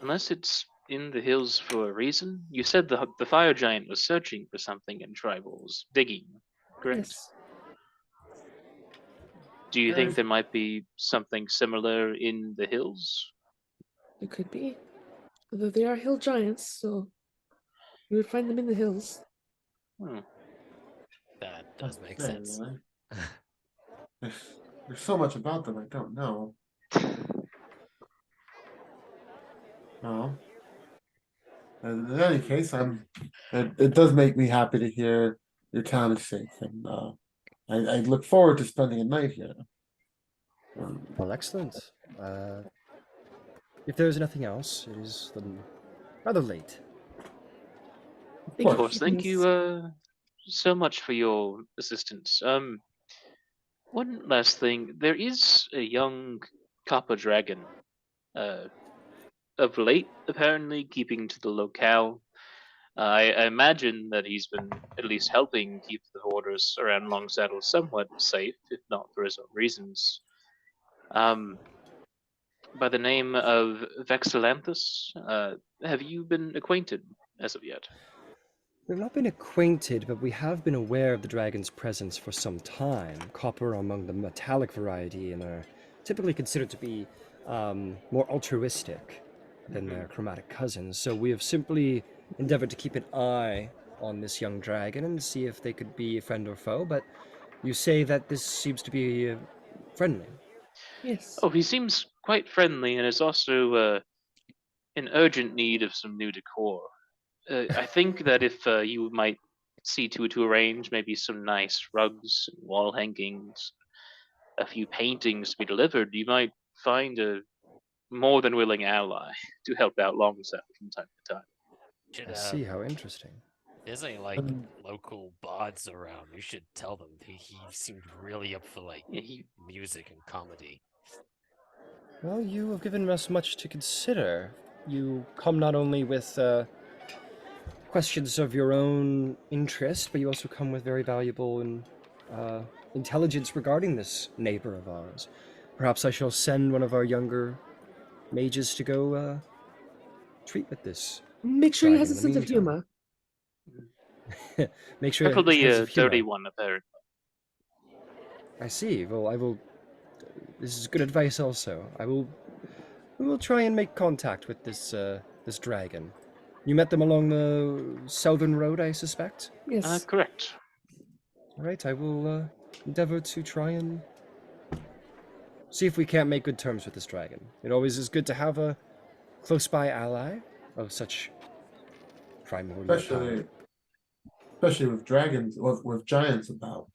B: Unless it's in the hills for a reason. You said the fire giant was searching for something in tribals, digging, correct?
D: Yes.
B: Do you think there might be something similar in the hills?
D: It could be. Although they are hill giants, so you would find them in the hills.
B: Hmm.
E: That does make
C: Fair,
E: sense.
C: really. There's so much about them I don't know. No. In any case, it does make me happy to hear your town is safe, and I look forward to spending a night here.
A: Well, excellent. If there's nothing else, it is rather late.
B: Of course, thank you so much for your assistance. One last thing. There is a young copper dragon, of late, apparently keeping to the locale. I imagine that he's been at least helping keep the borders around Longsaddle somewhat safe, if not for his own reasons. By the name of Vexillanthus, have you been acquainted as of yet?
A: We've not been acquainted, but we have been aware of the dragon's presence for some time. Copper among the metallic variety and are typically considered to be more altruistic than their chromatic cousins. So we have simply endeavored to keep an eye on this young dragon and see if they could be a friend or foe, but you say that this seems to be friendly.
D: Yes.
B: Oh, he seems quite friendly and is also in urgent need of some new decor. I think that if you might see to arrange maybe some nice rugs and wall hangings, a few paintings to be delivered, you might find a more than willing ally to help out Longsaddle from time to time.
E: Should
A: I see, how interesting.
E: There's any like local bards around. You should tell them. He seemed really up for like music and comedy.
A: Well, you have given us much to consider. You come not only with questions of your own interest, but you also come with very valuable and intelligence regarding this neighbor of ours. Perhaps I shall send one of our younger mages to go treat with this.
D: Make sure he has a
A: dragon in
D: sense
A: the
D: of
A: meantime.
D: humor.
A: Make sure
B: Preferably
A: he has
B: a
A: sense of humor.
B: dirty one, apparently.
A: I see. Well, I will. This is good advice. Also, I will We will try and make contact with this this dragon. You met them along the southern road, I suspect?
D: Yes.
B: Correct.
A: All right, I will endeavor to try and see if we can't make good terms with this dragon. It always is good to have a close-by ally of such primordial power.
C: Especially with dragons, with giants about.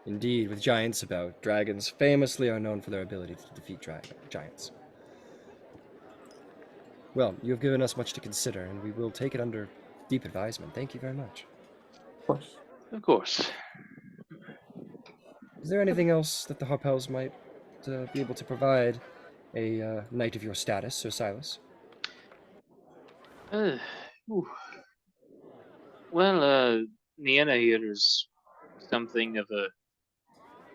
A: Indeed, with giants about, dragons famously are known for their ability to defeat giants. Well, you have given us much to consider, and we will take it under deep advisement. Thank you very much.
C: Of course.
B: Of course.
A: Is there anything else that the Harpels might be able to provide a knight of your status, Sir Silas?
B: Ooh. Well, Niena here is something of a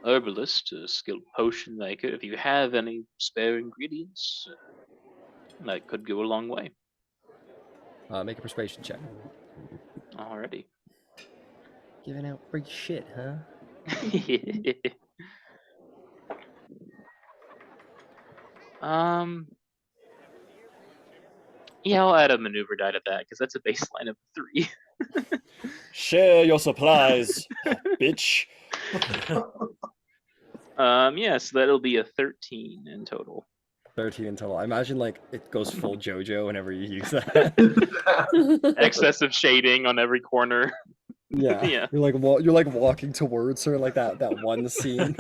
B: herbalist, a skilled potion maker. If you have any spare ingredients, that could go a long way.
A: Make a persuasion check.
B: Already.
A: Giving out free shit, huh?
B: Yeah, I'll add a maneuver die to that because that's a baseline of 3.
A: Share your supplies, bitch.
B: Yeah, so that'll be a 13 in total.
A: 13 in total. I imagine like it goes full JoJo whenever you use that.
B: Excessive shading on every corner.
A: Yeah.
B: Yeah.
A: You're like walking towards her like that one scene.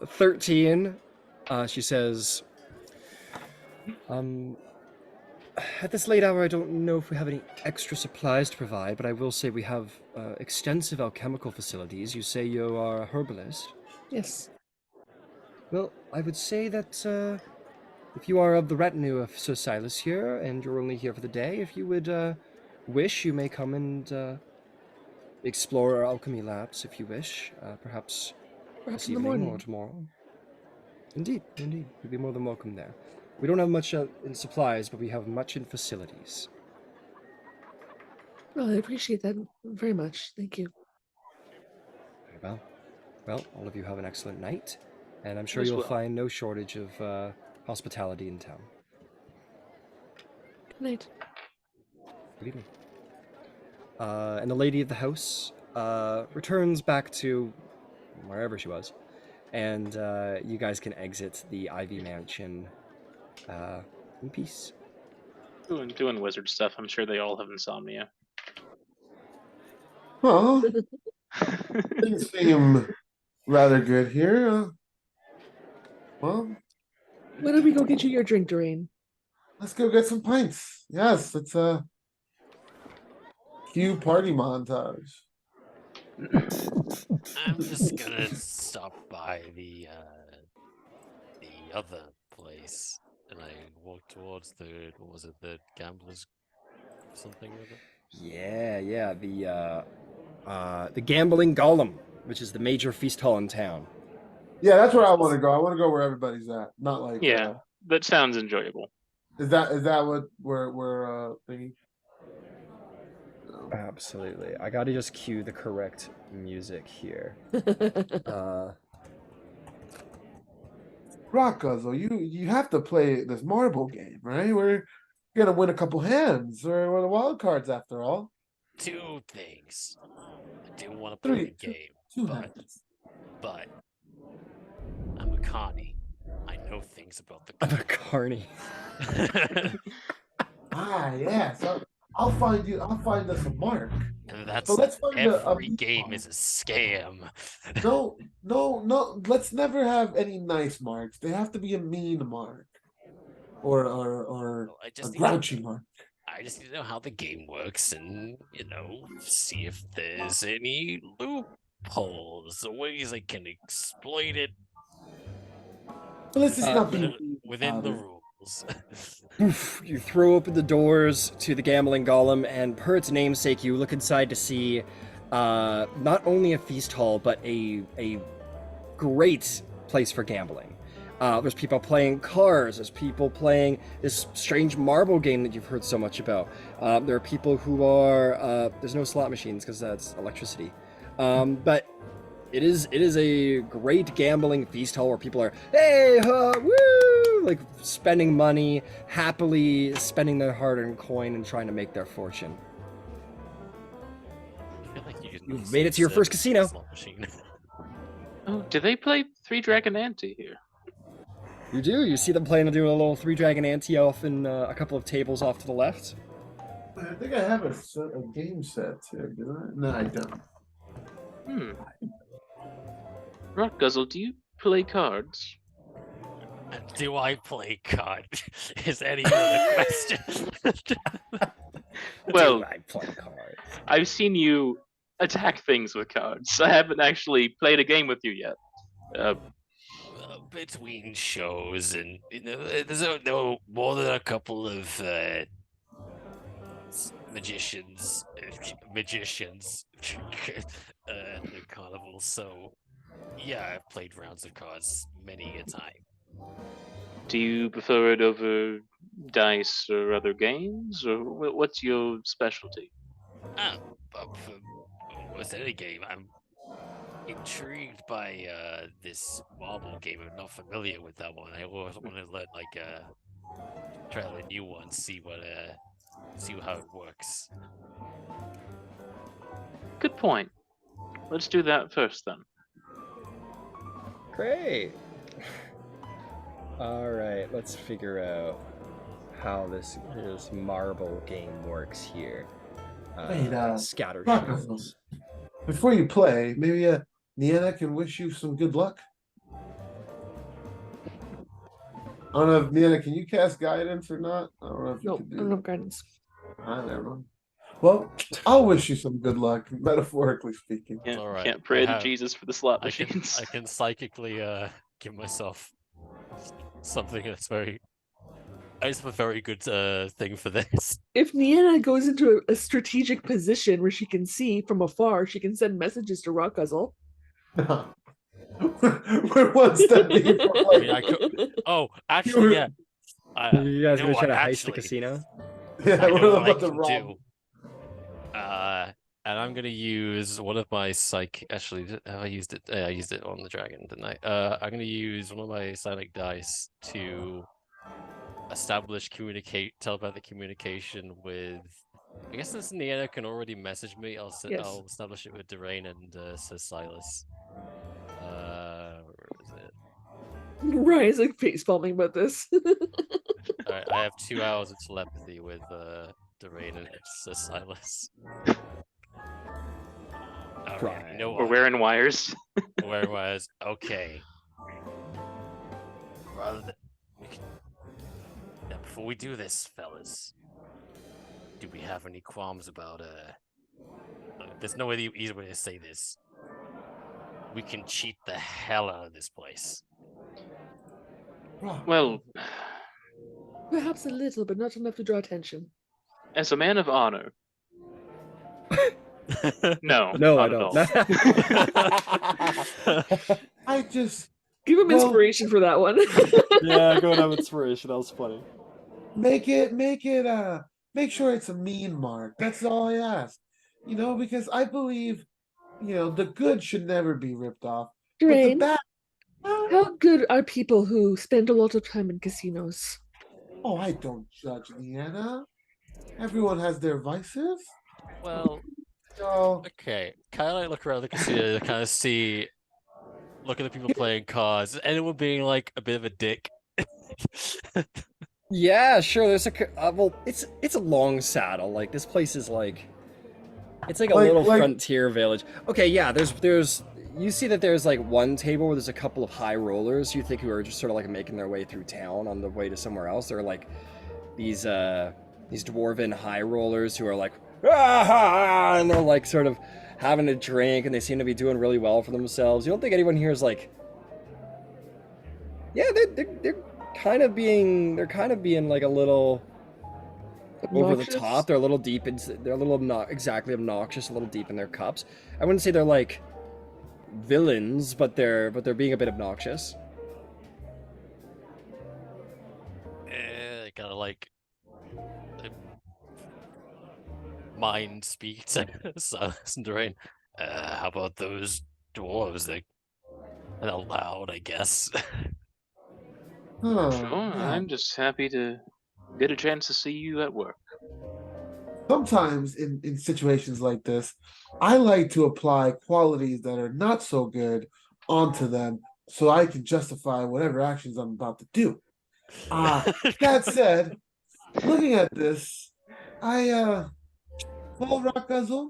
A: 13. She says, at this late hour, I don't know if we have any extra supplies to provide, but I will say we have extensive alchemical facilities. You say you are a herbalist.
D: Yes.
A: Well, I would say that if you are of the retinue of Sir Silas here, and you're only here for the day, if you would wish, you may come and explore our alchemy labs if you wish, perhaps this
D: In the
A: evening
D: morning.
A: or tomorrow. Indeed. You'd be more than welcome there. We don't have much in supplies, but we have much in facilities.
D: Well, I appreciate that very much. Thank you.
A: Very well. Well, all of you have an excellent night, and I'm sure
B: As
A: you'll
B: well.
A: find no shortage of hospitality in town.
D: Good night.
A: Good evening. And the lady of the house returns back to wherever she was, and you guys can exit the Ivy Mansion in peace.
B: Doing wizard stuff. I'm sure they all have insomnia.
C: Well, things seem rather good here. Well,
D: Why don't we go get you your drink, Doreen?
C: let's go get some pints. Yes, it's a cue party montage.
E: I'm just gonna stop by the other place, and I walk towards the gamblers something with it.
A: Yeah, the gambling golem, which is the major feast hall in town.
C: Yeah, that's where I want to go. I want to go where everybody's at. Not like
B: Yeah, that sounds enjoyable.
C: Is that what we're thinking?
A: Absolutely. I gotta just cue the correct music here.
C: Rock Guzzle, you have to play this marble game, right? We're gonna win a couple hands. We're the wild cards after all.
E: 2 things. I do want to play the game,
C: Two
E: but
C: hands.
E: I'm a carny. I know things about the
A: I'm a carny.
C: Yeah. So I'll find us a mark.
E: And that's
C: So let's find
E: every
C: a
E: game is a scam.
C: No. Let's never have any nice marks. They have to be a mean mark, or
E: Well, I
C: a
E: just need
C: grouchy mark.
E: I just need to know how the game works and, see if there's any loopholes, or ways I can exploit it
C: But let's just not be
E: within the
C: about it.
E: rules.
A: Oof, you throw open the doors to the gambling golem, and per its namesake, you look inside to see not only a feast hall, but a great place for gambling. There's people playing cards. There's people playing this strange marble game that you've heard so much about. There are people who are there's no slot machines because that's electricity. But It is a great gambling feast hall where people are hey woo, like spending money, happily spending their hard-earned coin and trying to make their fortune.
E: I feel like you just
A: You've
E: need
A: made it to your
E: some
A: first
E: service
A: casino.
E: slot machine.
B: Oh, do they play Three Dragon Ante here?
A: You do. You see them playing, doing a little Three Dragon Ante off in a couple of tables off to the left.
C: I think I have a game set too, do I? No, I don't.
B: Hmm. Rotguzzle, do you play cards?
E: Do I play card? Is any other question?
B: Well,
A: Do I play cards?
B: I've seen you attack things with cards. I haven't actually played a game with you yet.
E: Between shows and there's no more than a couple of magicians at the carnival. So yeah, I've played rounds of cards many a time.
B: Do you prefer it over dice or other games, or what's your specialty?
E: For almost any game, I'm intrigued by this marble game. I'm not familiar with that one. I always want to learn try out a new one, see how it works.
B: Good point. Let's do that first then.
A: Great. All right, let's figure out how this marble game works here.
C: Wait,
A: scatter
C: Rotguzzle,
A: shields.
C: before you play, maybe Niana can wish you some good luck. I don't know if Niana, can you cast guidance or not? I don't know if you
D: No,
C: can
D: I
C: do
D: don't
C: that.
D: have guidance.
C: Never mind. Well, I'll wish you some good luck, metaphorically speaking.
B: Can't,
E: All right,
B: can't pray
E: I
B: to
E: have-
B: Jesus for the slot
E: I
B: machines.
E: can psychically give myself something that's very. I just have a very good thing for this.
D: If Niana goes into a strategic position where she can see from afar, she can send messages to Rockguzzle.
C: We're one step deeper.
E: I mean, I could. Oh, actually, yeah.
A: You guys
E: know
A: gonna try
E: what,
A: to heist the
E: actually,
A: casino?
C: Yeah,
E: I know
C: we're
E: what I
C: about to
E: can
C: rob.
E: do. And I'm gonna use one of my psych. Actually, I used it. I used it on the dragon, didn't I? I'm gonna use one of my psionic dice to establish telepathic communication with. I guess since Niana can already message me,
D: Yes.
E: I'll establish it with Derain and Sir Silas. Where is it?
D: Ryan's like face palming about this.
E: Alright, I have 2 hours of telepathy with Derain and Sir Silas. Alright, you know
B: We're
E: what?
B: wearing wires.
E: Where was okay. Rather than now, before we do this, fellas, do we have any qualms about there's no easy way to say this. We can cheat the hell out of this place.
B: Well,
D: Perhaps a little, but not enough to draw attention.
B: as a man of honor, no,
A: No, I
B: not
A: don't.
B: at all.
C: I just
D: Give him
C: Well-
D: inspiration for that one.
A: Yeah, go and have inspiration. That was funny.
C: make sure it's a mean mark. That's all I ask. You know, because I believe, the good should never be ripped off. But the
D: Drain,
C: bad,
D: how good are people who spend a lot of time in casinos?
C: oh, I don't judge Niana. Everyone has their vices.
E: Well,
C: So
E: okay. Kind of like look around the casino to kind of see, look at the people playing cards. Anyone being like a bit of a dick.
A: Yeah, sure. There's well, it's a long saddle. Like this place is like, it's like a little frontier village. Okay, yeah. There's you see that there's like one table where there's a couple of high rollers you think who are just sort of like making their way through town on the way to somewhere else. They're like these dwarven high rollers who are like ah, and they're like sort of having a drink and they seem to be doing really well for themselves. You don't think anyone here is like, yeah, they're kind of being like a little over the
D: Obnoxious?
A: top. They're a little deep they're a little not exactly obnoxious, a little deep in their cups. I wouldn't say they're like villains, but they're being a bit obnoxious.
E: Kind of like mind speak to Silas and Derain. How about those dwarves. They're loud, I guess.
C: Huh,
B: Sure,
C: yeah.
B: I'm just happy to get a chance to see you at work.
C: Sometimes in situations like this, I like to apply qualities that are not so good onto them so I can justify whatever actions I'm about to do. That said, looking at this, Paul Rockguzzle,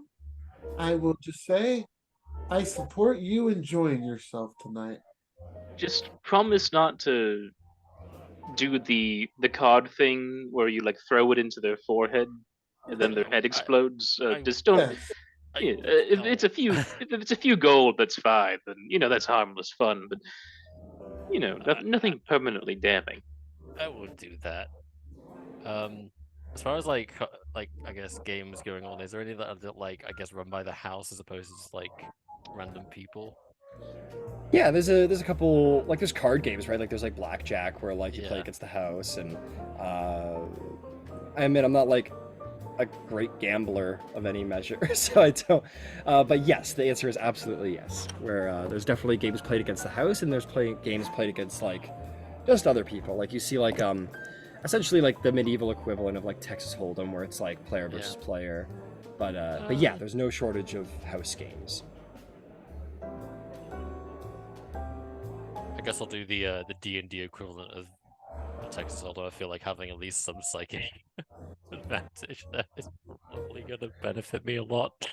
C: I will just say I support you enjoying yourself tonight.
B: Just promise not to do the card thing where you like throw it into their forehead and then their head explodes. Just don't.
C: Yes.
B: Yeah, if it's a few, if it's a few gold, that's fine. Then that's harmless fun. But nothing permanently damning.
E: I would do that. As far as like I guess games going on, is there any that are like I guess run by the house as opposed to just like random people?
A: Yeah, there's a couple, like there's card games, right? Like there's like blackjack where like you play
E: Yeah.
A: against the house, and I admit I'm not like a great gambler of any measure, so I don't. But yes, the answer is absolutely yes. Where there's definitely games played against the house, and there's games played against like just other people. Like you see like essentially like the medieval equivalent of like Texas Hold'em, where it's like player versus player. But yeah, there's no shortage of house games.
E: I guess I'll do the D&D equivalent of the Texas Hold'em. I feel like having at least some psychic advantage there is probably gonna benefit me a lot.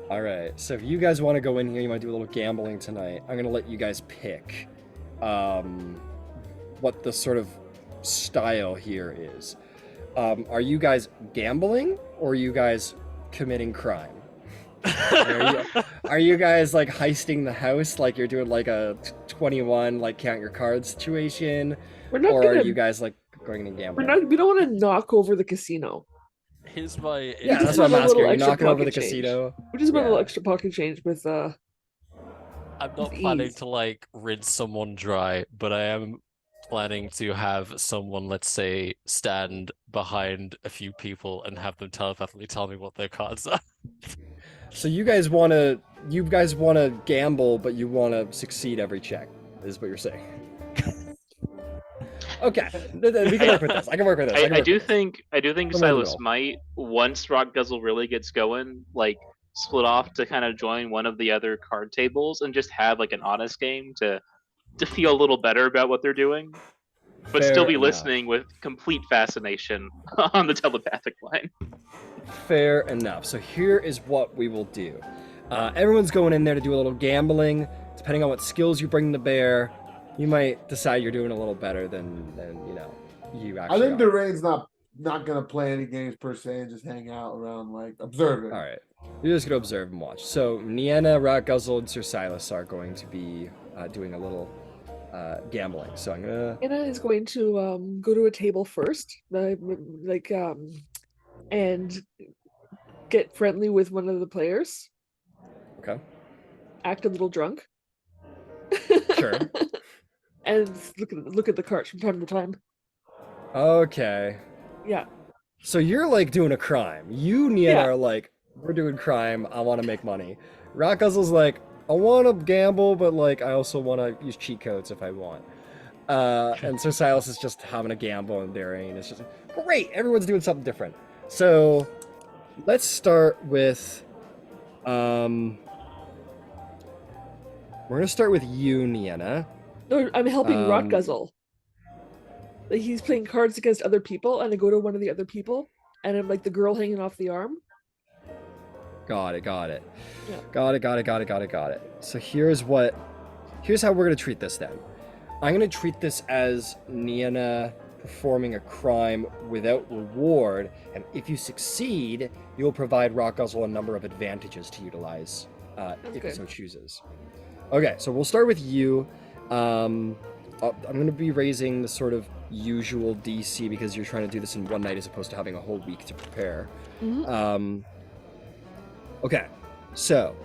A: All right, so if you guys want to go in here, you might do a little gambling tonight. I'm gonna let you guys pick what the sort of style here is. Are you guys gambling, or are you guys committing crime? Are you guys like heisting the house, like you're doing like a 21 like count your cards situation,
D: We're not
A: or
D: gonna.
A: are you guys like going and
D: We're
A: gambling?
D: not. We don't want to knock over the casino.
E: Here's my
A: Yeah,
D: just
A: that's what I'm
D: want a
A: asking.
D: little
A: Are you
D: extra
A: knocking over the
D: pocket change.
A: casino?
D: We just want a little
A: Yeah.
D: extra pocket change with
E: I'm not
D: with
E: planning
D: ease.
E: to like rinse someone dry, but I am planning to have someone, let's say, stand behind a few people and have them telepathically tell me what their cards are.
A: So you guys want to gamble, but you want to succeed every check, is what you're saying. Okay, we can work with this. I can work with this.
B: I do think
A: Somewhere in the
B: Silas
A: middle.
B: might, once Rock Guzzle really gets going, like split off to kind of join one of the other card tables and just have like an honest game to feel a little better about what they're doing, but still
A: Fair
B: be
A: enough.
B: listening with complete fascination on the telepathic line.
A: Fair enough. So here is what we will do. Everyone's going in there to do a little gambling. Depending on what skills you bring to bear, you might decide you're doing a little better than you
C: I
A: actually
C: think
A: are.
C: Durain's not gonna play any games per se and just hang out around like observing.
A: All right, you're just gonna observe and watch. So Nienna, Ratguzzle, and Sir Silas are going to be doing a little gambling. So I'm gonna.
D: Anna is going to go to a table first, and get friendly with one of the players.
A: Okay.
D: Act a little drunk.
A: Sure.
D: And look at the cards from time to time.
A: Okay.
D: Yeah.
A: So you're like doing a crime. You, Nienna,
D: Yeah.
A: are like, we're doing crime. I want to make money. Ratguzzle's like, I want to gamble, but like I also want to use cheat codes if I want. And Sir Silas is just having a gamble and daring. It's just great. Everyone's doing something different. So let's start with we're gonna start with you, Nienna.
D: No, I'm helping
A: Um,
D: Rotguzzle. Like he's playing cards against other people, and I go to one of the other people, and I'm like the girl hanging off the arm.
A: Got it.
D: Yeah.
A: Got it. So here's how we're gonna treat this then. I'm gonna treat this as Nienna performing a crime without reward, and if you succeed, you'll provide Rockguzzle a number of advantages to utilize if
D: Okay.
A: he so chooses. Okay, so we'll start with you. I'm gonna be raising the sort of usual DC because you're trying to do this in one night as opposed to having a whole week to prepare.
D: Mhm.
A: Okay, so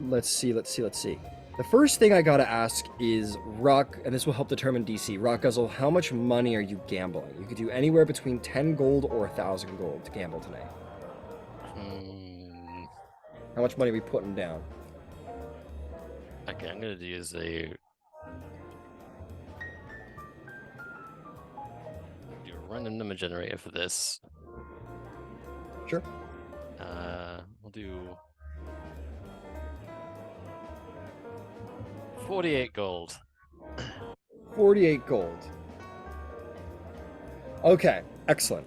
A: let's see. The first thing I gotta ask is and this will help determine DC. Rockguzzle, how much money are you gambling? You could do anywhere between 10 gold or 1,000 gold to gamble tonight. How much money are we putting down?
E: Okay, I'm gonna use a random number generator for this.
A: Sure.
E: We'll do 48 gold.
A: 48 gold. Okay, excellent.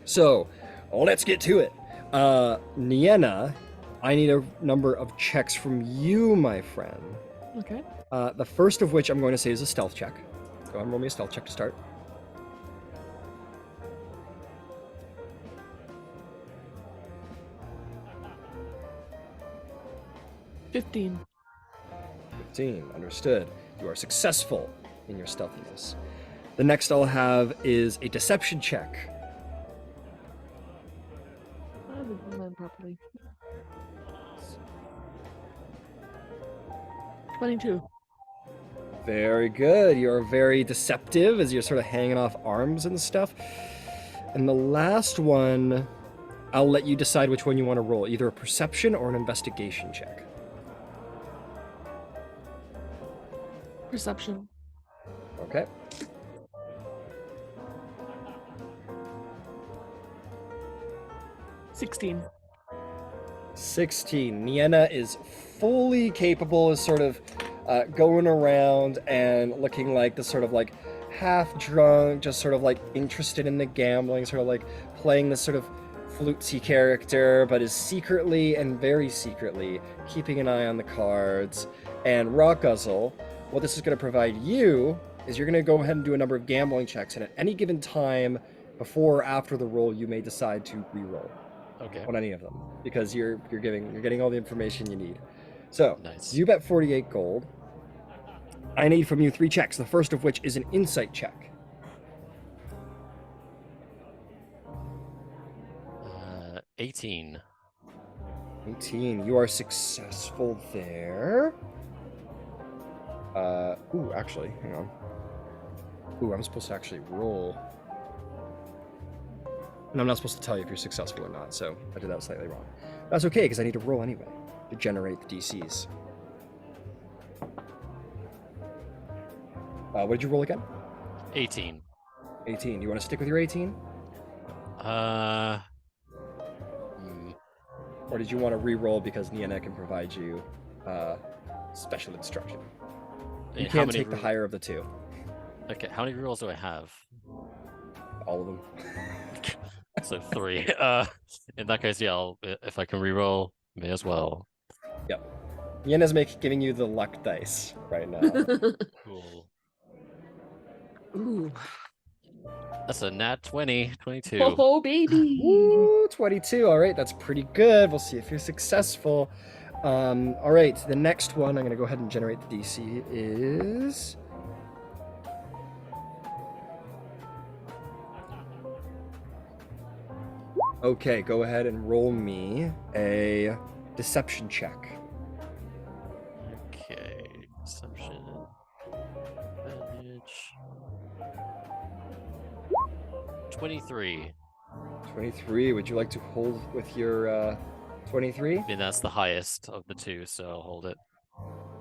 A: So, let's get to it. Nienna, I need a number of checks from you, my friend.
D: Okay.
A: The first of which I'm going to say is a stealth check. Go ahead and roll me a stealth check to start.
D: 15.
A: 15, understood. You are successful in your stealthiness. The next I'll have is a deception check.
D: I didn't do mine properly. 22.
A: Very good. You're very deceptive as you're sort of hanging off arms and stuff. And the last one, I'll let you decide which one you want to roll, either a perception or an investigation check.
D: Perception.
A: Okay.
D: $16.
A: 16. Nienna is fully capable of sort of going around and looking like this sort of like half drunk, just sort of like interested in the gambling, sort of like playing this sort of flutesy character, but is secretly and very secretly keeping an eye on the cards. And Rockguzzle, what this is going to provide you is you're going to go ahead and do a number of gambling checks, and at any given time, before or after the roll, you may decide to re-roll
E: Okay.
A: on any of them because you're getting all the information you need. So
E: Nice.
A: you bet 48 gold. I need from you 3 checks. The first of which is an insight check.
E: 18.
A: 18. You are successful there. Ooh, actually, hang on. Ooh, I'm supposed to actually roll. And I'm not supposed to tell you if you're successful or not, so I did that slightly wrong. That's okay, because I need to roll anyway to generate the DCs. What did you roll again?
E: 18.
A: 18. You want to stick with your 18? Or did you want to re-roll because Nienna can provide you special instruction? You
E: How
A: can't
E: many
A: take the higher of the 2.
E: Okay, how many rolls do I have?
A: All of them.
E: So 3. In that case, yeah, if I can re-roll, may as well.
A: Yep. Nienna's giving you the luck dice right now.
E: Cool.
D: Ooh.
E: That's a nat 20, 22.
D: Oh, baby.
A: Woo, 22. All right, that's pretty good. We'll see if you're successful. All right, the next one, I'm going to go ahead and generate the DC is... Okay, go ahead and roll me a deception check.
E: Okay, deception. Advantage. 23.
A: 23. Would you like to hold with your 23?
E: I mean, that's the highest of the 2, so I'll hold it.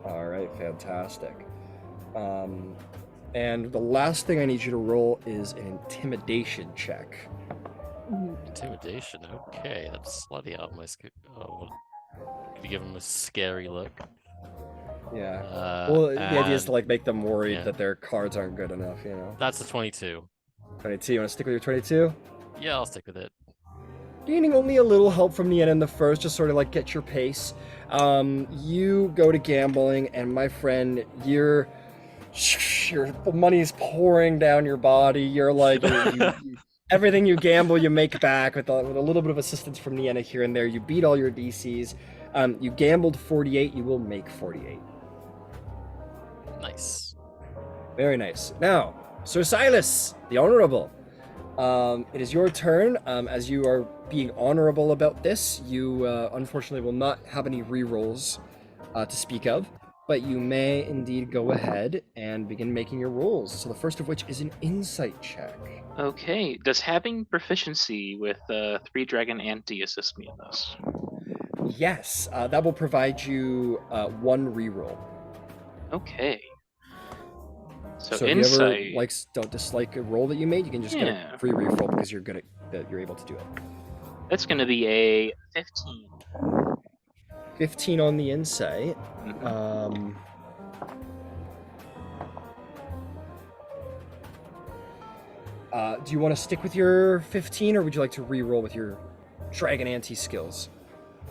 A: All right, fantastic. And the last thing I need you to roll is an intimidation check.
E: Intimidation. Okay, that's slightly out of my scope. Oh, could you give him a scary look?
A: Yeah. Well, the idea is to
E: and
A: like make them worried
E: yeah.
A: that their cards aren't good enough, you know.
E: That's a 22.
A: 22. You want to stick with your 22?
E: Yeah, I'll stick with it.
A: Gaining only a little help from Nienna in the first, just sort of like get your pace. You go to gambling, and my friend, your money's pouring down your body. You're like everything you gamble, you make back with a little bit of assistance from Nienna here and there. You beat all your DCs. You gambled 48. You will make 48.
E: Nice.
A: Very nice. Now, Sir Silas, the Honorable. It is your turn. As you are being honorable about this, you unfortunately will not have any rerolls to speak of, but you may indeed go ahead and begin making your rolls. So the first of which is an insight check.
B: Okay. Does having proficiency with 3 Dragon Ante assist me in this?
A: Yes, that will provide you one reroll.
B: Okay. So
A: So if you ever
B: insight.
A: don't dislike a roll that you made, you can just get a
B: Yeah.
A: free reroll because you're good at that. You're able to do it.
B: That's going to be a 15.
A: 15 on the insight.
B: Mhm.
A: Do you want to stick with your 15, or would you like to re-roll with your Dragon Ante skills?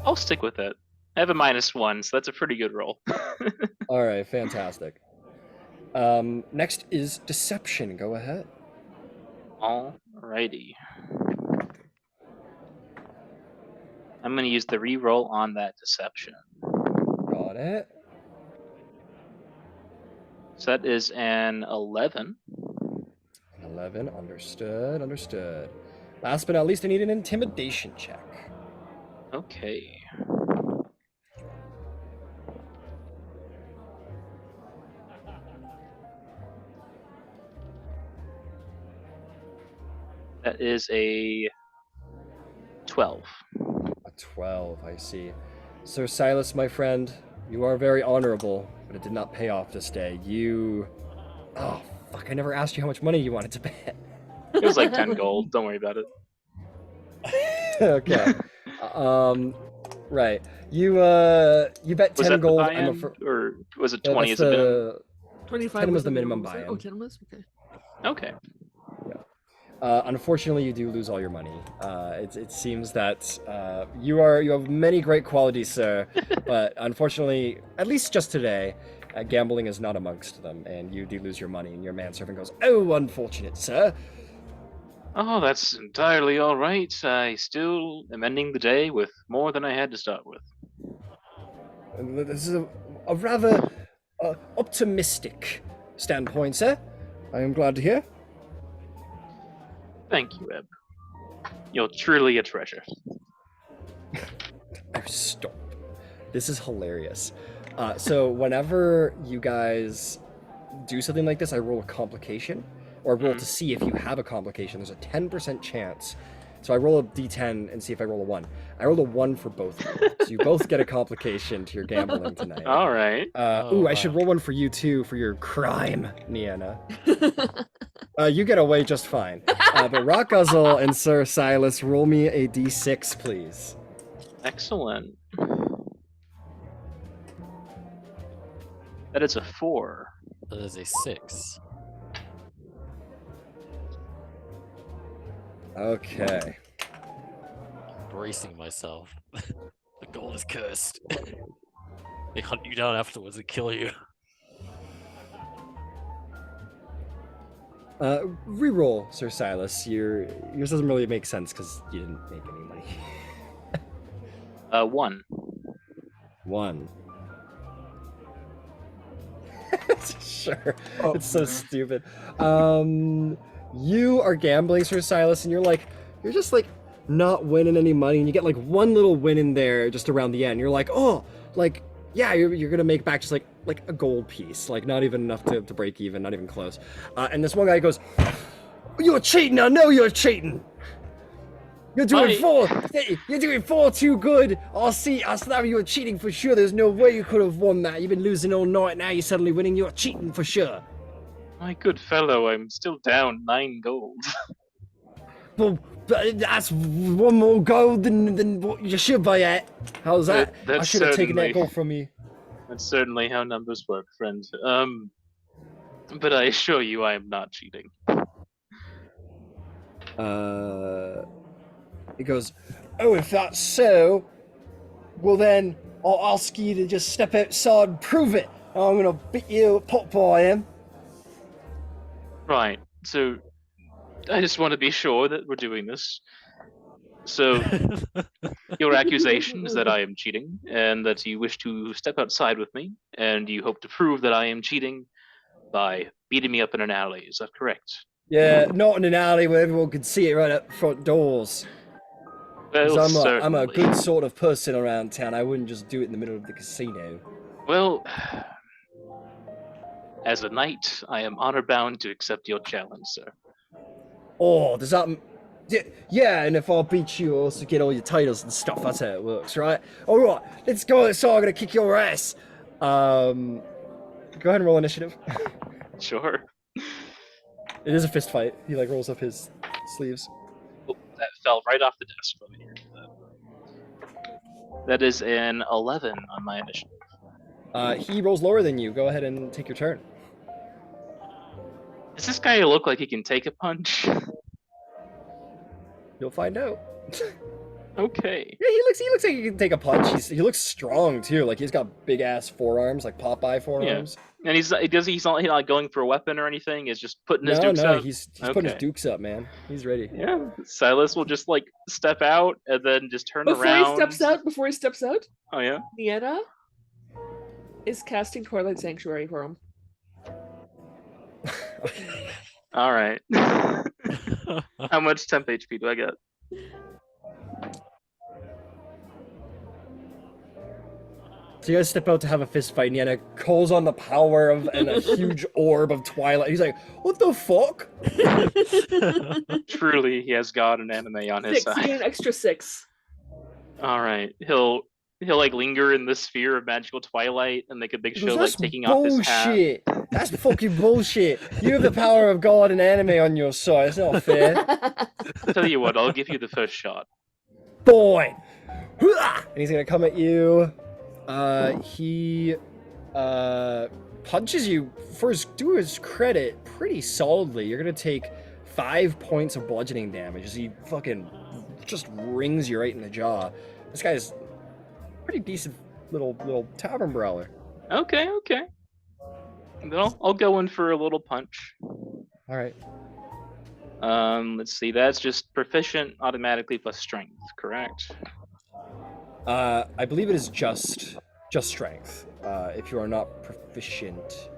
B: I'll stick with it. I have a -1, so that's a pretty good roll.
A: All right, fantastic. Next is Deception. Go ahead.
B: Alrighty. I'm going to use the re-roll on that deception.
A: Got it.
B: So that is an 11.
A: 11. Understood. Understood. Last but not least, I need an Intimidation check.
B: Okay. That is a 12.
A: A 12, I see. Sir Silas, my friend, you are very honorable, but it did not pay off this day. You... Oh, fuck, I never asked you how much money you wanted to bet.
B: It was like 10 gold. Don't worry about it.
A: Okay. Right. You bet
B: Was
A: 10
B: that
A: gold.
B: the buy-in, or was it 20
A: that's
B: as a minimum?
D: 25
A: 10 was the minimum
D: was it?
A: buy-in.
D: Oh, 10 was? Okay.
B: Okay.
A: Unfortunately, you do lose all your money. It seems that you have many great qualities, sir, but unfortunately, at least just today, gambling is not amongst them, and you do lose your money. And your manservant goes, "Oh, unfortunate, sir."
B: Oh, that's entirely all right. I still am ending the day with more than I had to start with.
A: This is a rather optimistic standpoint, sir. I am glad to hear.
B: Thank you, Eb. You're truly a treasure.
A: Oh, stop. This is hilarious. So whenever you guys do something like this, I roll a complication, or roll to see if you have a complication. There's a 10% chance. So I roll a d10 and see if I roll a 1. I rolled a 1 for both of you. So you both get a complication to your gambling tonight.
B: All right.
A: I should roll one for you too for your crime, Niana. You get away just fine. But Rock Guzzle and Sir Silas, roll me a d6, please.
B: Excellent. That is a 4.
E: That is a 6.
A: Okay.
E: Bracing myself. The goal is cursed. They hunt you down afterwards and kill you.
A: Reroll, Sir Silas. Yours doesn't really make sense because you didn't make any money.
B: 1.
A: 1. Sure.
C: Oh,
A: It's so
C: man.
A: stupid. You are gambling, Sir Silas, and you're just like not winning any money, and you get like one little win in there just around the end. You're like, oh, like yeah, you're gonna make back just like a gold piece, like not even enough to break even, not even close. And this one guy goes, "You're cheating! I know you're cheating. You're doing You're doing far too good. I know you were cheating for sure. There's no way you could have won that. You've been losing all night. Now you're suddenly winning. You're cheating for sure."
B: My good fellow, I'm still down 9 gold.
A: Well, that's one more gold than what you should be at. How's that? I
B: That's
A: should have taken that
B: certainly-
A: gold from you.
B: That's certainly how numbers work, friend. But I assure you I am not cheating.
A: He goes, "Oh, if that's so, well then I'll ask you to just step outside and prove it. I'm gonna beat you at pot pie, I am."
B: Right, so I just want to be sure that we're doing this. So, your accusation is that I am cheating, and that you wish to step outside with me, and you hope to prove that I am cheating by beating me up in an alley. Is that correct?
A: Yeah, not in an alley where everyone can see it right at the front doors. 'Cause
B: Well,
A: I'm a
B: certainly.
A: good sort of person around town. I wouldn't just do it in the middle of the casino.
B: Well, as a knight, I am honor bound to accept your challenge, sir.
A: Oh, does that Yeah, and if I beat you, I'll also get all your titles and stuff. That's how it works, right? All right, let's go. So I'm gonna kick your ass. Go ahead and roll initiative.
B: Sure.
A: It is a fist fight. He like rolls up his sleeves.
B: Oh, that fell right off the desk. Let me hear that. That is an 11 on my initiative.
A: He rolls lower than you. Go ahead and take your turn.
B: Does this guy look like he can take a punch?
A: You'll find out.
B: Okay.
A: Yeah, he looks like he can take a punch. He looks strong too. Like he's got big ass forearms, like Popeye forearms.
B: And he's not going for a weapon or anything. He's just putting his dukes
A: No,
B: up.
A: he's putting his
B: Okay.
A: dukes up, man. He's ready.
B: Yeah. Silas will just like step out and then just turn
D: Before
B: around.
D: Before he steps out,
B: Oh yeah.
D: Nienna is casting Twilight Sanctuary for him.
B: All right. How much temp HP do I get?
A: So you guys step out to have a fist fight, and Nienna calls on the power of and a huge orb of Twilight. He's like, "What the fuck?"
B: Truly, he has God and anime on his
D: 6, you
B: side.
D: get an extra 6.
B: All right. He'll like linger in the sphere of magical twilight and make a big
A: He
B: show
A: goes,
B: like
A: "That's
B: taking off his hat.
A: bullshit. That's fucking bullshit. You have the power of God and anime on your side. It's not fair."
B: Tell you what, I'll give you the first shot.
A: Boy. And he's gonna come at you. He punches you to his credit pretty solidly. You're gonna take 5 points of bludgeoning damage as he fucking just rings you right in the jaw. This guy's pretty decent little tavern brawler.
B: Okay. Then I'll go in for a little punch.
A: All right.
B: Let's see. That's just proficient automatically plus strength, correct?
A: I believe it is just strength. If you are not proficient.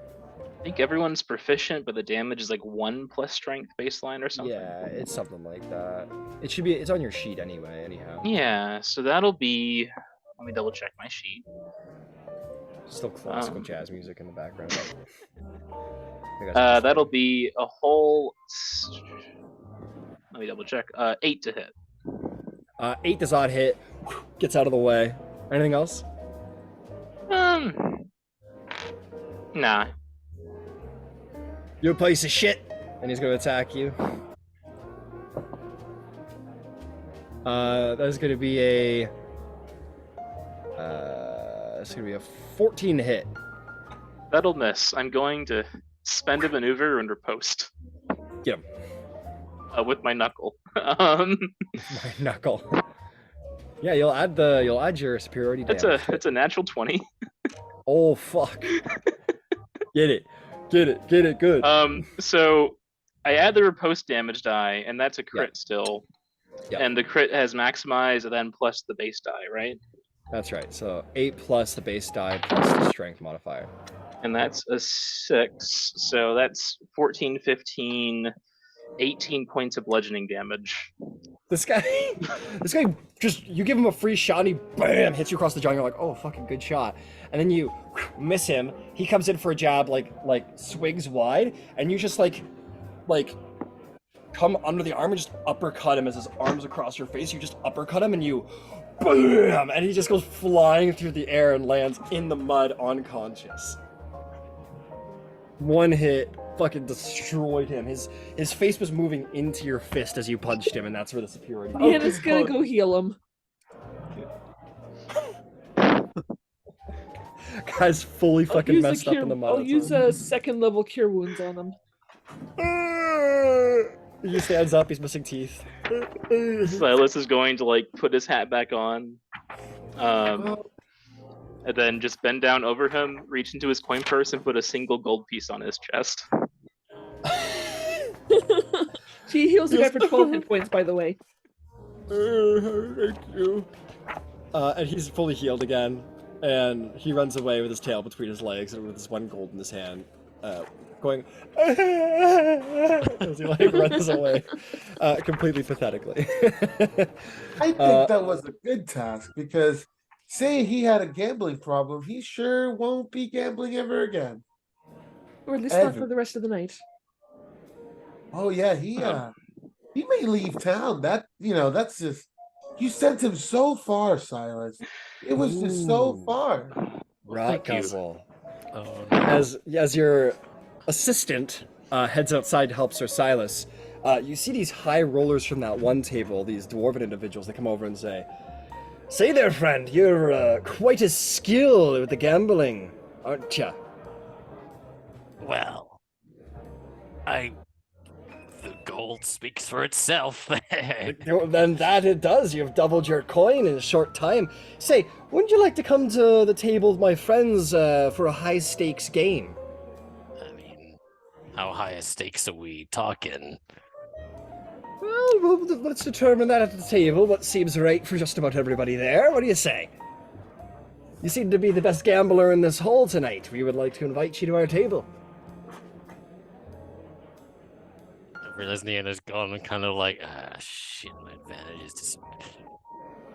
B: I think everyone's proficient, but the damage is like 1 plus strength baseline or something.
A: Yeah, it's something like that. It should be. It's on your sheet anyway. Anyhow.
B: Yeah, so that'll be. Let me double check my sheet.
A: Still classical jazz music in the background.
B: That'll be a whole. Let me double check. 8 to hit.
A: 8 does not hit. Gets out of the way. Anything else?
B: Nah.
A: You're a piece of shit, and he's gonna attack you. That's gonna be a. That's gonna be a 14 to hit.
B: That'll miss. I'm going to spend a maneuver and riposte.
A: Get him.
B: With my knuckle.
A: My knuckle. Yeah, you'll add your superiority damage.
B: It's a natural 20.
A: Oh fuck. Get it. Good.
B: So I add the riposte damage die, and that's a crit still.
A: Yep.
B: And the crit has maximize and then plus the base die, right?
A: That's right. So 8 plus the base die plus the strength modifier.
B: And that's a 6. So that's 14, 15, 18 points of bludgeoning damage.
A: This guy just, you give him a free shot and he bam hits you across the jaw and you're like, oh, fucking good shot. And then you miss him. He comes in for a jab like swings wide, and you just like come under the arm and just uppercut him as his arm's across your face. You just uppercut him and you bam, and he just goes flying through the air and lands in the mud unconscious. One hit fucking destroyed him. His face was moving into your fist as you punched him, and that's where the superiority.
D: Nienna's gonna go heal him.
A: Guy's fully fucking messed up in the mud.
D: I'll use a 2nd level cure wounds on him.
A: He stands up. He's missing teeth.
B: Silas is going to like put his hat back on, and then just bend down over him, reach into his coin purse, and put a single gold piece on his chest.
D: She heals the guy for 12 hit points, by the way.
A: Thank you. And he's fully healed again, and he runs away with his tail between his legs and with his 1 gold in his hand, going as he like runs away, completely pathetically.
C: I think that was a good task because, say he had a gambling problem, he sure won't be gambling ever again.
D: Or at least not for the rest of the night.
C: Oh yeah, he may leave town. That's just you sent him so far, Silas. It was just so
A: Ooh.
C: far.
B: Well, thank you.
A: Guzzle.
E: Oh,
A: As your assistant heads outside to help Sir Silas, you see these high rollers from that one table, these dwarven individuals that come over and say there, friend, you're quite a skilled with the gambling, aren't ya?
E: well, the gold speaks for itself.
A: Then that it does. You've doubled your coin in a short time. Say, wouldn't you like to come to the table with my friends for a high stakes game?
E: I mean, how high a stakes are we talking?
A: Well, let's determine that at the table. What seems right for just about everybody there? What do you say? You seem to be the best gambler in this hall tonight. We would like to invite you to our table.
E: Relesnian has gone and kind of like, shit, my advantage is just...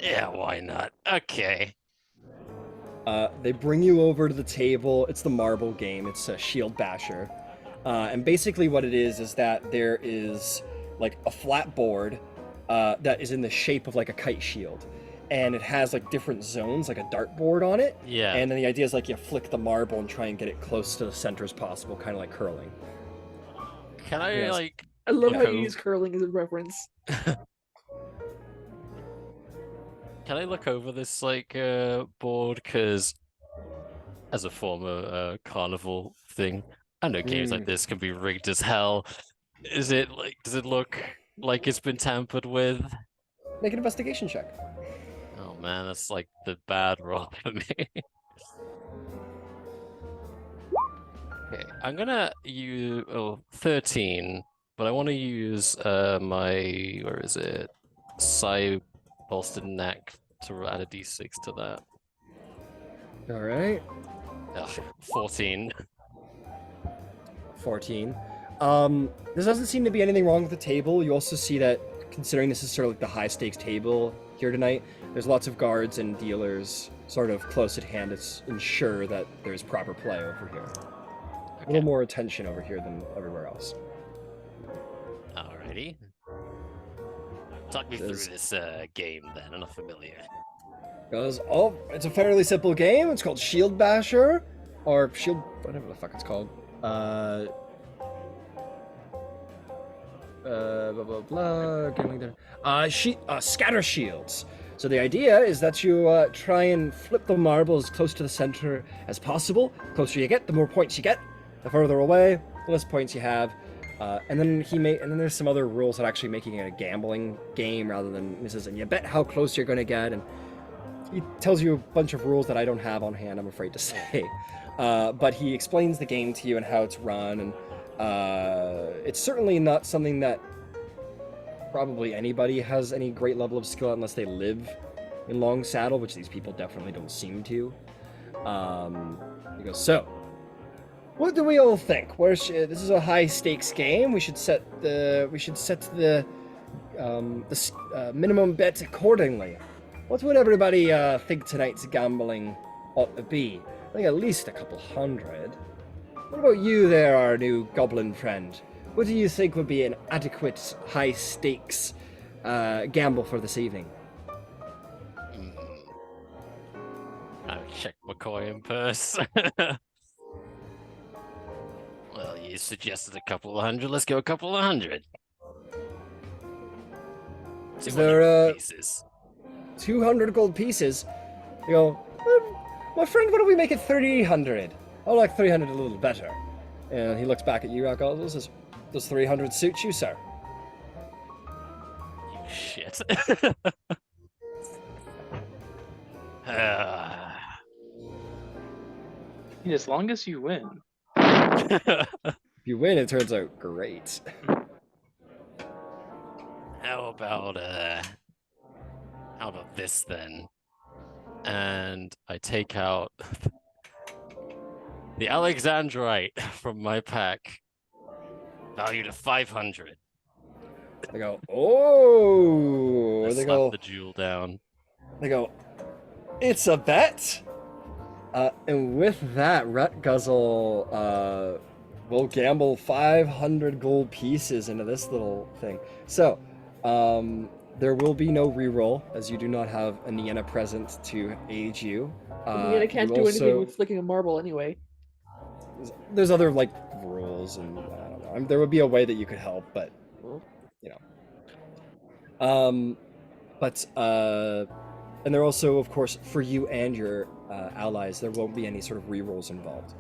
E: Yeah, why not? Okay.
A: They bring you over to the table. It's the marble game. It's a shield basher. And basically what it is that there is like a flat board that is in the shape of like a kite shield. And it has like different zones, like a dartboard on it.
E: Yeah.
A: And then the idea is like you flick the marble and try and get it close to the center as possible, kind of like curling.
E: Can I,
A: Yes.
E: like...
D: I love how
E: look
D: you use curling as a reference.
E: Can I look over this, like, board? Because as a former carnival thing, I know games like this can be rigged as hell. Is it, like, does it look like it's been tampered with?
A: Make an investigation check.
E: Oh man, that's like the bad roll for me. Okay, I'm gonna use 13, but I want to use my where is it? Psy bolstered knack to add a d6 to that.
A: All right.
E: Ugh, 14.
A: 14. There doesn't seem to be anything wrong with the table. You also see that, considering this is sort of like the high stakes table here tonight, there's lots of guards and dealers sort of close at hand to ensure that there's proper play over here. A little more attention over here than everywhere else.
E: Alrighty. Talk me through this game then. I'm not familiar.
A: It's a fairly simple game. It's called Shield Basher, or Shield, whatever the fuck it's called. Blah blah blah. Gambling there. Scatter shields. So the idea is that you try and flip the marble as close to the center as possible. The closer you get, the more points you get. The further away, the less points you have. And then there's some other rules that actually making it a gambling game rather than this is. And you bet how close you're going to get. And he tells you a bunch of rules that I don't have on hand, I'm afraid to say. But he explains the game to you and how it's run. And it's certainly not something that probably anybody has any great level of skill unless they live in Long Saddle, which these people definitely don't seem to. He goes, so, what do we all think? This is a high stakes game. We should set the minimum bet accordingly. What would everybody think tonight's gambling ought to be? I think at least a couple hundred. What about you there, our new goblin friend? What do you think would be an adequate high stakes gamble for this evening?
E: I'll check my coin purse. Well, you suggested a couple of hundred. Let's go a couple of hundred.
A: Is there
E: 200
A: 200 gold
E: gold pieces.
A: pieces? You go, my friend, why don't we make it 300? I like 300 a little better. And he looks back at you, Rock, and says, does 300 suit you, sir?
E: You shit.
B: As long as you win.
A: If you win, it turns out great.
E: How about this then? And I take out the Alexandrite from my pack, valued at 500.
A: They go, oh!
E: I
A: They
E: slap
A: go,
E: the jewel down.
A: They go, it's a bet! And with that, Rut Guzzle will gamble 500 gold pieces into this little thing. So, There will be no reroll, as you do not have a Nienna present to aid you.
D: I can't
A: you
D: do anything
A: also-
D: with flicking a marble anyway.
A: There's other like rules, and I don't know. There would be a way that you could help, but you know. And there also, of course, for you and your allies, there won't be any sort of rerolls involved.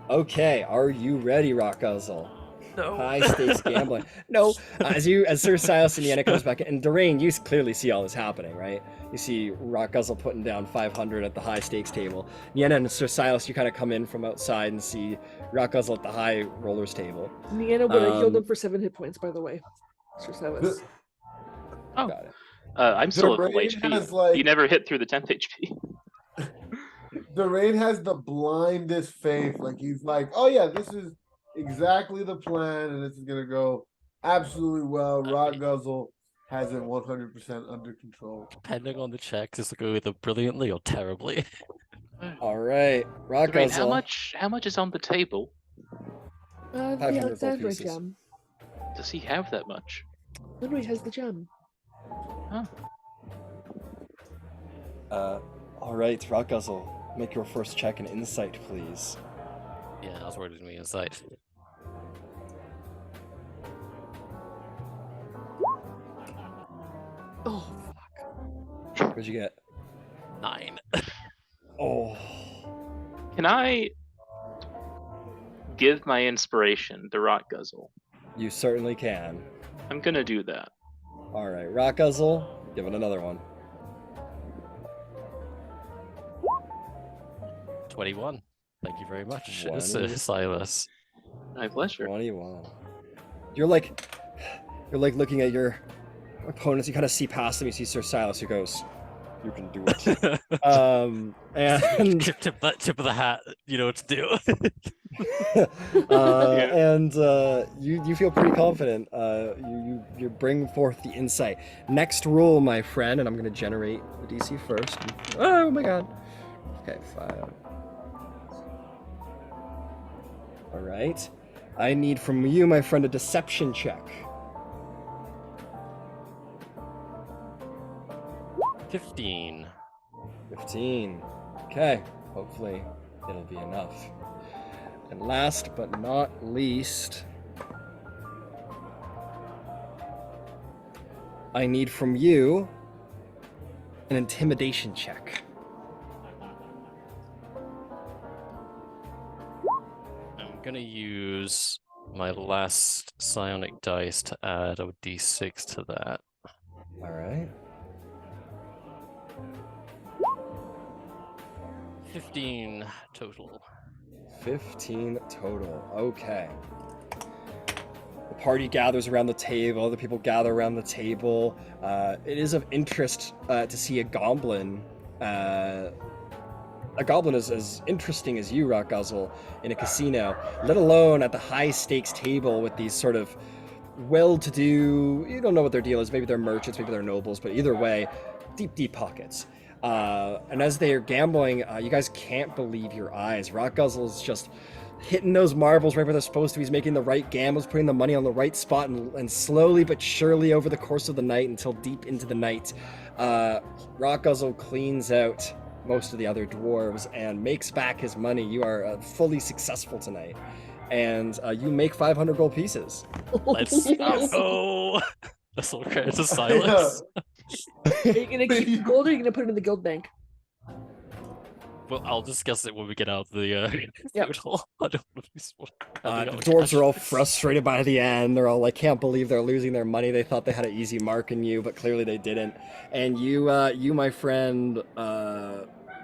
A: Okay, are you ready, Rockguzzle?
E: No.
A: High stakes gambling. No, as Sir Silas and Yenna comes back, and Durain, you clearly see all this happening, right? You see Rockguzzle putting down 500 at the high stakes table. Yenna and Sir Silas, you kind of come in from outside and see Rockguzzle at the high rollers table.
D: Nienna would have healed him
A: Um,
D: for 7 hit points, by the way. Sir Silas.
B: Oh,
A: Got it.
B: I'm still at full
C: Durain
B: HP.
C: has, like-
B: You never hit through the 10th HP.
C: The raid has the blindest faith. Like he's like, oh yeah, this is exactly the plan, and this is gonna go absolutely well. Rockguzzle has it 100% under control.
E: Depending on the check, this will go either brilliantly or terribly.
A: All right,
B: Durain,
A: Rockguzzle.
B: how much is on the table?
D: The
A: 500 gold
D: Alexandra
A: pieces.
D: gem.
B: Does he have that much?
D: No, he has the gem.
A: All right, Rockguzzle, make your first check in insight, please.
E: Yeah, I was worried it was me inside.
D: Oh,
A: What'd you get?
E: 9.
A: Oh,
B: Can I give my inspiration to Rockguzzle?
A: you certainly can.
B: I'm gonna do that.
A: All right, Rockguzzle, give it another one.
E: 21. Thank you very much,
A: 20.
E: Silas.
B: My pleasure.
A: 21. You're like looking at your opponents. You kind of see past them. You see Sir Silas, who goes, "You can do it." And
E: tip of the hat, you know what to do.
A: and you feel pretty confident. You bring forth the insight. Next roll, my friend, and I'm going to generate the DC first. Oh my god. Okay, 5. All right. I need from you, my friend, a deception check.
E: 15.
A: 15. Okay. Hopefully it'll be enough. And last but not least, I need from you an intimidation check.
E: I'm gonna use my last psionic dice to add a d6 to that.
A: All right.
E: 15 total.
A: 15 total. Okay. The party gathers around the table. Other people gather around the table. It is of interest to see a goblin. A goblin is as interesting as you, Rockguzzle, in a casino, let alone at the high stakes table with these sort of well-to-do. You don't know what their deal is. Maybe they're merchants, maybe they're nobles, but either way, deep pockets. And as they are gambling, you guys can't believe your eyes. Rockguzzle's just hitting those marbles right where they're supposed to. He's making the right gambles, putting the money on the right spot, and slowly but surely over the course of the night until deep into the night, Rockguzzle cleans out most of the other dwarves and makes back his money. You are fully successful tonight, and you make 500 gold pieces.
E: Let's
D: Yes.
E: go! That's all credit to Silas.
D: Are you gonna keep the gold or are you gonna put it in the guild bank?
E: Well, I'll discuss it when we get out of the
D: Yep.
E: total. I don't know if we sw- I
A: The
E: think
A: dwarves
E: I'll
A: are all
E: cash.
A: frustrated by the end. They're all like, can't believe they're losing their money. They thought they had an easy mark in you, but clearly they didn't. And you, my friend,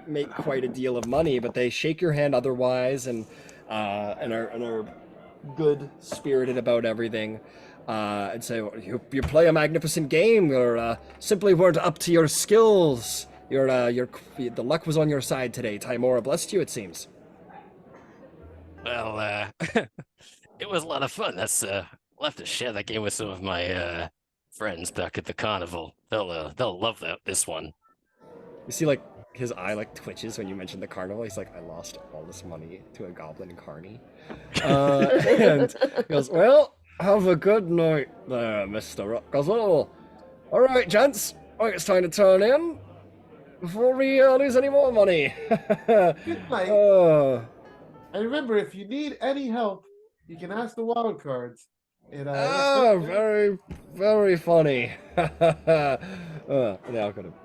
A: make quite a deal of money, but they shake your hand otherwise, and are good spirited about everything. And say, you play a magnificent game. You simply weren't up to your skills. The luck was on your side today. Timora blessed you, it seems.
E: Well, it was a lot of fun. We'll have to share that game with some of my friends back at the carnival. They'll love this one.
A: You see, like, his eye, like, twitches when you mention the carnival. He's like, I lost all this money to a goblin carny. And he goes, well, Have a good night there, Mr. Rockguzzle. All right, gents. I think it's time to turn in before we lose any more money.
C: Good night.
A: Oh.
C: And remember, if you need any help, you can ask the Wildcards.
A: Oh, very, very funny. And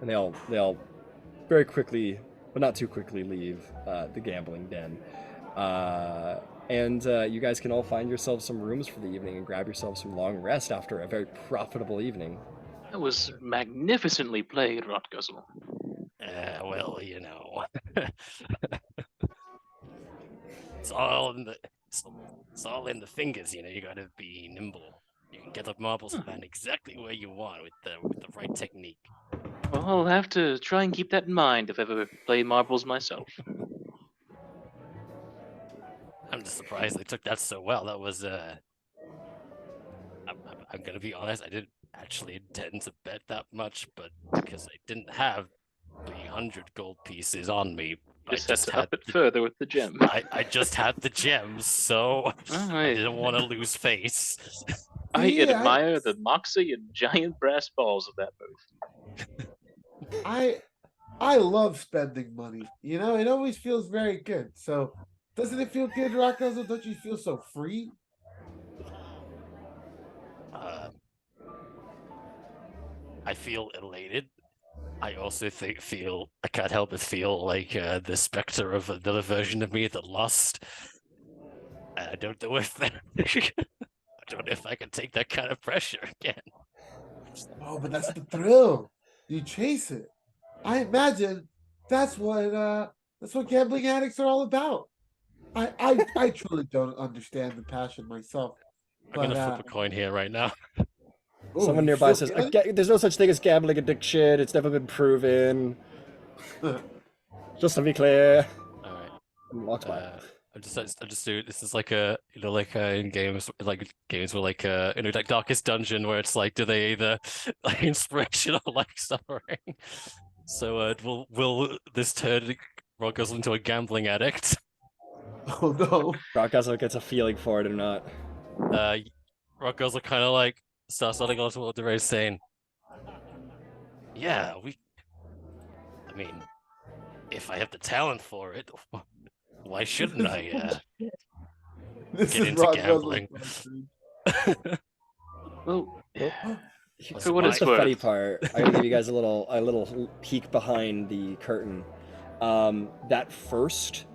A: they all very quickly, but not too quickly, leave the gambling den. And you guys can all find yourselves some rooms for the evening and grab yourselves some long rest after a very profitable evening.
B: That was magnificently played, Rotguzzle.
E: Well, you know, it's all in the it's all in the fingers. You know, you gotta be nimble. You can get the marbles land exactly where you want with the right technique.
B: Well, I'll have to try and keep that in mind if I ever play marbles myself.
E: I'm just surprised they took that so well. That was I'm gonna be honest. I didn't actually intend to bet that much, but because I didn't have 300 gold pieces on me,
B: Just had to up it further with the gem.
E: I just had the gems, so I didn't want to lose face.
B: I admire the moxie and giant brass balls of that move.
C: I love spending money. You know, it always feels very good. So, doesn't it feel good, Rockguzzle? Don't you feel so free?
E: I feel elated. I also I can't help but feel like the specter of another version of me that lost. I don't know if I don't know if I can take that kind of pressure again.
C: Oh, but that's the thrill. You chase it. I imagine that's what gambling addicts are all about. I truly don't understand the passion myself.
E: I'm gonna flip a coin here right now.
A: Someone nearby says, "There's no such thing as gambling addiction. It's never been proven." Just to be clear.
E: All right. I just do this is like a in games where like like Darkest Dungeon where it's like do they either like inspiration or like suffering. So will this turn Rockguzzle into a gambling addict?
C: Oh no.
A: Rockguzzle gets a feeling for it or not.
E: Rockguzzle kind of like starts nodding on to what DeRay's saying. Yeah, I mean, if I have the talent for it, why shouldn't I get into gambling?
B: Well,
A: for what it's worth. The funny part, I'm gonna give you guys a little peek behind the curtain. That first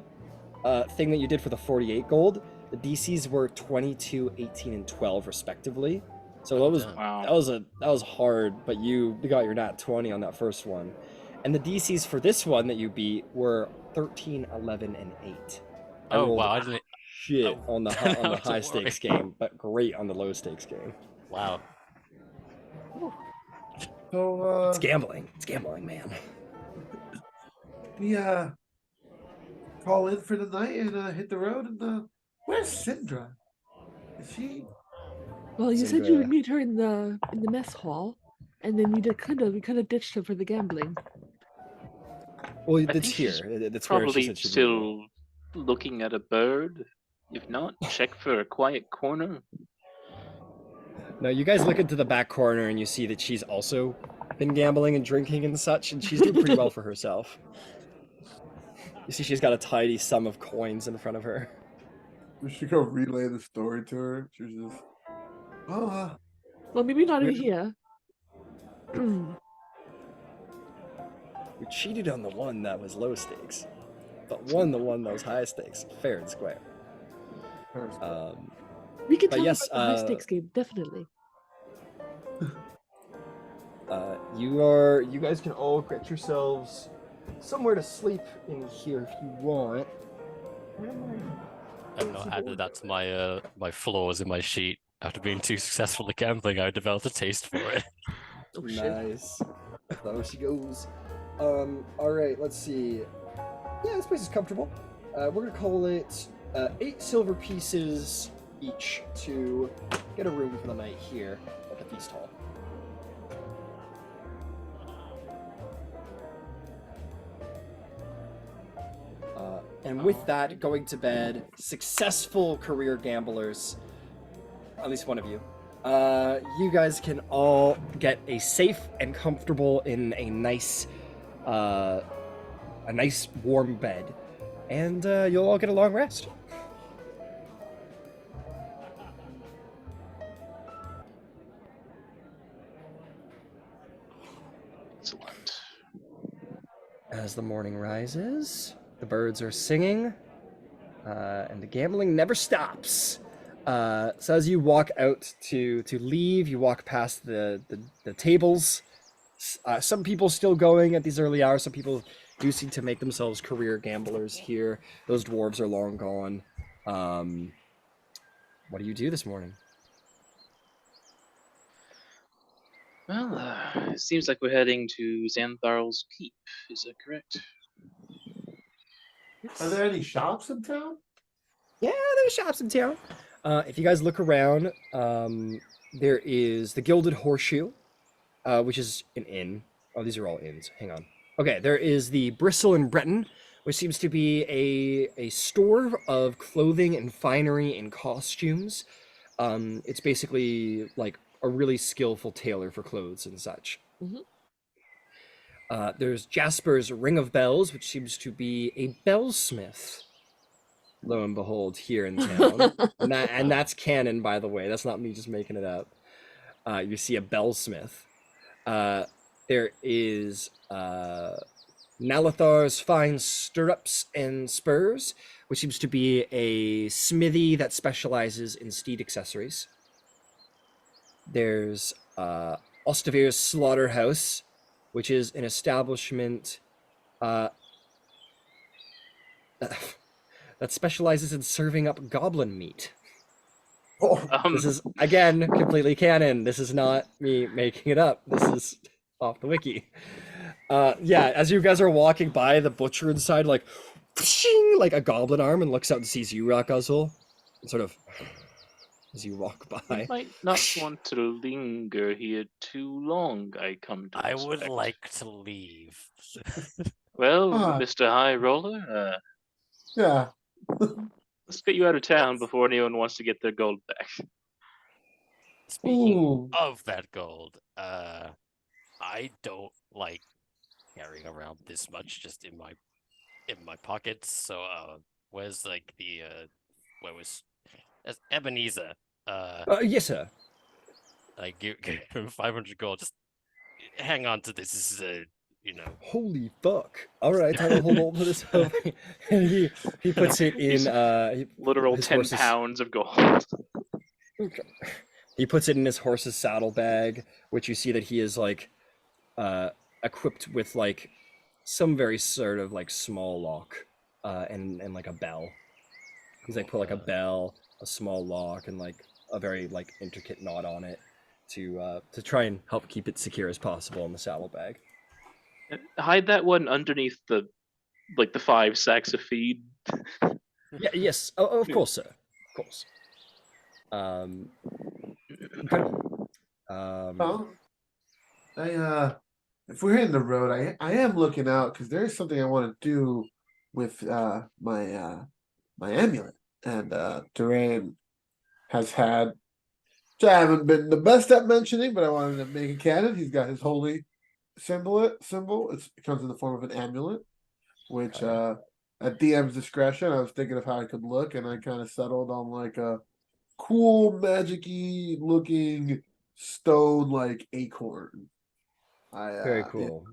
A: thing that you did for the 48 gold, the DCs were 22, 18, and 12 respectively. So that was hard, but you got your nat 20 on that first one. And the DCs for this one that you beat were 13, 11, and 8.
E: Oh wow, I didn't
A: shit on the high stakes game, but great on the low stakes game.
E: Wow.
C: So
A: it's gambling. It's gambling, man.
C: We call in for the night and hit the road. And where's Syndra? Is she?
D: Well, you said you would meet her in the mess hall, and then we kind of ditched her for the gambling.
A: Well, it's here. That's
B: probably still looking at a bird. If not, check for a quiet corner.
A: No, you guys look into the back corner and you see that she's also been gambling and drinking and such, and she's doing pretty well for herself. You see she's got a tidy sum of coins in front of her.
C: We should go relay the story to her. She's just,
D: well, maybe not in here.
A: We cheated on the one that was low stakes, but won the one that was high stakes, fair and square.
D: We can talk about the high stakes game, definitely.
A: You guys can all get yourselves somewhere to sleep in here if you want.
E: I've not added that to my flaws in my sheet. After being too successful at gambling, I developed a taste for it.
A: Nice. There she goes. Alright, let's see. Yeah, this place is comfortable. We're gonna call it 8 silver pieces each to get a room for the night here at the feast hall. And with that, going to bed, successful career gamblers at least one of you. You guys can all get a safe and comfortable in a nice warm bed, and you'll all get a long rest.
B: Excellent.
A: As the morning rises, the birds are singing, and the gambling never stops. So as you walk out to leave, you walk past the tables. Some people still going at these early hours. Some people do seem to make themselves career gamblers here. Those dwarves are long gone. What do you do this morning?
B: Well, it seems like we're heading to Xantharl's Keep. Is that correct?
C: Are there any shops in town?
A: Yeah, there's shops in town. If you guys look around, there is the Gilded Horseshoe, which is an inn. Oh, these are all inns. Hang on. Okay, there is the Bristle and Breton, which seems to be a store of clothing and finery and costumes. It's basically like a really skillful tailor for clothes and such.
D: Mhm.
A: There's Jasper's Ring of Bells, which seems to be a bellsmith. Lo and behold, here in town, and that's canon, by the way. That's not me just making it up. You see a bellsmith. There is Nalathar's Fine Stirrups and Spurs, which seems to be a smithy that specializes in steed accessories. There's Ostavir's Slaughterhouse, which is an establishment that specializes in serving up goblin meat.
C: Oh,
A: This is, again, completely canon. This is not me making it up. This is off the wiki. Yeah, as you guys are walking by, the butcher inside, like, like a goblin arm, and looks out and sees you, Rakazel, and sort of, as you walk
B: You
A: by.
B: might not want to linger here too long, I come to
E: I would
B: expect.
E: like to leave.
B: Well,
C: Ah.
B: Mr. High Roller,
C: yeah.
B: let's get you out of town before anyone wants to get their gold back.
E: Speaking
C: Ooh.
E: of that gold, I don't like carrying around this much just in my pockets. So where's like the where was that's Ebenezer?
A: Yes, sir.
E: Like give him 500 gold. Just hang on to this. This is a
A: Holy fuck! All right, I will hold on to this. And he puts it in
B: Literal
A: his
B: 10
A: horse's-
B: pounds of gold.
A: He puts it in his horse's saddlebag, which you see that he is like equipped with like some very sort of like small lock and like a bell. He's like put like a bell, a small lock, and like a very like intricate knot on it to try and help keep it secure as possible in the saddlebag.
B: Hide that one underneath the 5 sacks of feed.
A: Yeah, yes, of course, sir. Of course. Incredible.
C: Well, if we're hitting the road, I am looking out because there is something I want to do with my amulet, and Duran has had, which I haven't been the best at mentioning, but I wanted to make a canon. He's got his holy symbol. It comes in the form of an amulet, which at DM's discretion, I was thinking of how I could look, and I kind of settled on like a cool, magic-y looking stone like acorn.
A: Very cool.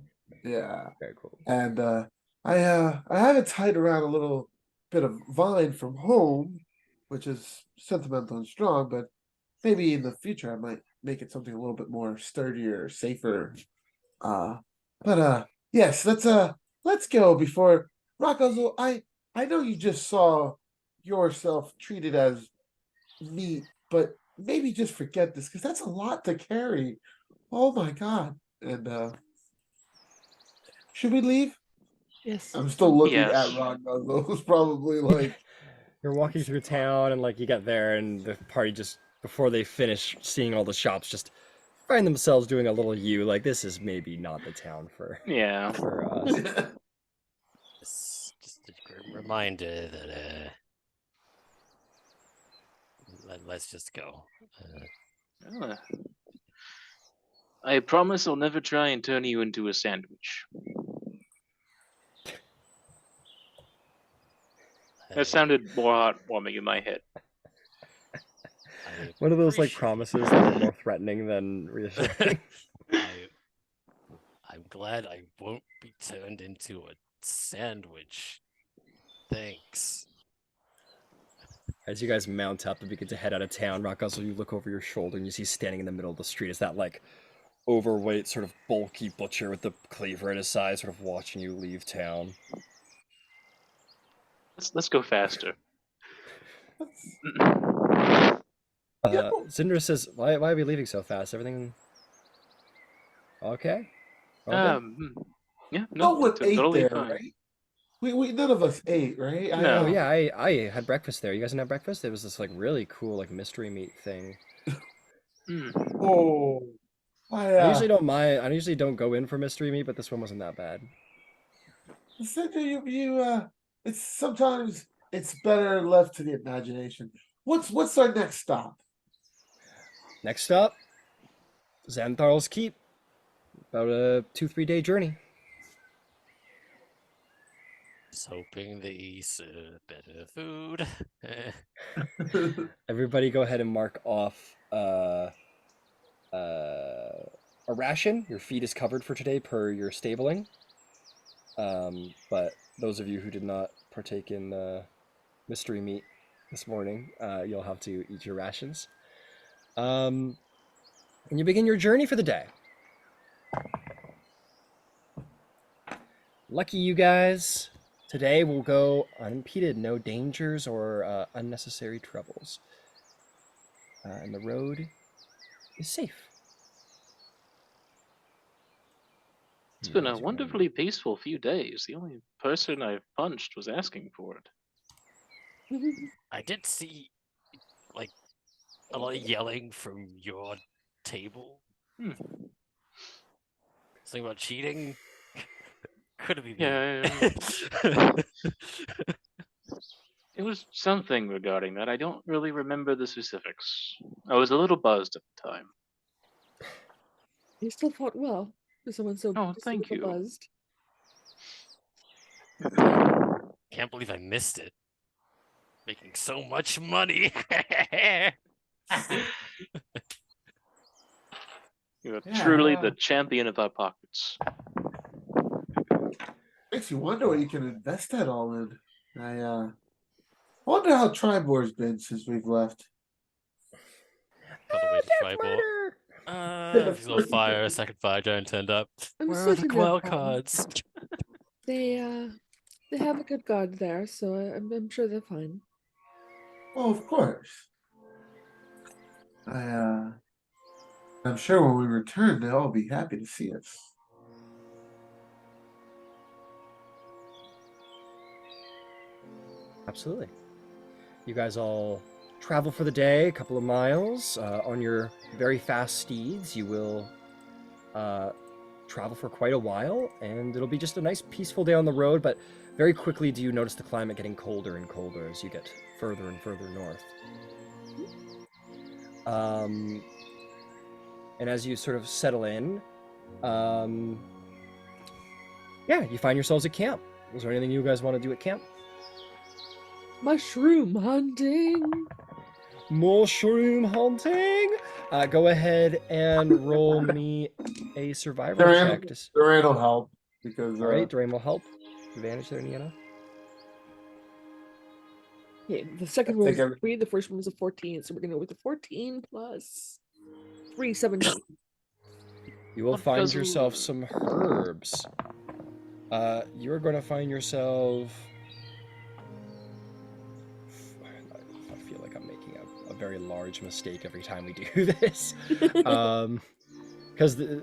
C: Yeah.
A: Very cool.
C: And I have it tied around a little bit of vine from home, which is sentimental and strong, but maybe in the future I might make it something a little bit more sturdier, safer. Yes, let's go before Rocco. I know you just saw yourself treated as meat, but maybe just forget this because that's a lot to carry. Oh my god. And should we leave?
D: Yes.
C: I'm still looking
B: Yes.
C: at Rocco, who's probably like
A: You're walking through town, and like you get there, and the party just before they finish seeing all the shops, just find themselves doing a little like this is maybe not the town for
B: Yeah.
A: us.
E: it's just a great reminder that let's just go.
B: Uh, I promise I'll never try and turn you into a sandwich. That sounded more heartwarming in my head.
A: One of those like
E: appreciate-
A: promises that are more threatening than reassuring.
E: I'm glad I won't be turned into a sandwich. Thanks.
A: As you guys mount up and begin to head out of town, Rockazzle, you look over your shoulder and you see standing in the middle of the street is that like overweight, sort of bulky butcher with the cleaver at his side, sort of watching you leave town.
B: Let's go faster.
A: Cinder says, why are we leaving so fast? Everything okay? All good?
B: Yeah,
C: No one ate
B: totally
C: there,
B: fine.
C: right? We none of us ate, right?
B: No.
A: Oh yeah, I had breakfast there. You guys didn't have breakfast? There was this like really cool like mystery meat thing.
C: Oh,
A: I usually don't mind. I usually don't go in for mystery meat, but this one wasn't that bad.
C: Cinder, it's sometimes it's better left to the imagination. What's our next stop?
A: Next up, Xantharl's Keep. About a 2-3 day journey.
E: Just hoping they serve better food.
A: Everybody go ahead and mark off a ration. Your feed is covered for today per your stabling. But those of you who did not partake in mystery meat this morning, you'll have to eat your rations. And you begin your journey for the day. Lucky you guys. Today we'll go unimpeded, no dangers or unnecessary troubles. And the road is safe.
B: It's been a wonderfully peaceful few days. The only person I've punched was asking for it.
E: I did see, like, a lot of yelling from your table. Something about cheating. Could have been me.
B: Yeah. It was something regarding that. I don't really remember the specifics. I was a little buzzed at the time.
D: You still fought well for someone so
B: Oh,
D: just a
B: thank
D: little
B: you.
D: buzzed.
E: Can't believe I missed it. Making so much money.
B: You are
C: Yeah,
B: truly
C: yeah.
B: the champion of our pockets.
C: Makes you wonder what you can invest that all in. I wonder how Tribor's been since we've left.
E: Got away to Tribor. He's on fire. A second fire giant turned up.
D: I'm
E: Where are the
D: certain they're
E: wild
D: fine.
E: cards?
D: They have a good guard there, so I'm sure they're fine.
C: Well, of course. I'm sure when we return, they'll all be happy to see us.
A: Absolutely. You guys all travel for the day, a couple of miles. On your very fast steeds, you will travel for quite a while, and it'll be just a nice, peaceful day on the road, but very quickly do you notice the climate getting colder and colder as you get further and further north. And as you sort of settle in, yeah, you find yourselves at camp. Is there anything you guys want to do at camp?
D: Mushroom hunting.
A: Mushroom hunting. Go ahead and roll me a survival check.
C: Duran will help because
A: All right, Dwayne will help. Advantage there, Niana.
D: Okay, the second one was a 3, the first one was a 14, so we're gonna go with the 14 plus 3, 17.
A: You will
B: What
A: find
B: does-
A: yourself some herbs. You're going to find yourself. I feel like I'm making a very large mistake every time we do this. Because this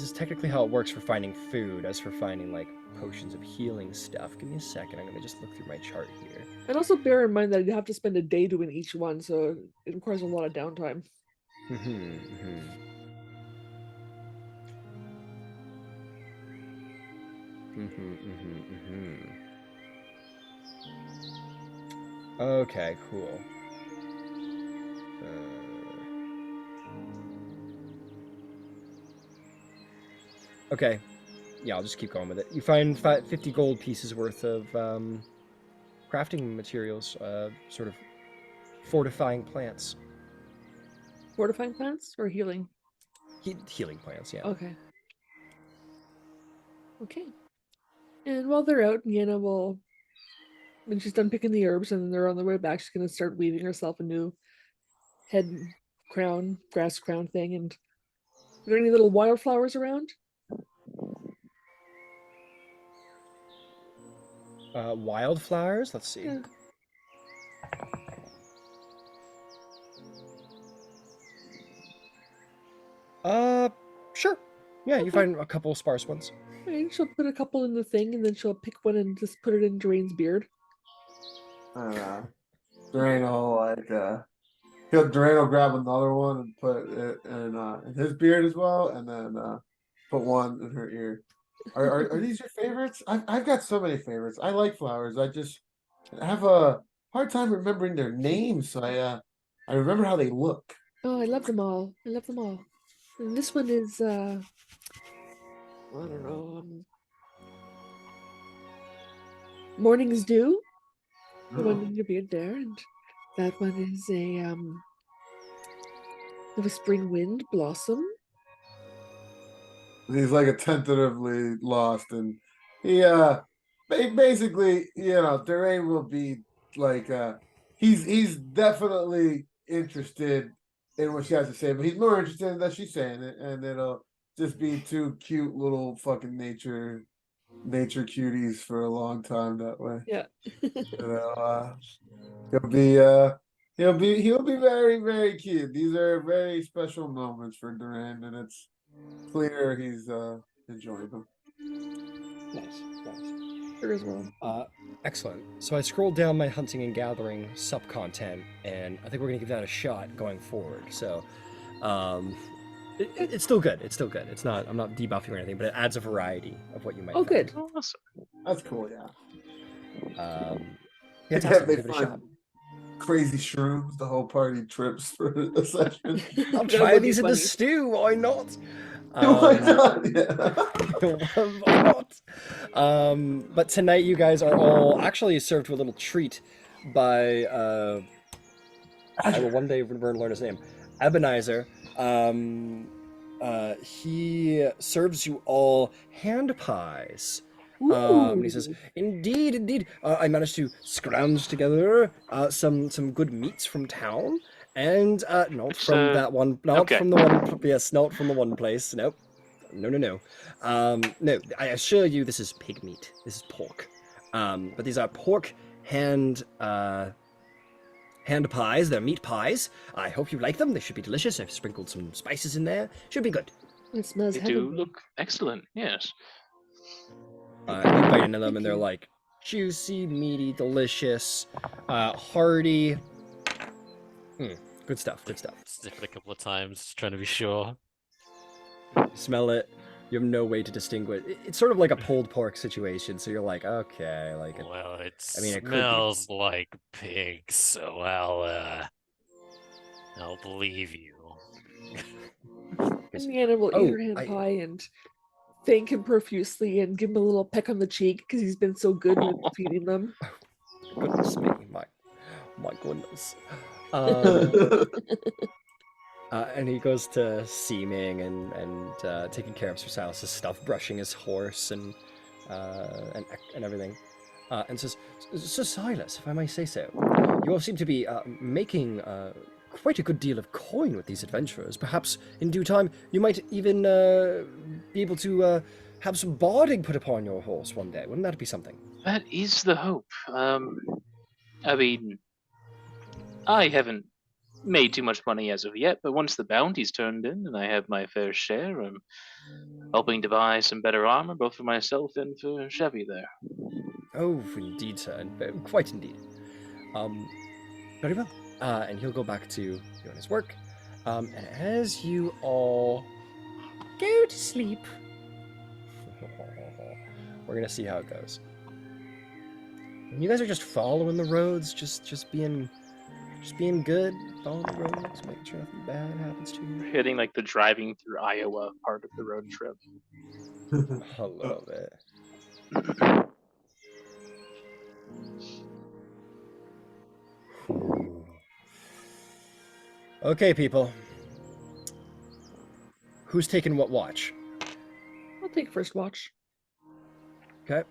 A: is technically how it works for finding food. As for finding like potions of healing stuff, give me a second. I'm going to just look through my chart here.
D: And also bear in mind that you have to spend a day doing each one, so it requires a lot of downtime.
A: Okay, cool. Okay. Yeah, I'll just keep going with it. You find 50 gold pieces worth of crafting materials, sort of fortifying plants.
D: Fortifying plants or healing?
A: Healing plants, yeah.
D: Okay. Okay. And while they're out, Yenna will, when she's done picking the herbs and they're on their way back, she's going to start weaving herself a new head crown, grass crown thing. And are there any little wildflowers around?
A: Wildflowers? Let's see.
D: Yeah.
A: Sure. Yeah, you
D: Okay.
A: find a couple sparse ones.
D: Right, she'll put a couple in the thing and then she'll pick one and just put it in Dwayne's beard.
C: Drain will Drain will grab another one and put it in his beard as well, and then put one in her ear. Are these your favorites? I've got so many favorites. I like flowers. I just have a hard time remembering their names, so I remember how they look.
D: Oh, I love them all. I love them all. And this one is I don't know. Morning's Dew. The one in your beard there, and that one is a Whispering Wind Blossom.
C: He's like a tentatively lost, and he basically, Durain will be like he's definitely interested in what she has to say, but he's more interested in that she's saying it, and it'll just be two cute little fucking nature cuties for a long time that way.
D: Yeah.
C: He'll be very, very cute. These are very special moments for Duran, and it's clear he's enjoying them.
A: Nice.
D: Her as well.
A: Excellent. So I scrolled down my hunting and gathering sub content, and I think we're gonna give that a shot going forward. So, it's still good. It's still good. It's not. I'm not debuffing or anything, but it adds a variety of what you might.
D: Oh,
A: find.
D: good.
B: Awesome.
C: That's cool, yeah.
A: Yeah,
C: Yeah, they
A: give it a
C: find
A: shot.
C: crazy shrooms. The whole party trips for a session.
A: I'll
D: That
A: try
D: would be
A: these in the
D: funny.
A: stew. Why not?
C: Why not? Yeah.
A: Why not? But tonight you guys are all actually served with a little treat by I will one day learn his name. Ebenezer. He serves you all hand pies. And he says,
D: Ooh.
A: indeed, I managed to scrounge together some good meats from town, and not from
B: So-
A: that one, not
B: okay.
A: from the one, yes, not from the one place. Nope. No. No, I assure you, this is pig meat. This is pork. But these are pork hand pies. They're meat pies. I hope you like them. They should be delicious. I've sprinkled some spices in there. Should be good.
D: It smells
B: They do
D: heavenly.
B: look excellent. Yes.
A: You bite into them, and they're like juicy, meaty, delicious, hearty. Good stuff. Good stuff.
E: Sniff it a couple of times, trying to be sure.
A: You smell it. You have no way to distinguish. It's sort of like a pulled pork situation. So you're like, okay, like
E: Well, it
A: I mean, it could be.
E: smells like pig, so I'll believe you.
D: And Anna will eat her hand pie and thank him profusely and give him a little peck on the cheek because he's been so good with feeding them.
A: Goodness me, my goodness. And he goes to seaming and taking care of Sir Silas's stuff, brushing his horse and everything, and says, "Sir Silas, if I may say so, you all seem to be making quite a good deal of coin with these adventurers. Perhaps in due time you might even be able to have some barding put upon your horse one day. Wouldn't that be something?"
B: That is the hope. I mean, I haven't made too much money as of yet, but once the bounty's turned in and I have my fair share, I'm hoping to buy some better armor, both for myself and for Chevy there.
A: Oh, indeed, sir, and quite indeed. Very well. And he'll go back to doing his work. And as you all go to sleep, we're gonna see how it goes. And you guys are just following the roads, just being Just being good, following the roads, making sure nothing bad happens to you.
B: Hitting like the driving through Iowa part of the road trip.
A: I love it. Okay, people. Who's taking what watch?
D: I'll take first watch.
A: Okay.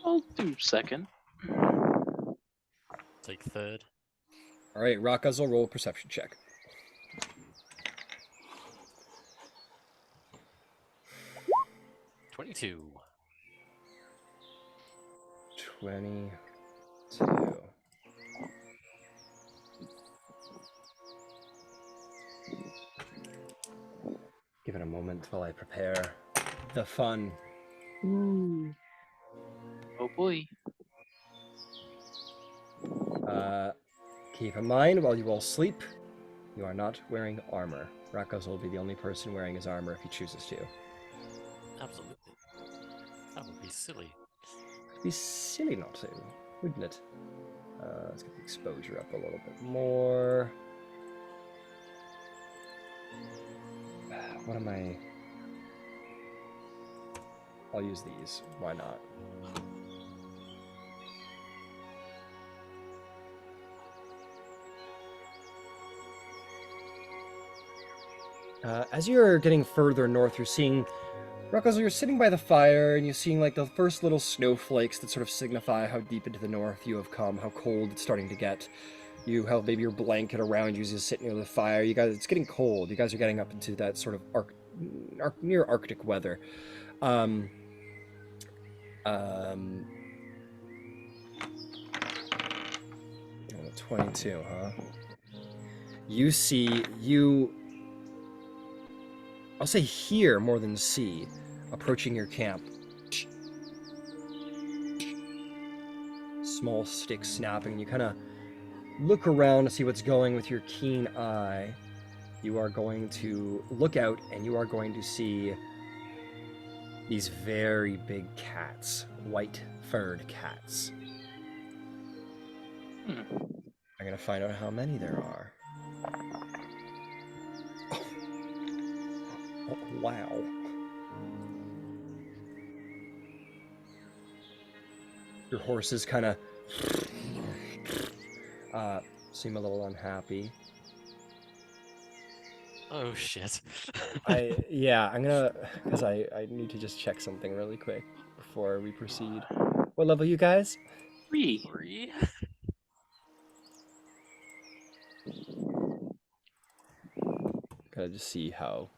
B: I'll do second.
E: Take third.
A: All right, Rakaz will roll a perception check.
E: 22.
A: 22. Give it a moment while I prepare the fun.
D: Ooh.
B: Oh boy.
A: Keep in mind, while you all sleep, you are not wearing armor. Rakaz will be the only person wearing his armor if he chooses to.
E: Absolutely. That would be silly.
A: It'd be silly not to, wouldn't it? Let's get the exposure up a little bit more. What am I? I'll use these. Why not? As you're getting further north, you're seeing, Rakaz, you're sitting by the fire and you're seeing like the first little snowflakes that sort of signify how deep into the north you have come, how cold it's starting to get. You have maybe your blanket around you as you sit near the fire. You guys, it's getting cold. You guys are getting up into that sort of near Arctic weather. 22, huh? You see, I'll say hear more than see, approaching your camp. Small sticks snapping, and you kind of look around to see what's going with your keen eye. You are going to look out, and you are going to see these very big cats, white furred cats. I'm gonna find out how many there are. Oh, wow. Your horses kind of seem a little unhappy.
E: Oh shit.
A: I'm gonna, because I need to just check something really quick before we proceed. What level are you guys?
B: 3.
E: 3?
A: Gotta just see how.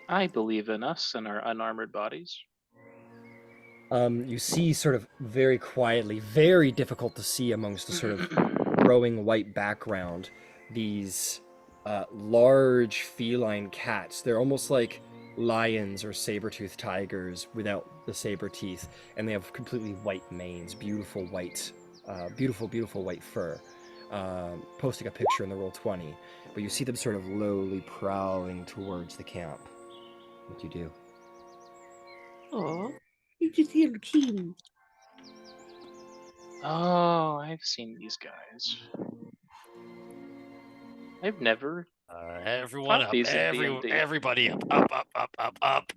B: I believe in us and our unarmored bodies.
A: You see sort of very quietly, very difficult to see amongst the sort of growing white background, these large feline cats. They're almost like lions or saber-toothed tigers without the saber teeth, and they have completely white manes, beautiful white fur. Posting a picture in the Roll20, but you see them sort of lowly prowling towards the camp. What do you do?
D: Aw, you just hear keen.
B: Oh, I've seen these guys. I've never.
E: Everyone
B: Fought
E: up.
B: these in D&D.
E: Everybody up. Up, up, up, up, up.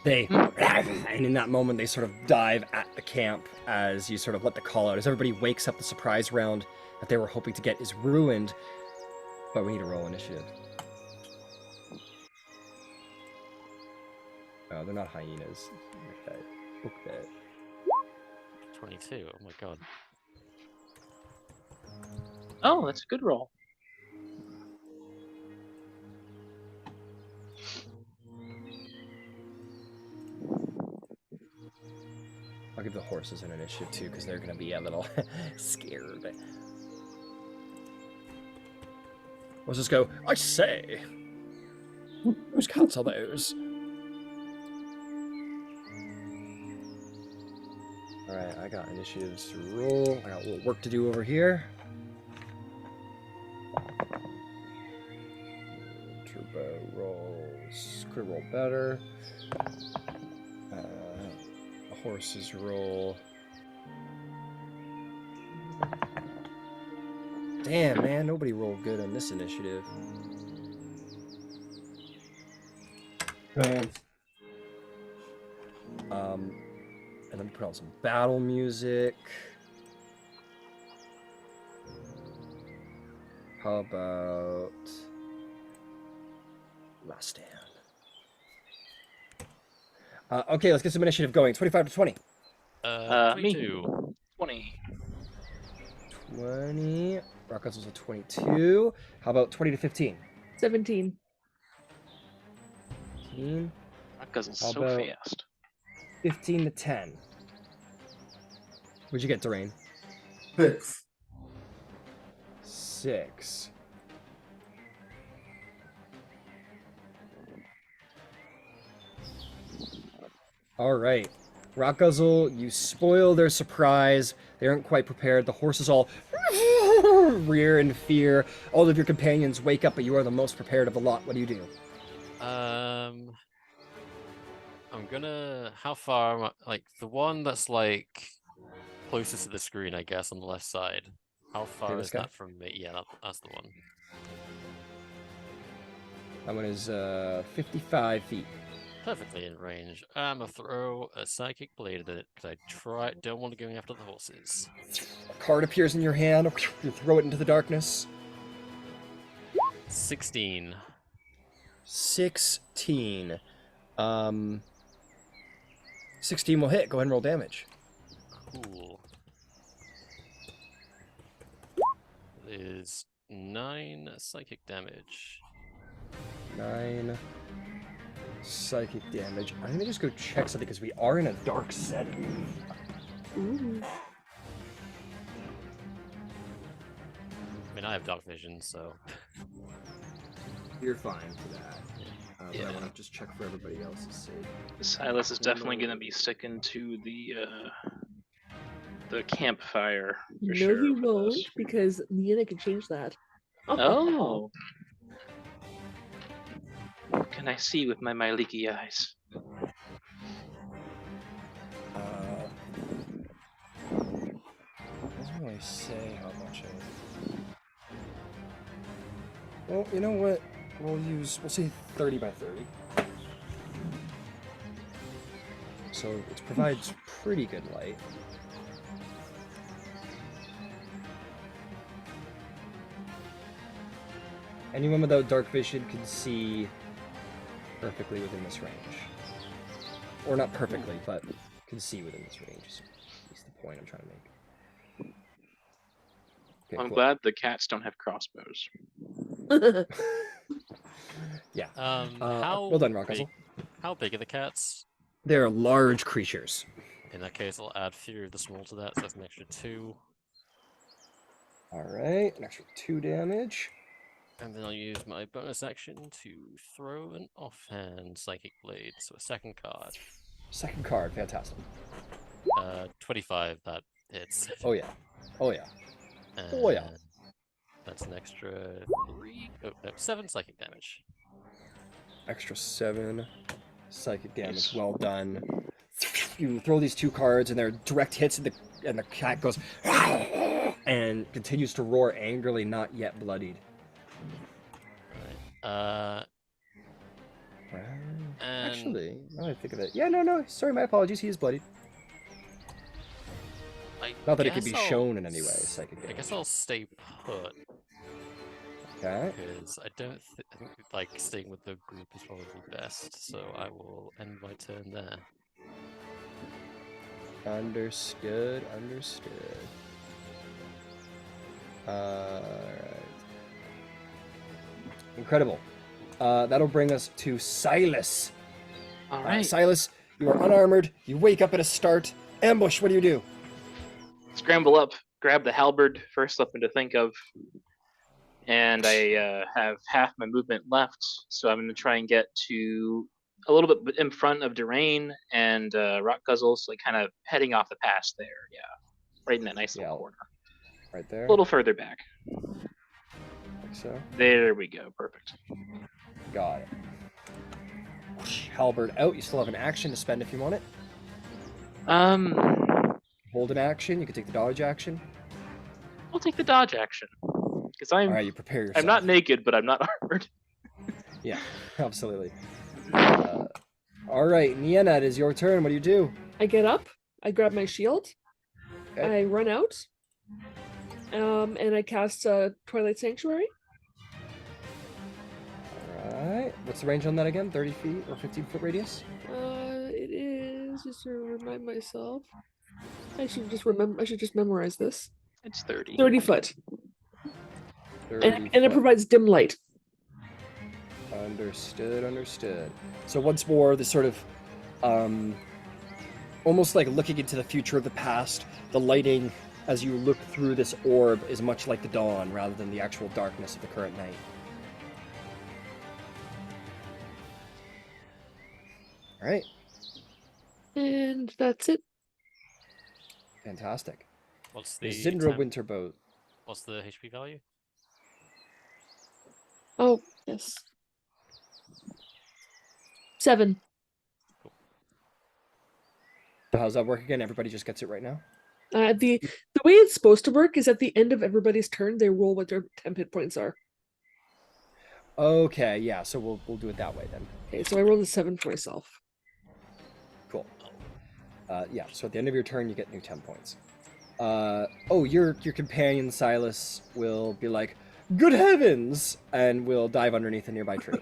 A: They, and in that moment, they sort of dive at the camp as you sort of let the call out. As everybody wakes up, the surprise round that they were hoping to get is ruined. But we need to roll initiative. Oh, they're not hyenas. Okay. Book that.
E: 22. Oh my god.
B: Oh, that's a good roll.
A: I'll give the horses an initiative too, because they're going to be a little scared. Let's just go, I say! Whose cats are those? Alright, I got initiatives to roll. I got a little work to do over here. Turbo rolls. Could roll better. horses roll. Damn, man, nobody rolled good on this initiative.
C: Fans.
A: And then put on some battle music. How about Last Stand? Okay, let's get some initiative going. 25 to 20.
B: Me.
E: 22.
B: 20.
A: 20. Rockets was a 22. How about 20 to 15?
D: 17.
A: 15.
B: Because it's
A: How
B: so
A: about-
B: fast.
A: 15 to 10. What'd you get, Durain?
C: 6.
A: 6. All right. Rock Guzzle, you spoil their surprise. They aren't quite prepared. The horses all rear in fear. All of your companions wake up, but you are the most prepared of the lot. What do you do?
E: I'm gonna. How far am I? Like the one that's like closest to the screen, I guess, on the left side. How far
A: this
E: is
A: guy?
E: that from me? Yeah, that's the one.
A: That one is 55 feet.
E: Perfectly in range. I'm gonna throw a psychic blade at it because don't want to go after the horses.
A: A card appears in your hand. You throw it into the darkness.
E: 16.
A: 16. 16 will hit. Go ahead and roll damage.
E: Cool. It is 9 psychic damage.
A: 9 psychic damage. I'm gonna just go check something because we are in a dark setting.
D: Ooh.
E: I mean, I have dark vision, so.
A: You're fine for that. But
B: Yeah.
A: I want to just check for everybody else's sake.
B: Silas is definitely going to be sticking to the campfire for
D: No,
B: sure.
D: he
B: for
D: won't,
B: this.
D: because Niana can change that.
B: Oh. What can I see with my leaky eyes?
A: Doesn't really say how much I. Well, you know what? We'll say 30 by 30. So it provides pretty good light. Anyone without dark vision can see perfectly within this range. Or not perfectly, but can see within this range. Is the point I'm trying to make. Okay,
B: I'm
A: cool.
B: glad the cats don't have crossbows.
A: Yeah.
E: How
A: well done, Rock
E: big,
A: Guzzle.
E: how big are the cats?
A: They're large creatures.
E: In that case, I'll add Fury of the Small to that, so that's an extra 2.
A: Alright, an extra 2 damage.
E: And then I'll use my bonus action to throw an offhand Psychic Blade, so a second card.
A: Second card, fantastic.
E: 25, that hits.
A: Oh yeah. Oh yeah.
E: And
A: Oh, yeah.
E: that's an extra 7 psychic damage.
A: Extra 7 psychic damage.
B: Nice.
A: Well done. You throw these 2 cards and they're direct hits and the cat goes and continues to roar angrily, not yet bloodied.
E: Right. And
A: Actually, now that I think of it. Yeah, no. Sorry, my apologies. He is bloodied. Not that it can be
E: guess I'll
A: shown in any way, psychic
E: I guess
A: damage.
E: I'll stay put,
A: Okay.
E: because I think like staying with the group is probably best, so I will end my turn there.
A: Understood. Alright. Incredible. That'll bring us to Silas.
B: All right.
A: Silas, you are unarmored. You wake up at a start. Ambush, what do you do?
B: Scramble up, grab the halberd, first something to think of. And I have half my movement left, so I'm going to try and get to a little bit in front of Durain and Rock Guzzle, so like kind of heading off the pass there. Yeah, right in that nice little corner.
A: Right there.
B: A little further back.
A: Like so.
B: There we go. Perfect.
A: Got it. Halberd out. You still have an action to spend if you want it. Hold an action. You can take the dodge action.
B: I'll take the dodge action because
A: All right, you prepare yourself.
B: I'm not naked, but I'm not armored.
A: Yeah, absolutely. All right, Niena, it is your turn. What do you do?
D: I get up, I grab my shield,
A: Okay.
D: I run out, and I cast Twilight Sanctuary.
A: All right. What's the range on that again? 30 feet or 15-foot radius?
D: It is, just to remind myself. I should just memorize this.
B: It's 30.
D: 30 foot.
A: 30
D: And it
A: foot.
D: provides dim light.
A: Understood. So once more, this sort of, almost like looking into the future of the past, the lighting as you look through this orb is much like the dawn rather than the actual darkness of the current night. All right.
D: And that's it.
A: Fantastic.
E: What's the
A: Zindra
E: temp-
A: Winterboat.
E: What's the HP value?
D: Oh, yes. 7.
A: How's that work again? Everybody just gets it right now?
D: The way it's supposed to work is at the end of everybody's turn, they roll what their temp hit points are.
A: Okay, yeah, so we'll do it that way then.
D: Okay, so I rolled a 7 for myself.
A: Cool. Yeah, so at the end of your turn, you get new 10 points. Your companion Silas will be like, "Good heavens!" and will dive underneath a nearby tree.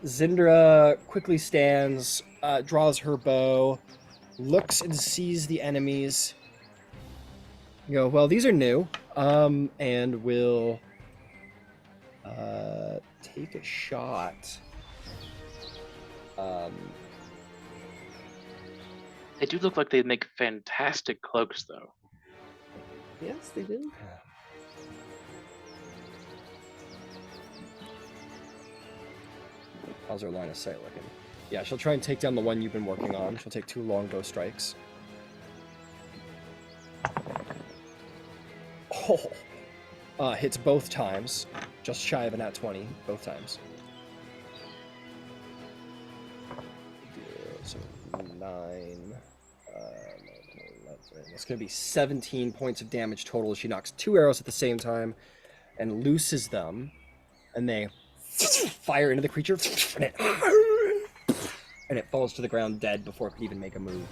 A: Zindra quickly stands, draws her bow, looks and sees the enemies. You go, well, these are new, and will take a shot.
B: They do look like they make fantastic cloaks, though.
D: Yes, they do.
A: How's her line of sight looking? Yeah, she'll try and take down the one you've been working on. She'll take 2 longbow strikes. Oh! Hits both times. Just shy of a nat 20, both times. So 9, 11. It's going to be 17 points of damage total. She knocks 2 arrows at the same time and looses them. And they fire into the creature, and it falls to the ground dead before it could even make a move.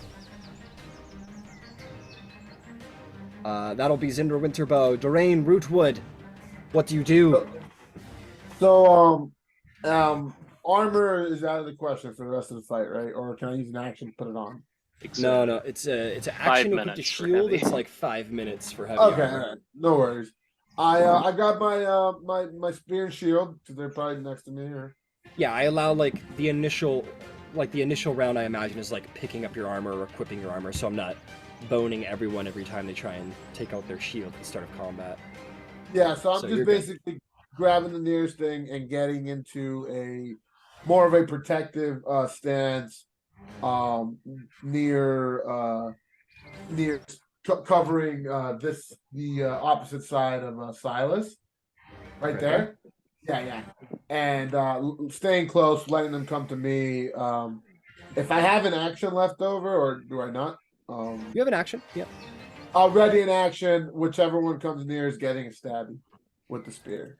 A: That'll be Zindra Winterbow. Doraine Rootwood, what do you do?
C: So, armor is out of the question for the rest of the fight, right? Or can I use an action to put it on?
A: No, it's an action equipped to
B: minutes for
A: shield.
B: heavy.
A: It's like 5 minutes for heavy
C: Okay,
A: armor.
C: alright, no worries. I got my spear and shield because they're probably next to me. Or
A: Yeah, I allow the initial round. I imagine is like picking up your armor or equipping your armor, so I'm not boning everyone every time they try and take out their shield at the start of combat.
C: yeah, so I'm
A: So
C: just
A: you're good.
C: basically grabbing the nearest thing and getting into a more of a protective stance, near covering the opposite side of Silas, right there. Yeah, and staying close, letting them come to me. If I have an action left over, or do I not?
A: You have an action. Yep.
C: I'll ready an action. Whichever one comes near is getting a stabby with the spear.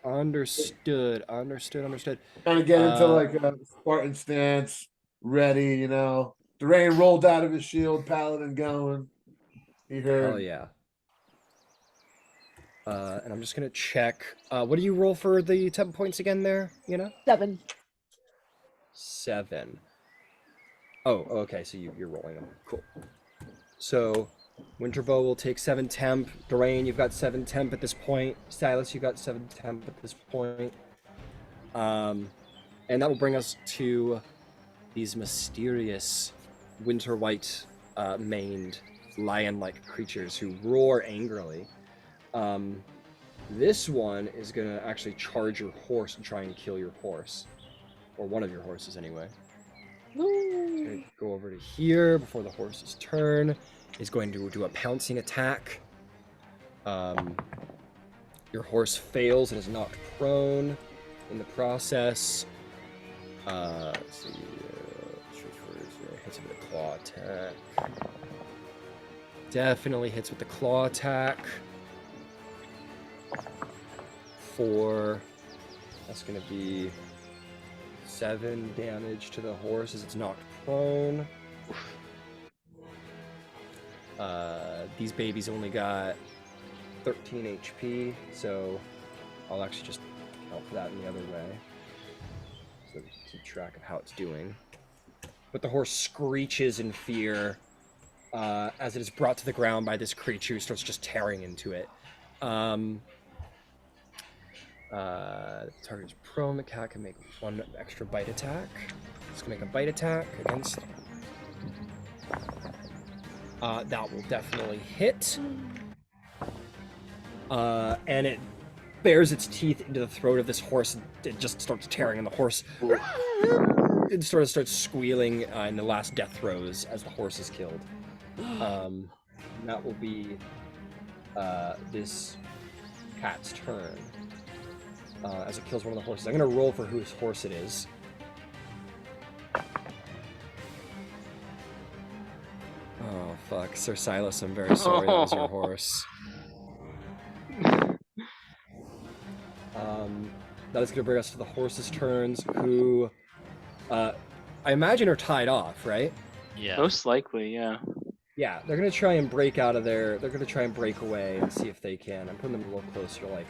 A: Understood.
C: Kind of get into like a Spartan stance, ready. You know, Doraine rolled out of his shield, paladin going. He heard.
A: Hell yeah. And I'm just gonna check. What do you roll for the 10 points again there,
D: 7.
A: 7. Oh, okay, so you're rolling them. Cool. So, Winterbow will take 7 temp. Doraine, you've got 7 temp at this point. Silas, you got 7 temp at this point. And that will bring us to these mysterious winter white maned lion-like creatures who roar angrily. This one is gonna actually charge your horse and try and kill your horse. Or one of your horses, anyway. Gonna go over to here before the horse's turn. Is going to do a pouncing attack. Your horse fails and is knocked prone in the process. Let's see. claw attack. Definitely hits with the claw attack. 4. That's going to be 7 damage to the horse as it's knocked prone. These babies only got 13 HP, so I'll actually just count for that in the other way. So keep track of how it's doing. But the horse screeches in fear as it is brought to the ground by this creature who starts just tearing into it. The target is prone. The cat can make 1 extra bite attack. It's going to make a bite attack against... that will definitely hit. And it bares its teeth into the throat of this horse. It just starts tearing, and the horse... It sort of starts squealing in the last death throes as the horse is killed. And that will be this cat's turn. As it kills one of the horses. I'm going to roll for whose horse it is. Oh, fuck. Sir Silas, I'm very sorry that was your horse. That is going to bring us to the horses' turns, who I imagine are tied off, right?
E: Yeah.
B: Most likely, yeah.
A: Yeah, they're going to try and break out of there. They're going to try and break away and see if they can. I'm putting them a little closer to, like,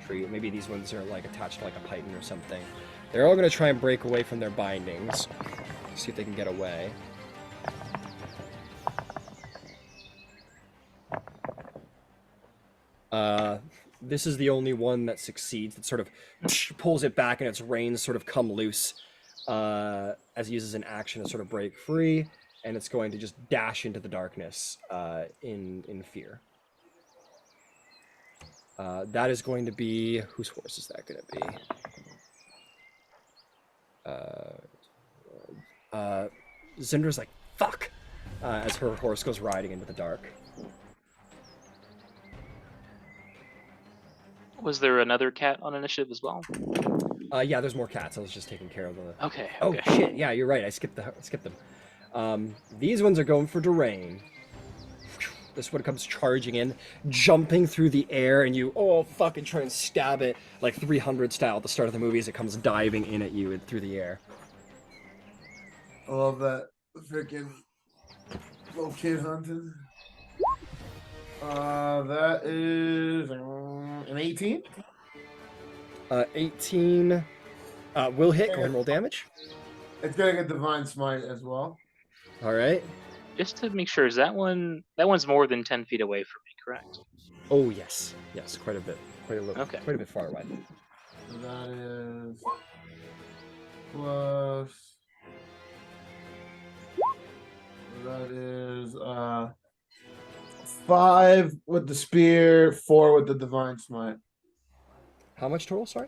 A: tree. Maybe these ones are, like, attached to, like, a python or something. They're all going to try and break away from their bindings. See if they can get away. This is the only one that succeeds. That sort of pulls it back, and its reins sort of come loose as it uses an action to sort of break free, and it's going to just dash into the darkness in fear. That is going to be... Whose horse is that going to be? Zindra's like, fuck! As her horse goes riding into the dark.
B: Was there another cat on initiative as well?
A: Yeah, there's more cats. I was just taking care of the...
B: Okay.
A: Oh, shit. Yeah, you're right. I skipped them. These ones are going for Durain. This one comes charging in, jumping through the air, and you, fucking try and stab it like 300 style at the start of the movie as it comes diving in at you through the air.
C: I love that freaking little kid hunting. That is an 18.
A: 18 will hit. Go ahead and roll damage.
C: It's gonna get divine smite as well.
A: All right.
B: Just to make sure, is that one's more than 10 feet away from me, correct?
A: Oh yes, quite a bit, quite a bit far away.
C: So that is plus. That is 5 with the spear, 4 with the divine smite.
A: How much total? Sorry.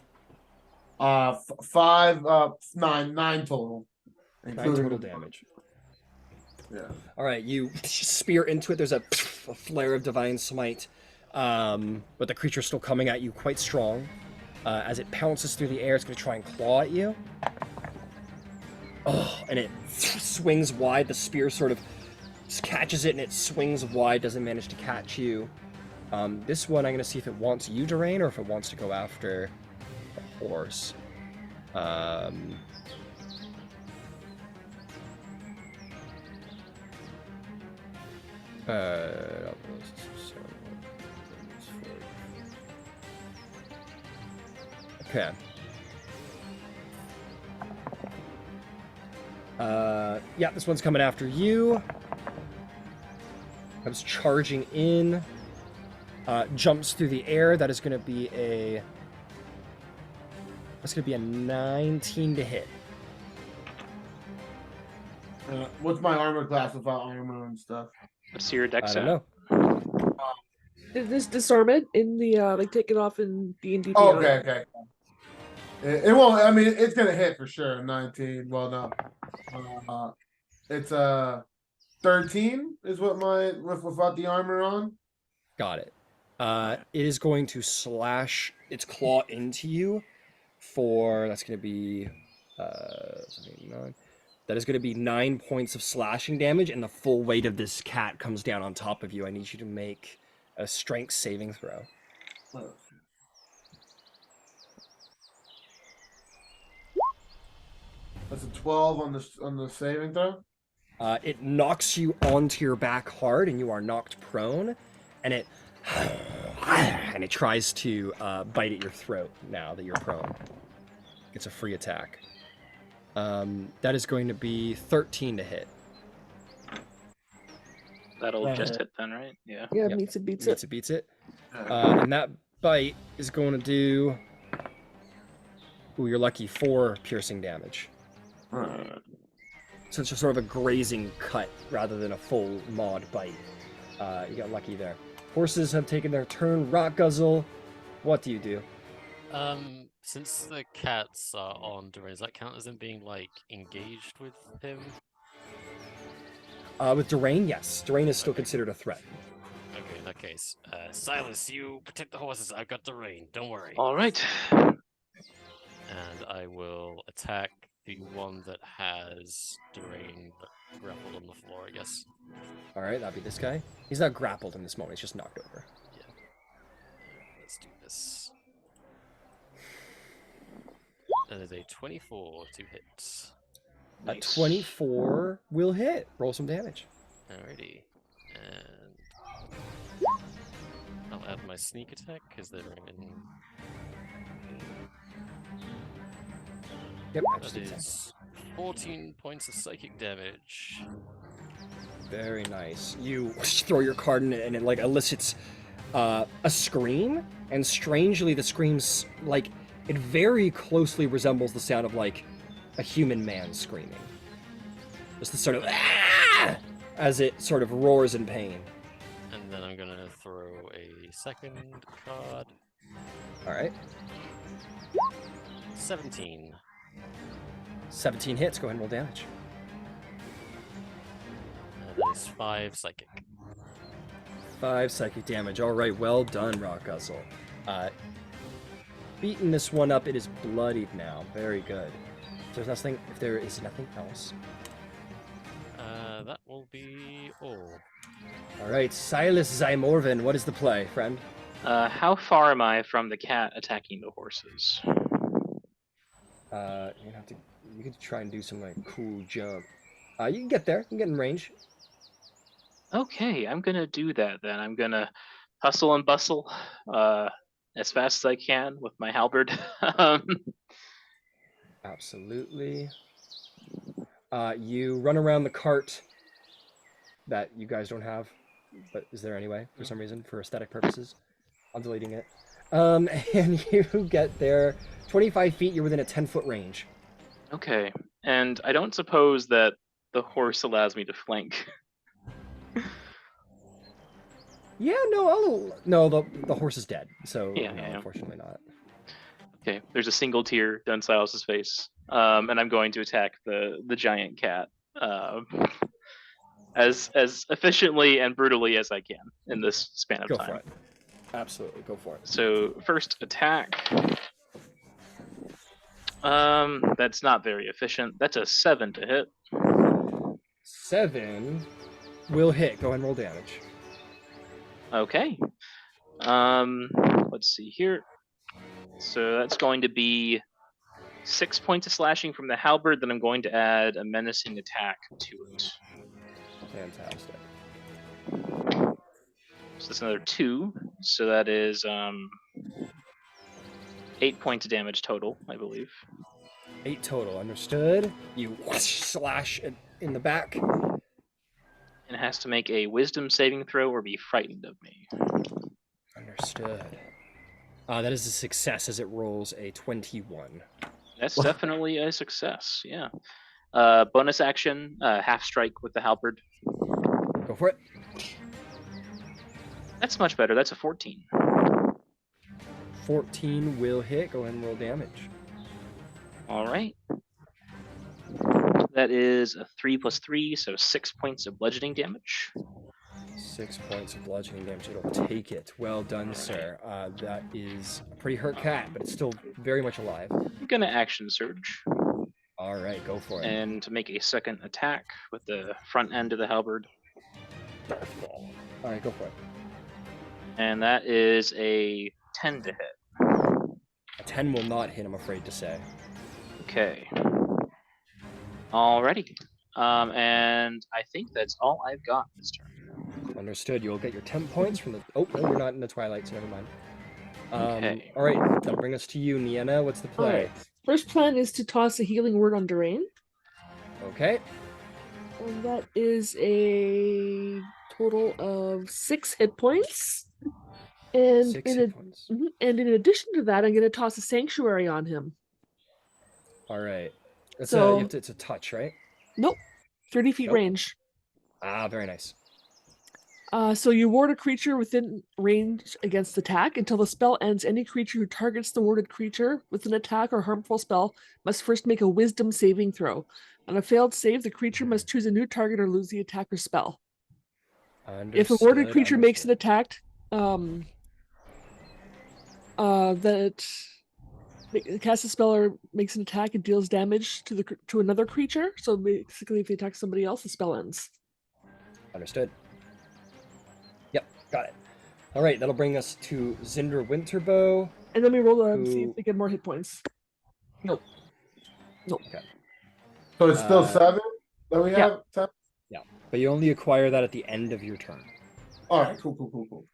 C: 5, 9 total.
A: 9 total damage.
C: Yeah.
A: All right, you spear into it. There's a flare of divine smite, but the creature's still coming at you quite strong. As it pounces through the air, it's going to try and claw at you. Oh, and it swings wide. The spear sort of catches it, and it swings wide. Doesn't manage to catch you. This one, I'm going to see if it wants you, Durain, or if it wants to go after the horse. Okay. Yeah, this one's coming after you. Comes charging in. Jumps through the air. That is going to be a... That's going to be a 19 to hit.
C: What's my armor class without armor and stuff?
B: What's your dex?
A: I don't know.
D: Did this disarm it in the like take it off in D&D?
C: Oh, okay. It won't. I mean, it's gonna hit for sure. 19. Well, no. It's 13 is what without the armor on.
A: Got it. It is going to slash its claw into you for, that's going to be 9, That is going to be 9 points of slashing damage, and the full weight of this cat comes down on top of you. I need you to make a strength saving throw.
C: Oh. That's a 12 on the saving throw.
A: It knocks you onto your back hard, and you are knocked prone, and it tries to bite at your throat now that you're prone. It's a free attack. That is going to be 13 to hit.
B: That'll just hit then, right? Yeah.
D: Yeah,
A: Yep.
D: meets it, beats
A: Beats
D: it.
A: it, beats it. And that bite is going to do... Ooh, you're lucky, 4 piercing damage. So it's just sort of a grazing cut rather than a full mauled bite. You got lucky there. Horses have taken their turn. Rock Guzzle, what do you do?
E: Since the cats are on Durain, does that count as them being like engaged with him?
A: With Durain, yes. Durain is still considered a threat.
E: Okay, in that case, Silas, you protect the horses. I've got Durain. Don't worry.
B: All right.
E: And I will attack the one that has Durain grappled on the floor, I guess.
A: All right, that'll be this guy. He's not grappled in this moment. He's just knocked over.
E: Yeah. Let's do this. That is a 24 to hit.
A: A 24 will hit. Roll some damage.
E: Alrighty. And I'll add my sneak attack because they're in.
A: Yep,
E: That is 14 points of psychic damage.
A: very nice. You throw your card in it, and it like elicits a scream, and strangely, the screams like it very closely resembles the sound of like a human man screaming. Just the sort of as it sort of roars in pain.
E: And then I'm gonna throw a second card.
A: All right,
E: 17.
A: 17 hits. Go ahead and roll damage.
E: And that is 5 psychic.
A: 5 psychic damage. All right, well done, Rock Guzzle. Beating this one up. It is bloodied now. Very good. If there is nothing else.
E: That will be all.
A: All right, Silas Zymorvin, what is the play, friend?
B: How far am I from the cat attacking the horses?
A: You could try and do some like cool jump. You can get there. You can get in range.
B: Okay, I'm gonna do that then. I'm gonna hustle and bustle as fast as I can with my halberd.
A: Absolutely. You run around the cart that you guys don't have, but is there anyway for some reason for aesthetic purposes? I'm deleting it. And you get there 25 feet. You're within a 10-foot range.
B: Okay, and I don't suppose that the horse allows me to flank.
A: Yeah, the horse is dead, so
B: Yeah,
A: no,
B: yeah.
A: unfortunately not.
B: Okay, there's a single tear down Silas's face, and I'm going to attack the giant cat as efficiently and brutally as I can in this span of
A: Go
B: time.
A: for it. Absolutely, go for it.
B: So first attack. That's not very efficient. That's a 7 to hit.
A: 7 will hit. Go ahead and roll damage.
B: Okay. Let's see here. So that's going to be 6 points of slashing from the halberd. Then I'm going to add a menacing attack to it.
A: Fantastic.
B: So that's another 2. So that is 8 points of damage total, I believe.
A: 8 total. Understood. You slash it in the back.
B: And it has to make a wisdom saving throw or be frightened of me.
A: Understood. That is a success as it rolls a 21.
B: That's definitely a success, yeah. Bonus action, half strike with the halberd.
A: Go for it.
B: That's much better. That's a 14.
A: 14 will hit. Go ahead and roll damage.
B: All right. That is a 3 plus 3, so 6 points of bludgeoning damage.
A: 6 points of bludgeoning damage. It'll take it. Well done, sir. That is a pretty hurt cat, but it's still very much alive.
B: I'm gonna action surge.
A: All right, go for it.
B: and to make a second attack with the front end of the halberd.
A: All right, go for it.
B: And that is a 10 to hit.
A: A 10 will not hit, I'm afraid to say.
B: Okay. Alrighty. And I think that's all I've got this turn.
A: Understood. You'll get your 10 points from the... Oh, no, you're not in the Twilight, so never mind.
B: Okay.
A: All right, that'll bring us to you, Nienna. What's the play?
D: Alright. First plan is to toss a healing word on Durain.
A: Okay.
D: And that is a total of 6 hit points. And
A: 6 hit points.
D: and in addition to that, I'm going to toss a sanctuary on him.
A: All right. It's
D: So-
A: it's a touch, right?
D: Nope. 30 feet
A: Nope.
D: range.
A: Ah, very nice.
D: So you ward a creature within range against attack. Until the spell ends, any creature who targets the warded creature with an attack or harmful spell must first make a wisdom saving throw. On a failed save, the creature must choose a new target or lose the attack or spell. If a warded creature makes an attack, that casts a spell or makes an attack and deals damage to another creature. So basically, if they attack somebody else, the spell ends.
A: Understood. Yep, got it. All right, that'll bring us to Zindra Winterbow.
D: And then we roll and see
A: Who-
D: if they get more hit points.
A: Nope.
D: Nope.
A: Okay.
C: So it's still
A: Uh,
C: 7 that we
D: yeah.
C: have? 10?
A: But you only acquire that at the end of your turn.
C: All right, cool.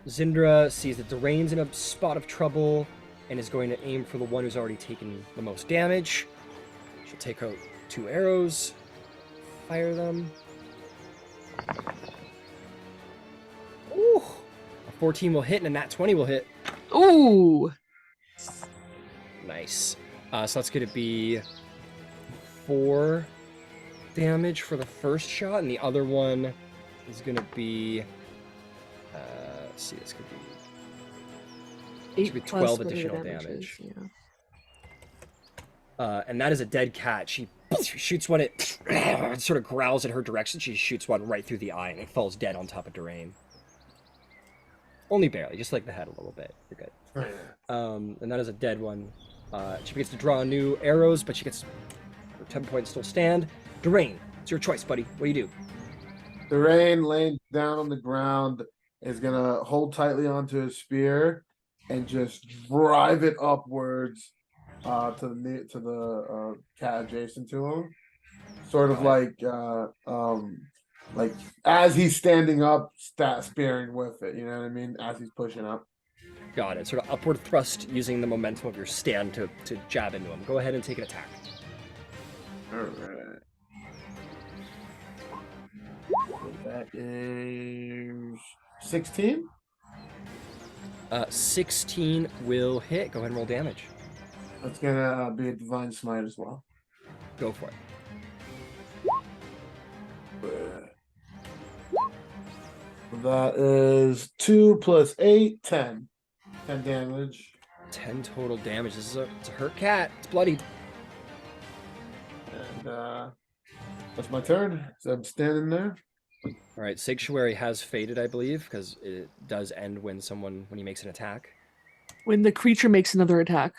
A: Zindra sees that Durain's in a spot of trouble and is going to aim for the one who's already taken the most damage. She'll take out 2 arrows, fire them. Ooh! A 14 will hit and a nat 20 will hit.
D: Ooh!
A: Nice. So that's going to be 4 damage for the first shot, and the other one is going to be... let's see, this could be... Should be 12
D: whatever the
A: additional
D: damage
A: damage.
D: is, yeah.
A: And that is a dead cat. She shoots one, it sort of growls in her direction. She shoots one right through the eye, and it falls dead on top of Durain. Only barely, just like the head a little bit. You're good. And that is a dead one. She begins to draw new arrows, but she gets her 10 points still stand. Durain, it's your choice, buddy. What do you do?
C: Durain laying down on the ground is gonna hold tightly onto his spear and just drive it upwards to the cat adjacent to him. Sort of like as he's standing up, spearing with it, you know what I mean? As he's pushing up.
A: Got it. Sort of upward thrust using the momentum of your stand to jab into him. Go ahead and take an attack.
C: Alright. That is 16.
A: 16 will hit. Go ahead and roll damage.
C: That's gonna be a divine smite as well.
A: Go for it.
C: That is 2 plus 8, 10. 10 damage.
A: 10 total damage. It's a hurt cat. It's bloodied.
C: And that's my turn. So I'm standing there.
A: All right, Sanctuary has faded, I believe, because it does end when he makes an attack.
D: When the creature makes another attack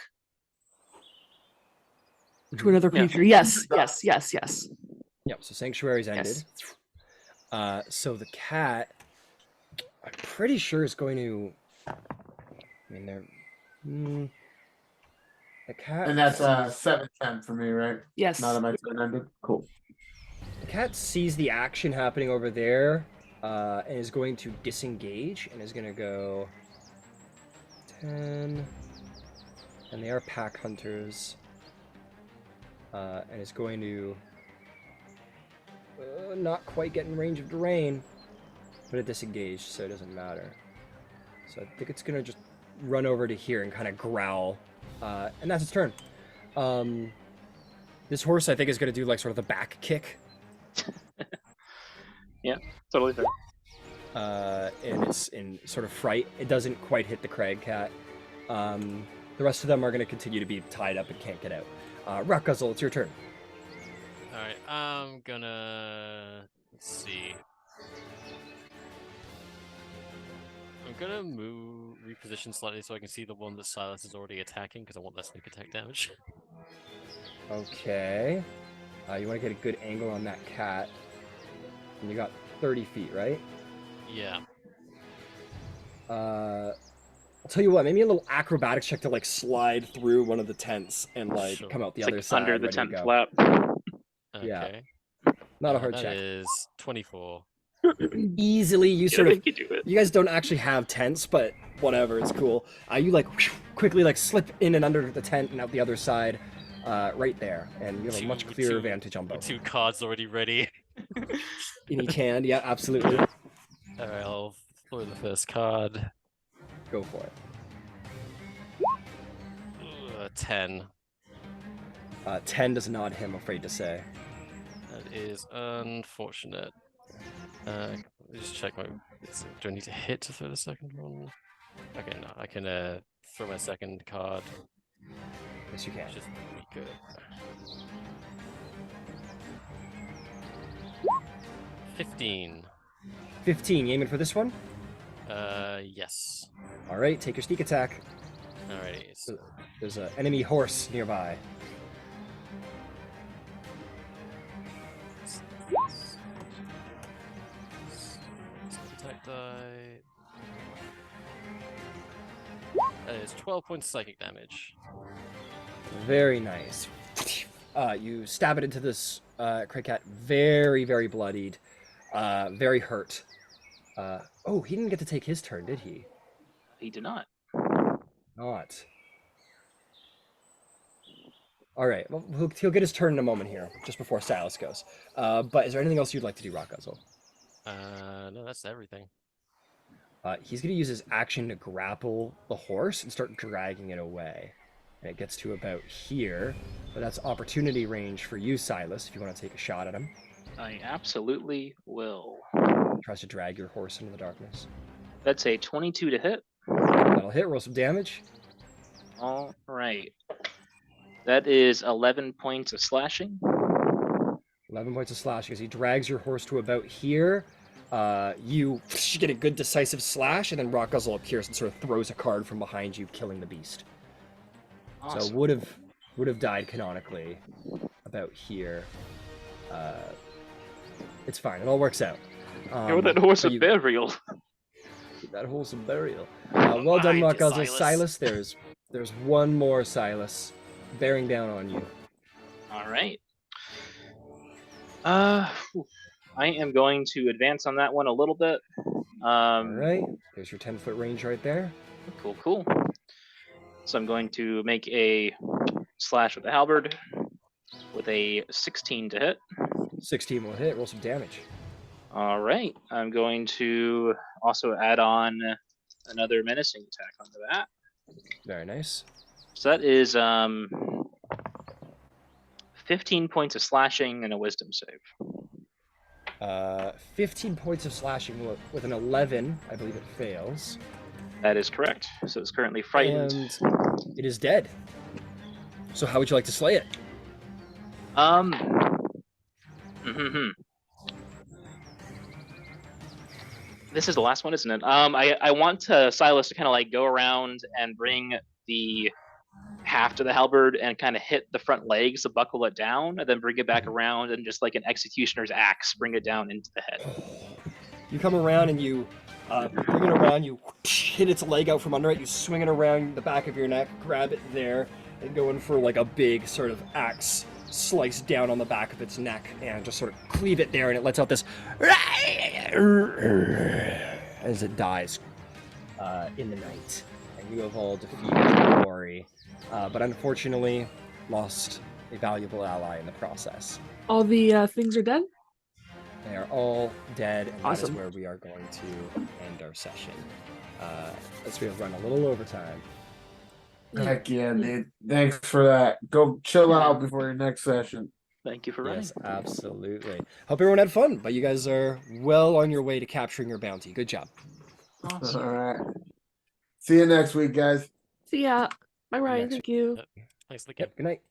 D: to another
B: Yeah.
D: creature. Yes.
A: Yep, so Sanctuary's ended.
D: Yes.
A: So the cat, I'm pretty sure is going to. I mean, the cat.
C: And that's 7-10 for me, right?
D: Yes.
C: Now that my turn ended. Cool.
A: The cat sees the action happening over there, and is going to disengage, and is going to go 10. And they are pack hunters. And is going to not quite get in range of Durain, but it disengaged, so it doesn't matter. So I think it's going to just run over to here and kind of growl, and that's its turn. This horse, I think, is going to do like sort of the back kick.
B: Yeah, totally fair.
A: And it's in sort of fright. It doesn't quite hit the Crag cat. The rest of them are going to continue to be tied up and can't get out. Rockguzzle, it's your turn.
E: Alright, I'm gonna... Let's see. I'm gonna reposition slightly so I can see the one that Silas is already attacking, because I want less sneak attack damage.
A: Okay. You want to get a good angle on that cat. And you got 30 feet, right?
E: Yeah.
A: I'll tell you what, maybe a little acrobatics check to like slide through one of the tents and like
E: Sure.
A: come out the
B: It's
A: other
B: like
A: side.
B: under the
A: ready to
B: tent
A: go.
B: flap.
A: Yeah.
E: Okay.
A: Not a hard
E: That
A: check.
E: is 24.
A: Easily, you
B: I
A: sort of.
B: think you do it.
A: You guys don't actually have tents, but whatever, it's cool. You like quickly like slip in and under the tent and out the other side, right there, and you have a much clearer advantage on both.
E: 2 cards already ready.
A: In each hand, yeah, absolutely.
E: Alright, I'll throw the first card.
A: Go for it.
E: 10.
A: 10 does not hit, I'm afraid to say.
E: That is unfortunate. Let me just check my. Do I need to hit to throw the second one? Okay, no, I can throw my second card.
A: Yes, you can.
E: Which is weaker. 15.
A: 15, you aiming for this one?
E: Yes.
A: All right, take your sneak attack.
E: Alrighty. So
A: There's an enemy horse nearby.
E: attack die. That is 12 points psychic damage.
A: Very nice. You stab it into this cricket, very, very bloodied, very hurt. Oh, he didn't get to take his turn, did he?
B: He did not.
A: Not. All right, well, he'll get his turn in a moment here, just before Silas goes. But is there anything else you'd like to do, Rock Guzzle?
E: No, that's everything.
A: He's going to use his action to grapple the horse and start dragging it away. And it gets to about here, but that's opportunity range for you, Silas, if you want to take a shot at him.
B: I absolutely will.
A: Tries to drag your horse into the darkness.
B: That's a 22 to hit.
A: That'll hit, roll some damage.
B: All right. That is 11 points of slashing.
A: 11 points of slashing as he drags your horse to about here. You get a good decisive slash, and then Rock Guzzle appears and sort of throws a card from behind you, killing the beast.
B: Awesome.
A: So would have died canonically about here. It's fine. It all works out.
B: Throw that horse
A: but
B: a burial.
A: That wholesome burial. Well done,
E: Behind
A: Rock
E: you,
A: Guzzle.
E: Silas.
A: Silas, there's one more Silas bearing down on you.
B: All right. I am going to advance on that one a little bit.
A: All right. There's your 10-foot range right there.
B: Cool. So I'm going to make a slash with the halberd with a 16 to hit.
A: 16 will hit. Roll some damage.
B: All right. I'm going to also add on another menacing attack onto that.
A: Very nice.
B: So that is 15 points of slashing and a wisdom save.
A: 15 points of slashing with an 11. I believe it fails.
B: That is correct. So it's currently frightened.
A: And it is dead. So how would you like to slay it?
B: This is the last one, isn't it? I want Silas to kind of like go around and bring the haft of the halberd and kind of hit the front legs to buckle it down, and then bring it back around and just like an executioner's axe, bring it down into the head.
A: You come around and you bring it around, you hit its leg out from under it, you swing it around the back of your neck, grab it there, and go in for like a big sort of axe slice down on the back of its neck and just sort of cleave it there, and it lets out this as it dies in the night. And you have all defeated the quarry, but unfortunately lost a valuable ally in the process.
D: All the things are dead?
A: They are all dead, and
D: Awesome.
A: that is where we are going to end our session. As we have run a little overtime.
C: Heck yeah, dude. Thanks for that. Go chill out before your next session.
B: Thank you for running.
A: Yes, absolutely. Hope everyone had fun, but you guys are well on your way to capturing your bounty. Good job.
B: Awesome.
C: All right. See you next week, guys.
D: See ya. Bye, Ryan.
A: Next
D: Thank you.
E: Thanks, Licky.
A: Yep, good night.